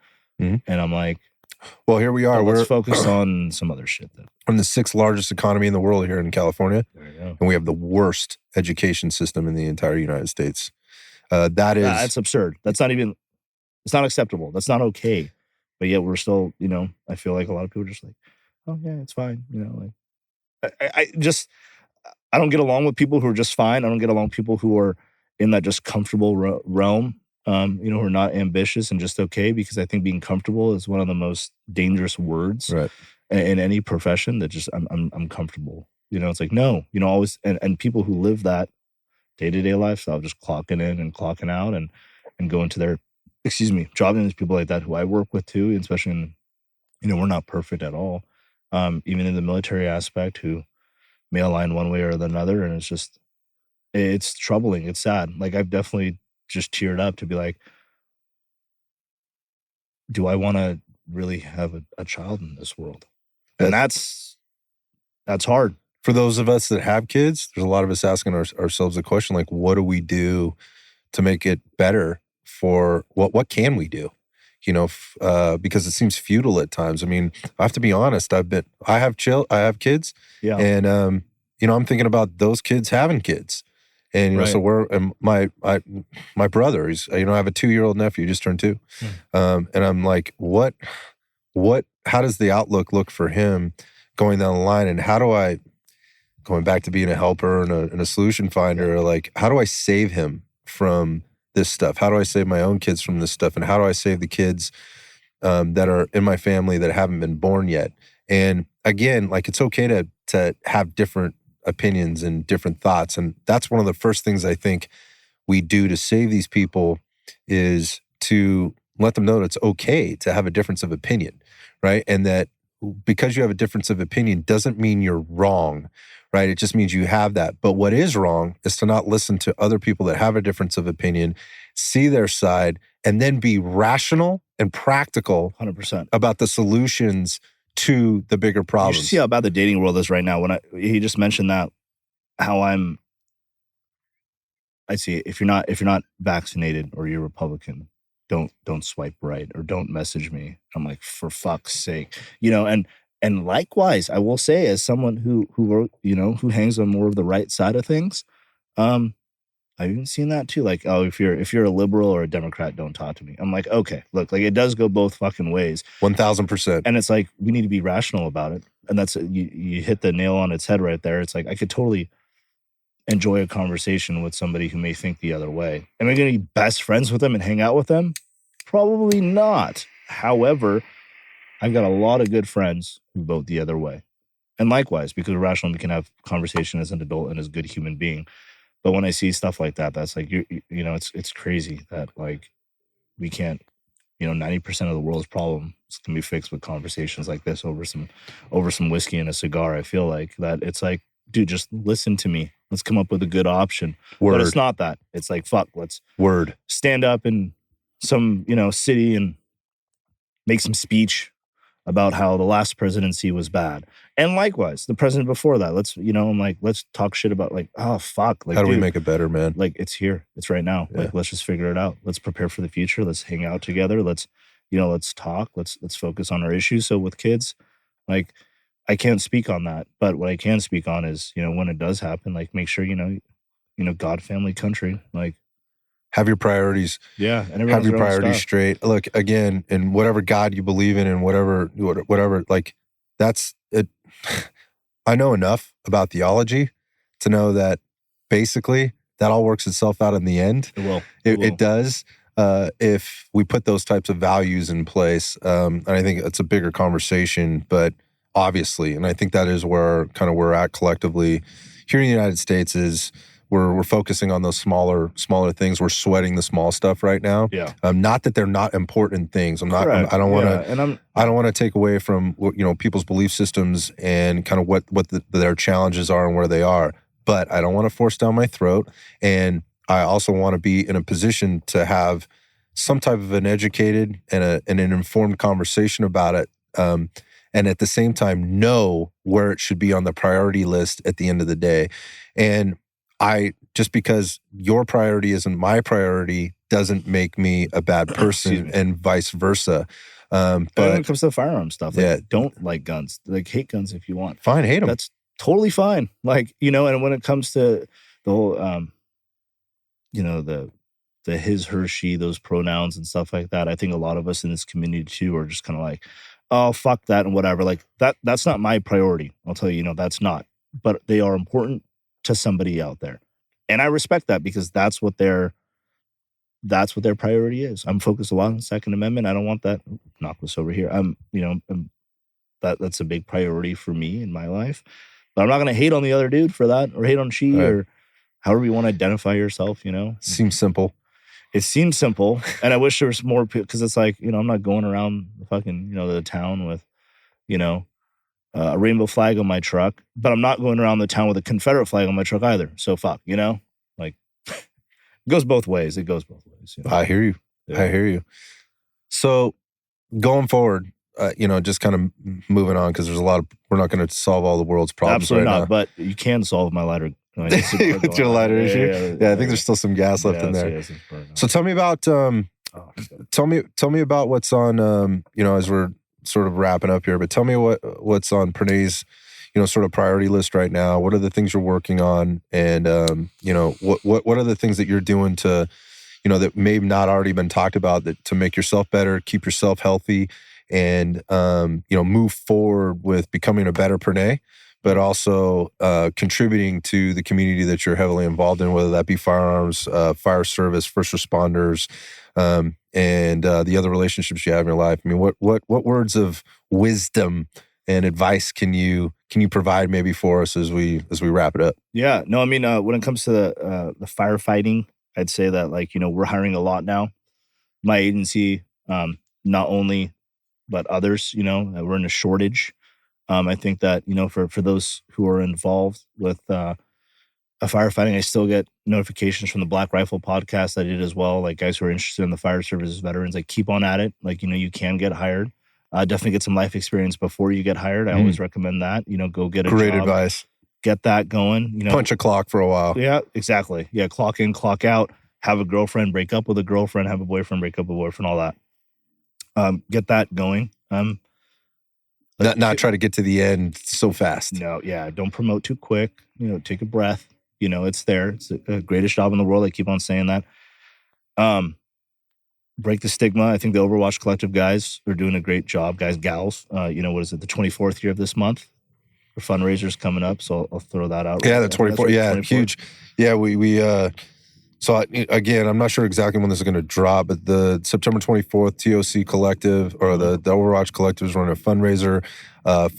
Mm-hmm. And I'm like, well, here we are. Let's focus on some other shit then. We're the 6th largest economy in the world here in California. There you go. And we have the worst education system in the entire United States. That's absurd. That's not even, it's not acceptable. That's not okay. But yet we're still, I feel like a lot of people are just like, oh yeah, it's fine. I don't get along with people who are just fine. I don't get along with people who are in that just comfortable realm, you know, who are not ambitious and just okay, because I think being comfortable is one of the most dangerous words Right. in any profession. That just I'm comfortable. You know, it's like, no, you know, always, and people who live that day-to-day lifestyle, just clocking in and clocking out and going to their, excuse me, job. And there's people like that who I work with too, and especially in, you know, we're not perfect at all. Even in the military aspect, who may align one way or another, and it's troubling. It's sad. Like, I've definitely just teared up to be like, do I want to really have a child in this world? And that's hard. For those of us that have kids, there's a lot of us asking ourselves the question, like, what do we do to make it better? For what can we do? You know, because it seems futile at times. I mean, I have to be honest. I have kids, Yeah. and you know, I'm thinking about those kids having kids, and you know, so my brother, he's, you know, I have a 2-year-old nephew, just turned 2, and I'm like, how does the outlook look for him going down the line, and how do I, going back to being a helper and a solution finder, like, how do I save him from this stuff? How do I save my own kids from this stuff? And how do I save the kids that are in my family that haven't been born yet? And again, like, it's okay to have different opinions and different thoughts. And that's one of the first things I think we do to save these people, is to let them know that it's okay to have a difference of opinion, right? And that because you have a difference of opinion doesn't mean you're wrong, right? It just means you have that. But what is wrong is to not listen to other people that have a difference of opinion, see their side, and then be rational and practical 100% about the solutions to the bigger problems. You should see how bad the dating world is right now. He just mentioned that, how I see, if you're not vaccinated or you're Republican, don't swipe right, or don't message me. I'm like, for fuck's sake, you know. And likewise, I will say, as someone who you know, who hangs on more of the right side of things, I've even seen that too. Like, oh, if you're a liberal or a Democrat, don't talk to me. I'm like, okay, look, like, it does go both fucking ways. 1000%. And it's like, we need to be rational about it. And that's, you hit the nail on its head right there. It's like, I could totally enjoy a conversation with somebody who may think the other way. Am I going to be best friends with them and hang out with them? Probably not. However, I've got a lot of good friends who vote the other way. And likewise, because we're rational, we can have conversation as an adult and as a good human being. But when I see stuff like that, that's like, you know, it's crazy that, like, we can't, you know, 90% of the world's problems can be fixed with conversations like this over some whiskey and a cigar. I feel like that it's like, dude, just listen to me. Let's come up with a good option. But it's not that. It's like, fuck, let's stand up in some, you know, city and make some speech about how the last presidency was bad. And likewise, the president before that, let's, you know, I'm like, let's talk shit about, like, oh, fuck. Like, how do we make it better, man? Like, it's here. It's right now. Yeah. Like, let's just figure it out. Let's prepare for the future. Let's hang out together. Let's, you know, let's talk. Let's focus on our issues. So with kids, like, I can't speak on that. But what I can speak on is, you know, when it does happen, like, make sure, you know, God, family, country, like, have your priorities. Yeah. And have your priorities straight. Look, again, in whatever God you believe in, and whatever, like, that's it. I know enough about theology to know that basically that all works itself out in the end. It will. It does. If we put those types of values in place. And I think it's a bigger conversation, but obviously, and I think that is where kind of we're at collectively here in the United States, is we're focusing on those smaller things. We're sweating the small stuff right now. Yeah. Not that they're not important things. I don't want to take away from, you know, people's belief systems and kind of what their challenges are and where they are. But I don't want to force down my throat, and I also want to be in a position to have some type of an educated and an informed conversation about it. And at the same time, know where it should be on the priority list at the end of the day. And just because your priority isn't my priority doesn't make me a bad person, and vice versa. But when it comes to the firearm stuff, like, don't like guns, like, hate guns if you want. Fine, hate them. That's totally fine. Like, you know, and when it comes to the whole, you know, the his, her, she, those pronouns and stuff like that, I think a lot of us in this community too are just kind of like, oh, fuck that and whatever. Like, that's not my priority. I'll tell you, you know, that's not. But they are important to somebody out there. And I respect that because that's what their priority is. I'm focused a lot on the Second Amendment. I don't want that. Knock this over here. That's a big priority for me in my life. But I'm not going to hate on the other dude for that, or hate on she, or however you want to identify yourself, Seems simple. It seems simple. And I wish there was more, because it's like, I'm not going around the fucking, the town with, a rainbow flag on my truck, but I'm not going around the town with a Confederate flag on my truck either. So fuck, like it goes both ways. It goes both ways. I hear you. Yeah. I hear you. So going forward, just kind of moving on, because there's we're not going to solve all the world's problems. Absolutely right not, now. But you can solve my lighter. With your lighter issue? Yeah, I think there's still some gas left in there. So tell me about, tell me about what's on, as we're sort of wrapping up here, but tell me what's on Pranay's, sort of priority list right now. What are the things you're working on? And, what are the things that you're doing to, that may have not already been talked about, that to make yourself better, keep yourself healthy, and, move forward with becoming a better Pranay, but also contributing to the community that you're heavily involved in, whether that be firearms, fire service, first responders, and the other relationships you have in your life. I mean, what words of wisdom and advice can you provide maybe for us as we wrap it up? Yeah, no, I mean, when it comes to the firefighting, I'd say that, like, we're hiring a lot now. My agency, not only, but others, we're in a shortage. I think that, for those who are involved with firefighting, I still get notifications from the Black Rifle podcast I did as well. Like, guys who are interested in the fire services, veterans, like, keep on at it. Like, you can get hired. Definitely get some life experience before you get hired. I always recommend that. Go get a Great job. Advice. Get that going. Punch a clock for a while. Yeah, exactly. Yeah, clock in, clock out. Have a girlfriend, break up with a girlfriend. Have a boyfriend, break up with a boyfriend. All that. Get that going. Not try to get to the end so fast. No, yeah. Don't promote too quick. Take a breath. It's there. It's the greatest job in the world. I keep on saying that. Break the stigma. I think the Overwatch Collective guys are doing a great job. Guys, gals. What is it? The 24th year of this month. For fundraisers coming up. So I'll throw that out. Yeah, the 24th. Yeah, 24th. Huge. Yeah, we so again, I'm not sure exactly when this is going to drop, but the September 24th TOC Collective, or the Overwatch Collective, is running a fundraiser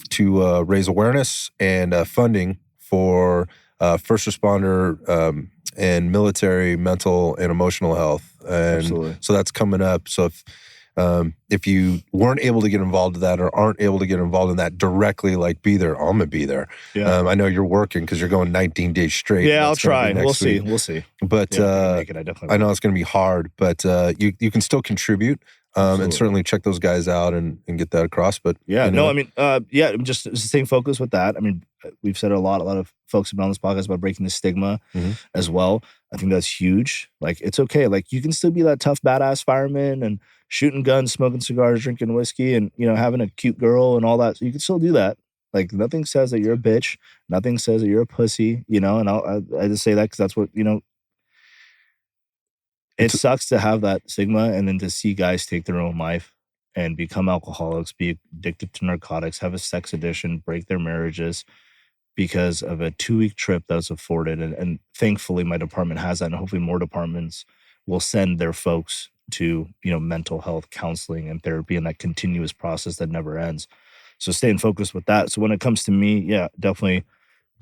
to raise awareness and funding for first responder and military mental and emotional health. And Absolutely. So that's coming up. So if you weren't able to get involved in that, or aren't able to get involved in that directly, like, be there. I'm going to be there. Yeah. I know you're working because you're going 19 days straight. Yeah, I'll try. We'll see. But I know it's going to be hard, but you can still contribute and certainly check those guys out and get that across. But just staying focused with that. I mean, we've said a lot of folks have been on this podcast about breaking the stigma as well. I think that's huge. Like, it's okay. Like, you can still be that tough, badass fireman and shooting guns, smoking cigars, drinking whiskey, and, having a cute girl and all that. So you can still do that. Like, nothing says that you're a bitch. Nothing says that you're a pussy, and I just say that because that's what, it sucks to have that stigma, and then to see guys take their own life and become alcoholics, be addicted to narcotics, have a sex addiction, break their marriages because of a 2-week trip that was afforded. And thankfully, my department has that, and hopefully more departments will send their folks to, mental health counseling and therapy, and that continuous process that never ends. So staying focused with that. So when it comes to me, yeah, definitely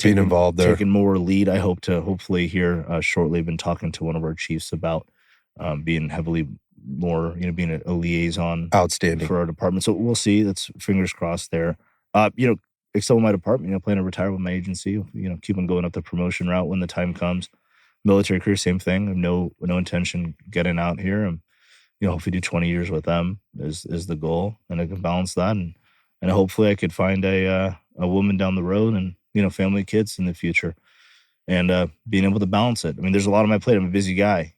being involved there, taking more lead. I hope to hopefully here shortly. I've been talking to one of our chiefs about being heavily more, being a liaison, outstanding, for our department. So we'll see. That's fingers crossed there. Excel my department. Plan to retire with my agency. Keep on going up the promotion route when the time comes. Military career, same thing. I have no intention getting out here. And hopefully do 20 years with them is the goal, and I can balance that, and hopefully I could find a woman down the road, and family, kids in the future, and being able to balance it. I mean, there's a lot on my plate. I'm a busy guy,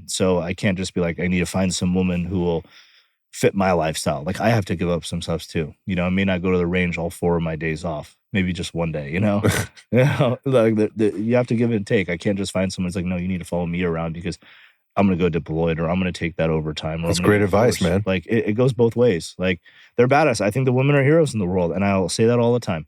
so I can't just be like, I need to find some woman who will fit my lifestyle. Like, I have to give up some stuff too. I may not go to the range all 4 of my days off. Maybe just one day. Like you have to give and take. I can't just find someone who's like, no, you need to follow me around because I'm going to go deployed, or I'm going to take that overtime. That's great advice, man. Like, it goes both ways. Like, they're badass. I think the women are heroes in the world, and I'll say that all the time.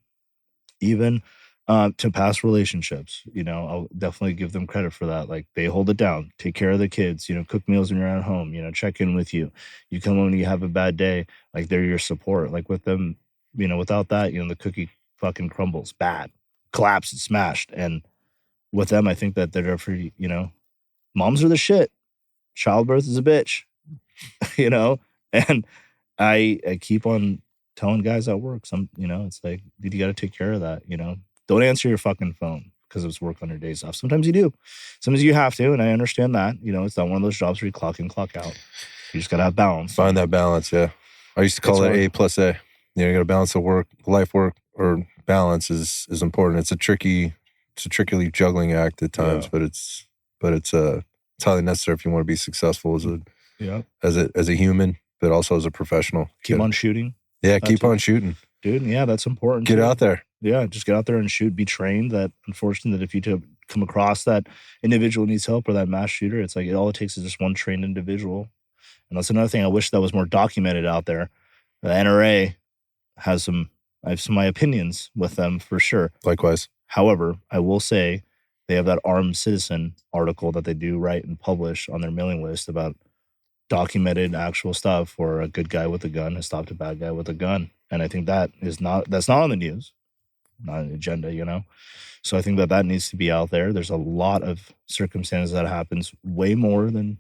Even To past relationships, I'll definitely give them credit for that. Like, they hold it down, take care of the kids, cook meals when you're at home, check in with you. You come when you have a bad day, like, they're your support. Like, with them, without that, the cookie fucking crumbles, bad, collapsed, smashed. And with them, I think that they're there for, moms are the shit. Childbirth is a bitch, and I keep on telling guys at work, it's like, dude, you got to take care of that, Don't answer your fucking phone because it's work on your days off. Sometimes you do. Sometimes you have to, and I understand that. It's not one of those jobs where you clock in, clock out. You just got to have balance. Find that balance, yeah. I used to call it A plus A. You gotta balance the work, life work, or balance is important. It's a tricky juggling act at times, but it's highly necessary if you want to be successful as a human, but also as a professional. Keep on shooting. Yeah, keep on shooting. Dude, yeah, that's important. Get out there. Yeah, just get out there and shoot. Be trained. That, unfortunately, that if you come across that individual needs help or that mass shooter, it's like all it takes is just one trained individual. And that's another thing I wish that was more documented out there. The NRA I have some of my opinions with them for sure. Likewise. However, I will say they have that armed citizen article that they do write and publish on their mailing list about documented actual stuff where a good guy with a gun has stopped a bad guy with a gun. And I think that's not on the news, not an agenda, So I think that needs to be out there. There's a lot of circumstances that happens way more than,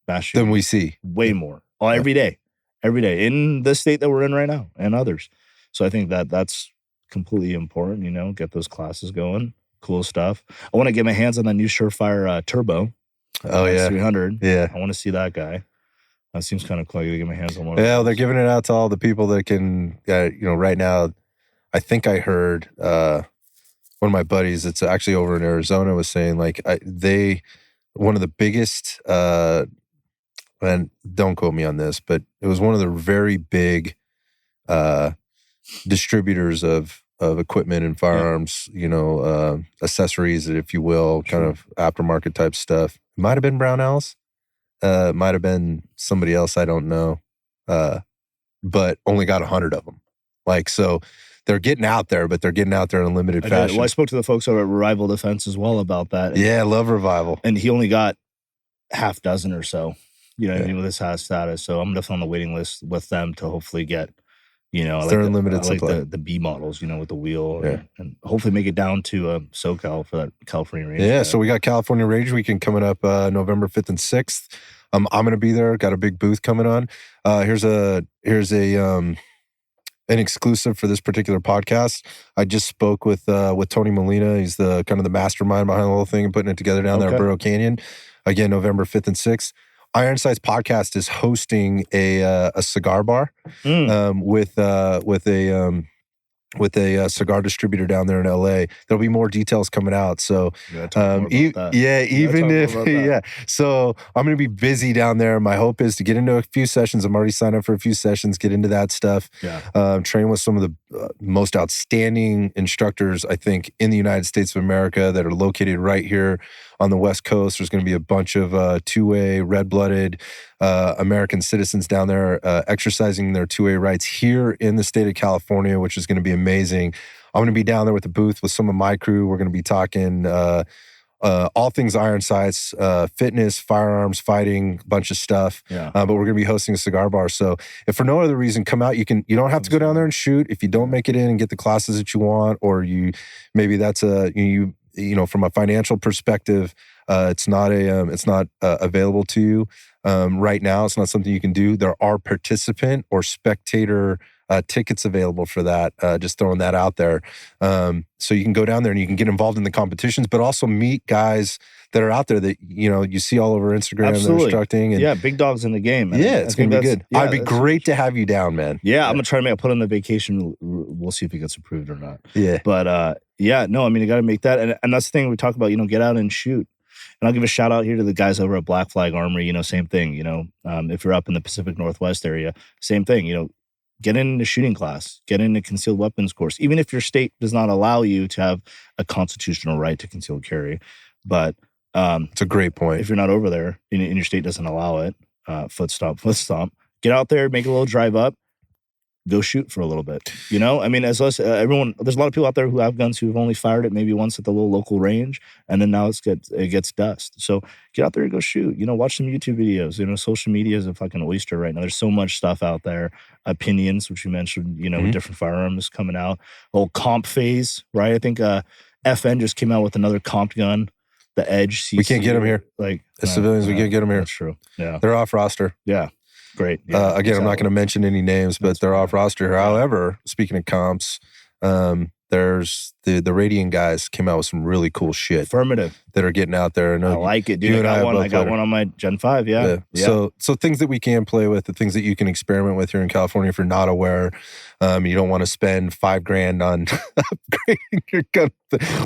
mass shooting. Than we see. Way more. Oh, every day in the state that we're in right now and others. So I think that's completely important, get those classes going. Cool stuff. I want to get my hands on that new Surefire Turbo. Oh, yeah. 300. Yeah. I want to see that guy. That seems kind of cool. I got to get my hands on one. Yeah, they're giving it out to all the people that can, right now, I think I heard one of my buddies, it's actually over in Arizona, was saying like one of the biggest, and don't quote me on this, but it was one of the very big distributors of equipment and firearms, accessories, if you will, kind of aftermarket type stuff. Might have been Brownells. Might have been somebody else, I don't know. But only got 100 of them. Like, so they're getting out there, but they're getting out there in a limited fashion. Well, I spoke to the folks over at Revival Defense as well about that. Yeah, love Revival. And he only got half dozen or so, with his status. So I'm definitely on the waiting list with them to hopefully get, they're in limited supply. The B models, with the wheel, and hopefully make it down to SoCal for that California Rage. Yeah, so we got California Rage Weekend coming up November 5th and 6th. I'm going to be there. Got a big booth coming on. Here's an exclusive for this particular podcast. I just spoke with Tony Molina. He's the kind of the mastermind behind the whole thing and putting it together down there at Burro Canyon. Again, November 5th and 6th. Iron Sights Podcast is hosting a cigar bar with a cigar distributor down there in LA. There'll be more details coming out. So So I'm going to be busy down there. My hope is to get into a few sessions. I'm already signed up for a few sessions, get into that stuff. Train with some of the most outstanding instructors, I think, in the United States of America that are located right here on the West Coast. There's going to be a bunch of two-way, red-blooded American citizens down there exercising their two-way rights here in the state of California, which is going to be amazing. I'm going to be down there with the booth with some of my crew. We're going to be talking all things iron sights, fitness, firearms, fighting, a bunch of stuff. But we're going to be hosting a cigar bar. So if for no other reason, come out. You don't have to go down there and shoot. If you don't make it in and get the classes that you want, or maybe that's from a financial perspective, it's not available to you right now. It's not something you can do. There are participant or spectator tickets available for that. Just throwing that out there. So you can go down there and you can get involved in the competitions, but also meet guys that are out there that you see all over Instagram. Absolutely. That are instructing. And, big dogs in the game. Man. Yeah, it's going to be good. It'd be great to have you down, man. Yeah, I'm going to try to put on the vacation. We'll see if it gets approved or not. Yeah. But you got to make that. And that's the thing we talk about, get out and shoot. And I'll give a shout out here to the guys over at Black Flag Armory, same thing, if you're up in the Pacific Northwest area, same thing, get into shooting class, get into concealed weapons course, even if your state does not allow you to have a constitutional right to concealed carry. But it's a great point. If you're not over there and your state doesn't allow it, foot stomp, get out there, make a little drive up, go shoot for a little bit. You know, I mean, as us, everyone, there's a lot of people out there who have guns who've only fired it maybe once at the little local range, and then now it gets dust. So get out there and go shoot. You know, watch some YouTube videos. You know, social media is a fucking oyster right now. There's so much stuff out there. Opinions, which you mentioned, you know, with different firearms coming out. Whole comp phase, right? I think FN just came out with another comp gun, the Edge CC. We can't get them here. Like as civilians, we can't get them here. That's true. Yeah, they're off roster. Yeah. Great. Yeah, again, exactly. I'm not going to mention any names, but they're off roster. Yeah. However, speaking of comps, there's the Radiant guys came out with some really cool shit. Affirmative. That are getting out there. I like it, dude. I got one on my Gen 5, yeah. So things that we can play with, the things that you can experiment with here in California if you're not aware. You don't want to spend $5,000 on upgrading your gun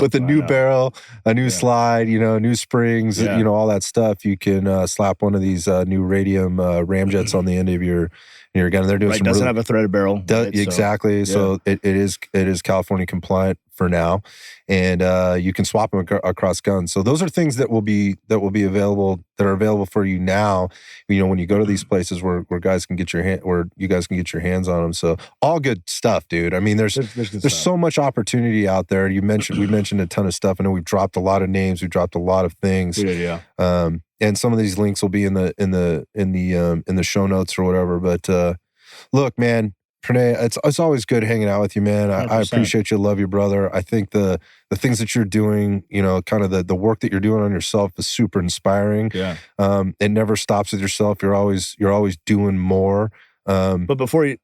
with a new barrel, a new slide, you know, new springs, you know, all that stuff. You can slap one of these new radium ramjets on the end of your gun. They're doing some doesn't have a threaded barrel. Exactly. So it is California compliant for now, and you can swap them across guns. So those are things that will be available, that are available for you now. You know, when you go to these places where guys can get you guys can get your hands on them. So all good stuff, dude. I mean, there's so much opportunity out there. We mentioned a ton of stuff. I know we've dropped a lot of names. We've dropped a lot of things. Yeah. And some of these links will be in the show notes or whatever. But look, man, Pranay, it's always good hanging out with you, man. I appreciate you, love you, brother. I think the things that you're doing, you know, kind of the work that you're doing on yourself is super inspiring. Yeah. It never stops with yourself. You're always doing more. But before you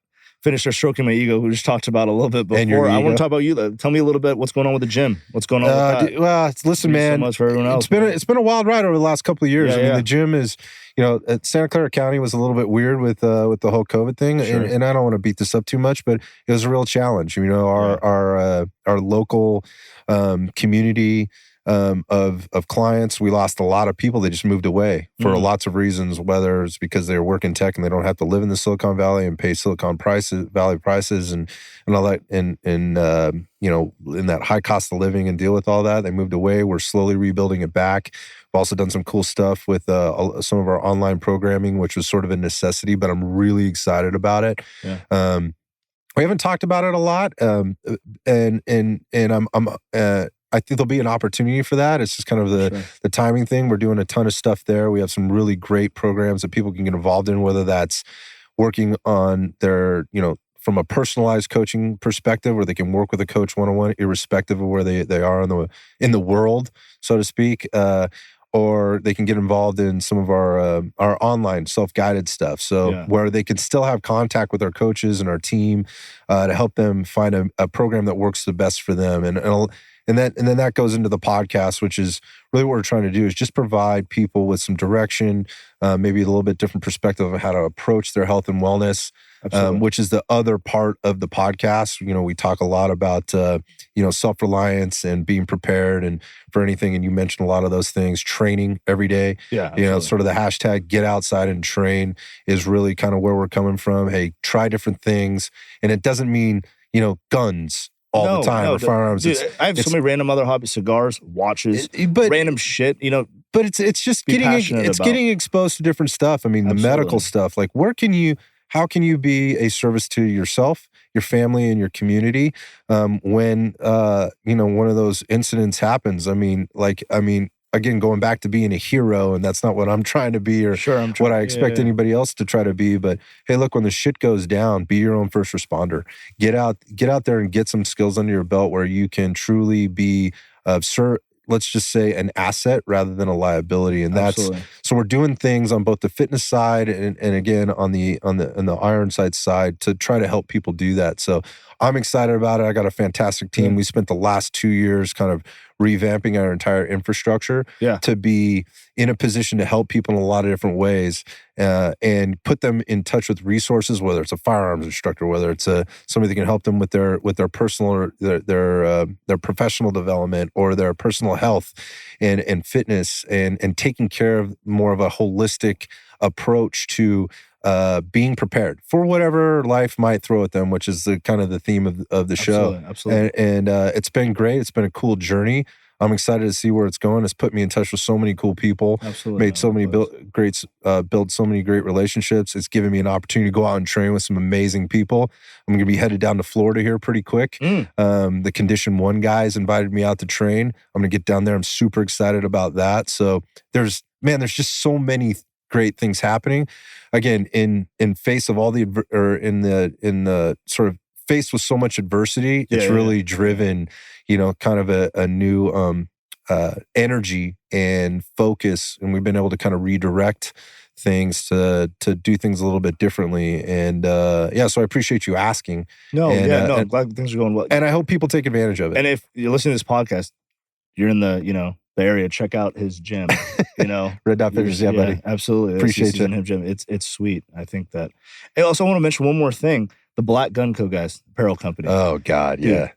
finish stroking my ego, we just talked about a little bit before. I want to talk about you. Tell me a little bit what's going on with the gym. What's going on with that? Well, listen, man. So much for everyone else. It's been a wild ride over the last couple of years. I mean, the gym is, you know, Santa Clara County was a little bit weird with the whole COVID thing, and I don't want to beat this up too much, but it was a real challenge. You know, our local community of clients, we lost a lot of people. They just moved away for lots of reasons, whether it's because they work in tech and they don't have to live in the Silicon Valley and pay Valley prices and all that, and you know, in that high cost of living and deal with all that. They moved away. We're slowly rebuilding it back. We've also done some cool stuff with some of our online programming, which was sort of a necessity, but I'm really excited about it. Yeah. We haven't talked about it a lot, and I think there'll be an opportunity for that. It's just kind of the timing thing. We're doing a ton of stuff there. We have some really great programs that people can get involved in, whether that's working on their, you know, from a personalized coaching perspective, where they can work with a coach one-on-one, irrespective of where they are in the world, so to speak, or they can get involved in some of our online self-guided stuff. So where they can still have contact with our coaches and our team to help them find a program that works the best for them. And then that goes into the podcast, which is really what we're trying to do, is just provide people with some direction, maybe a little bit different perspective of how to approach their health and wellness, which is the other part of the podcast. You know, we talk a lot about, you know, self-reliance and being prepared and for anything. And you mentioned a lot of those things. Training every day. Yeah, you know, sort of the hashtag get outside and train is really kind of where we're coming from. Hey, try different things. And it doesn't mean, you know, guns all the time, or firearms. Dude, I have so many random other hobbies: cigars, watches, random shit. You know, but it's just getting exposed to different stuff. I mean, the medical stuff. Like, how can you be a service to yourself, your family, and your community when you know, one of those incidents happens? I mean, again, going back to being a hero, and that's not what I'm trying to be, or what I expect anybody else to try to be. But hey, look, when the shit goes down, be your own first responder. Get out there and get some skills under your belt where you can truly be let's just say an asset rather than a liability. And so we're doing things on both the fitness side and again on the Ironside side to try to help people do that. So I'm excited about it. I got a fantastic team. We spent the last 2 years kind of revamping our entire infrastructure to be in a position to help people in a lot of different ways and put them in touch with resources, whether it's a firearms instructor, whether it's somebody that can help them with their personal or their professional development or their personal health and fitness and taking care of more of a holistic approach to being prepared for whatever life might throw at them, which is the kind of the theme of the show. Absolutely. And it's been great. It's been a cool journey. I'm excited to see where it's going. It's put me in touch with so many cool people. Absolutely. Made so many build so many great relationships. It's given me an opportunity to go out and train with some amazing people. I'm going to be headed down to Florida here pretty quick. The Condition 1 guys invited me out to train. I'm going to get down there. I'm super excited about that. So there's just so many great things happening. Again, in face of all the in the sort of faced with so much adversity, it's really driven, kind of a new energy and focus, and we've been able to kind of redirect things to do things a little bit differently. And so I appreciate you asking. I'm glad things are going well. And I hope people take advantage of it. And if you're listening to this podcast, you're in the area, check out his gym. Red Dot Fitness, buddy. Absolutely. Appreciate you. Him gym. It's sweet. I think that. I also want to mention one more thing: the Black Gun Co. guys, apparel company. Oh God, yeah. Dude,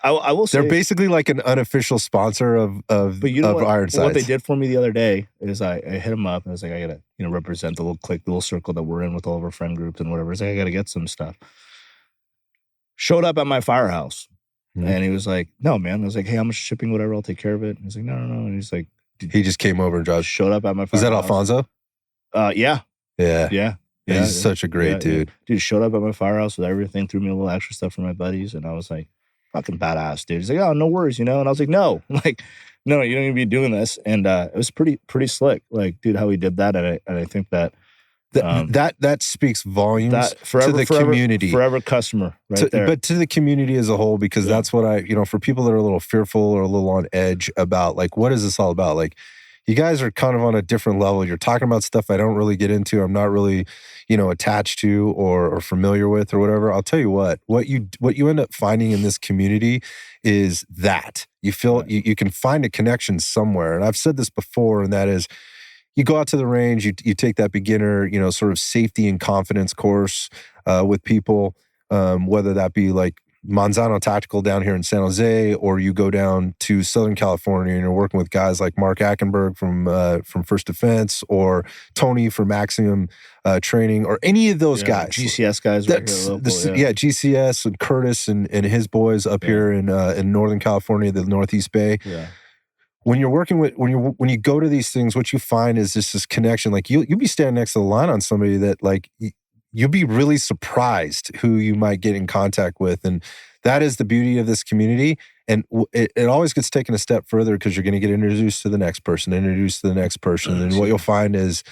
I will say they're basically like an unofficial sponsor of Ironsides. What they did for me the other day is I hit them up and I was like, I gotta represent the little clique, the little circle that we're in with all of our friend groups and whatever. I was like, I gotta get some stuff. Showed up at my firehouse. And he was like, no, man. I was like, hey, how much shipping, whatever, I'll take care of it. And he's like, no. And he's like, he just came over and showed up at my firehouse. Was that Alfonso? Yeah. He's such a great dude. Dude, showed up at my firehouse with everything, threw me a little extra stuff for my buddies. And I was like, fucking badass, dude. He's like, oh, no worries, And I was like, no. I'm like, no, you don't need to be doing this. And it was pretty slick. Like, dude, how he did that. And I think that that speaks volumes to the community. Forever customer there. But to the community as a whole, because that's what for people that are a little fearful or a little on edge about, like, what is this all about? Like, you guys are kind of on a different level. You're talking about stuff I don't really get into. I'm not really, attached to or familiar with or whatever. I'll tell you what you end up finding in this community is that you feel you can find a connection somewhere. And I've said this before, and that is, you go out to the range, you take that beginner, sort of safety and confidence course with people, whether that be like Manzano Tactical down here in San Jose, or you go down to Southern California and you're working with guys like Mark Ackenberg from First Defense, or Tony from Maximum Training, or any of those guys. GCS guys right here local. GCS and Curtis and his boys up here in Northern California, the Northeast Bay. Yeah. When you're working with, when you go to these things, what you find is this connection. Like you'll be standing next to the line on somebody that, like, you'll be really surprised who you might get in contact with. And that is the beauty of this community. And it always gets taken a step further, because you're going to get introduced to the next person. And what you'll find is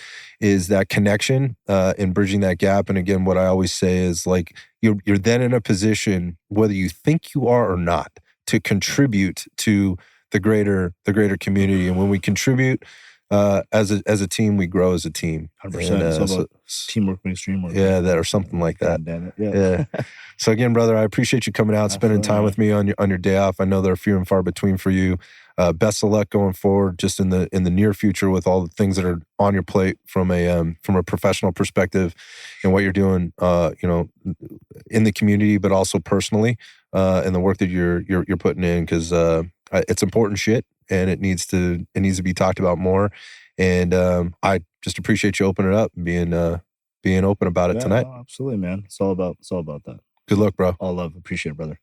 that connection and bridging that gap. And again, what I always say is, like, you're then in a position, whether you think you are or not, to contribute to the greater community. And when we contribute as a team, we grow as a team. 100%. It's all about teamwork makes dream work. Yeah, that or something like that. Damn it. Yeah. So again, brother, I appreciate you coming out, spending time with me on your day off. I know they're few and far between for you. Best of luck going forward, just in the near future, with all the things that are on your plate from a professional perspective, and what you're doing, in the community, but also personally, and the work that you're putting in, because it's important shit, and it needs to be talked about more. And I just appreciate you opening it up and being open about it tonight. No, absolutely, man. It's all about that. Good luck, bro. All love. Appreciate it, brother.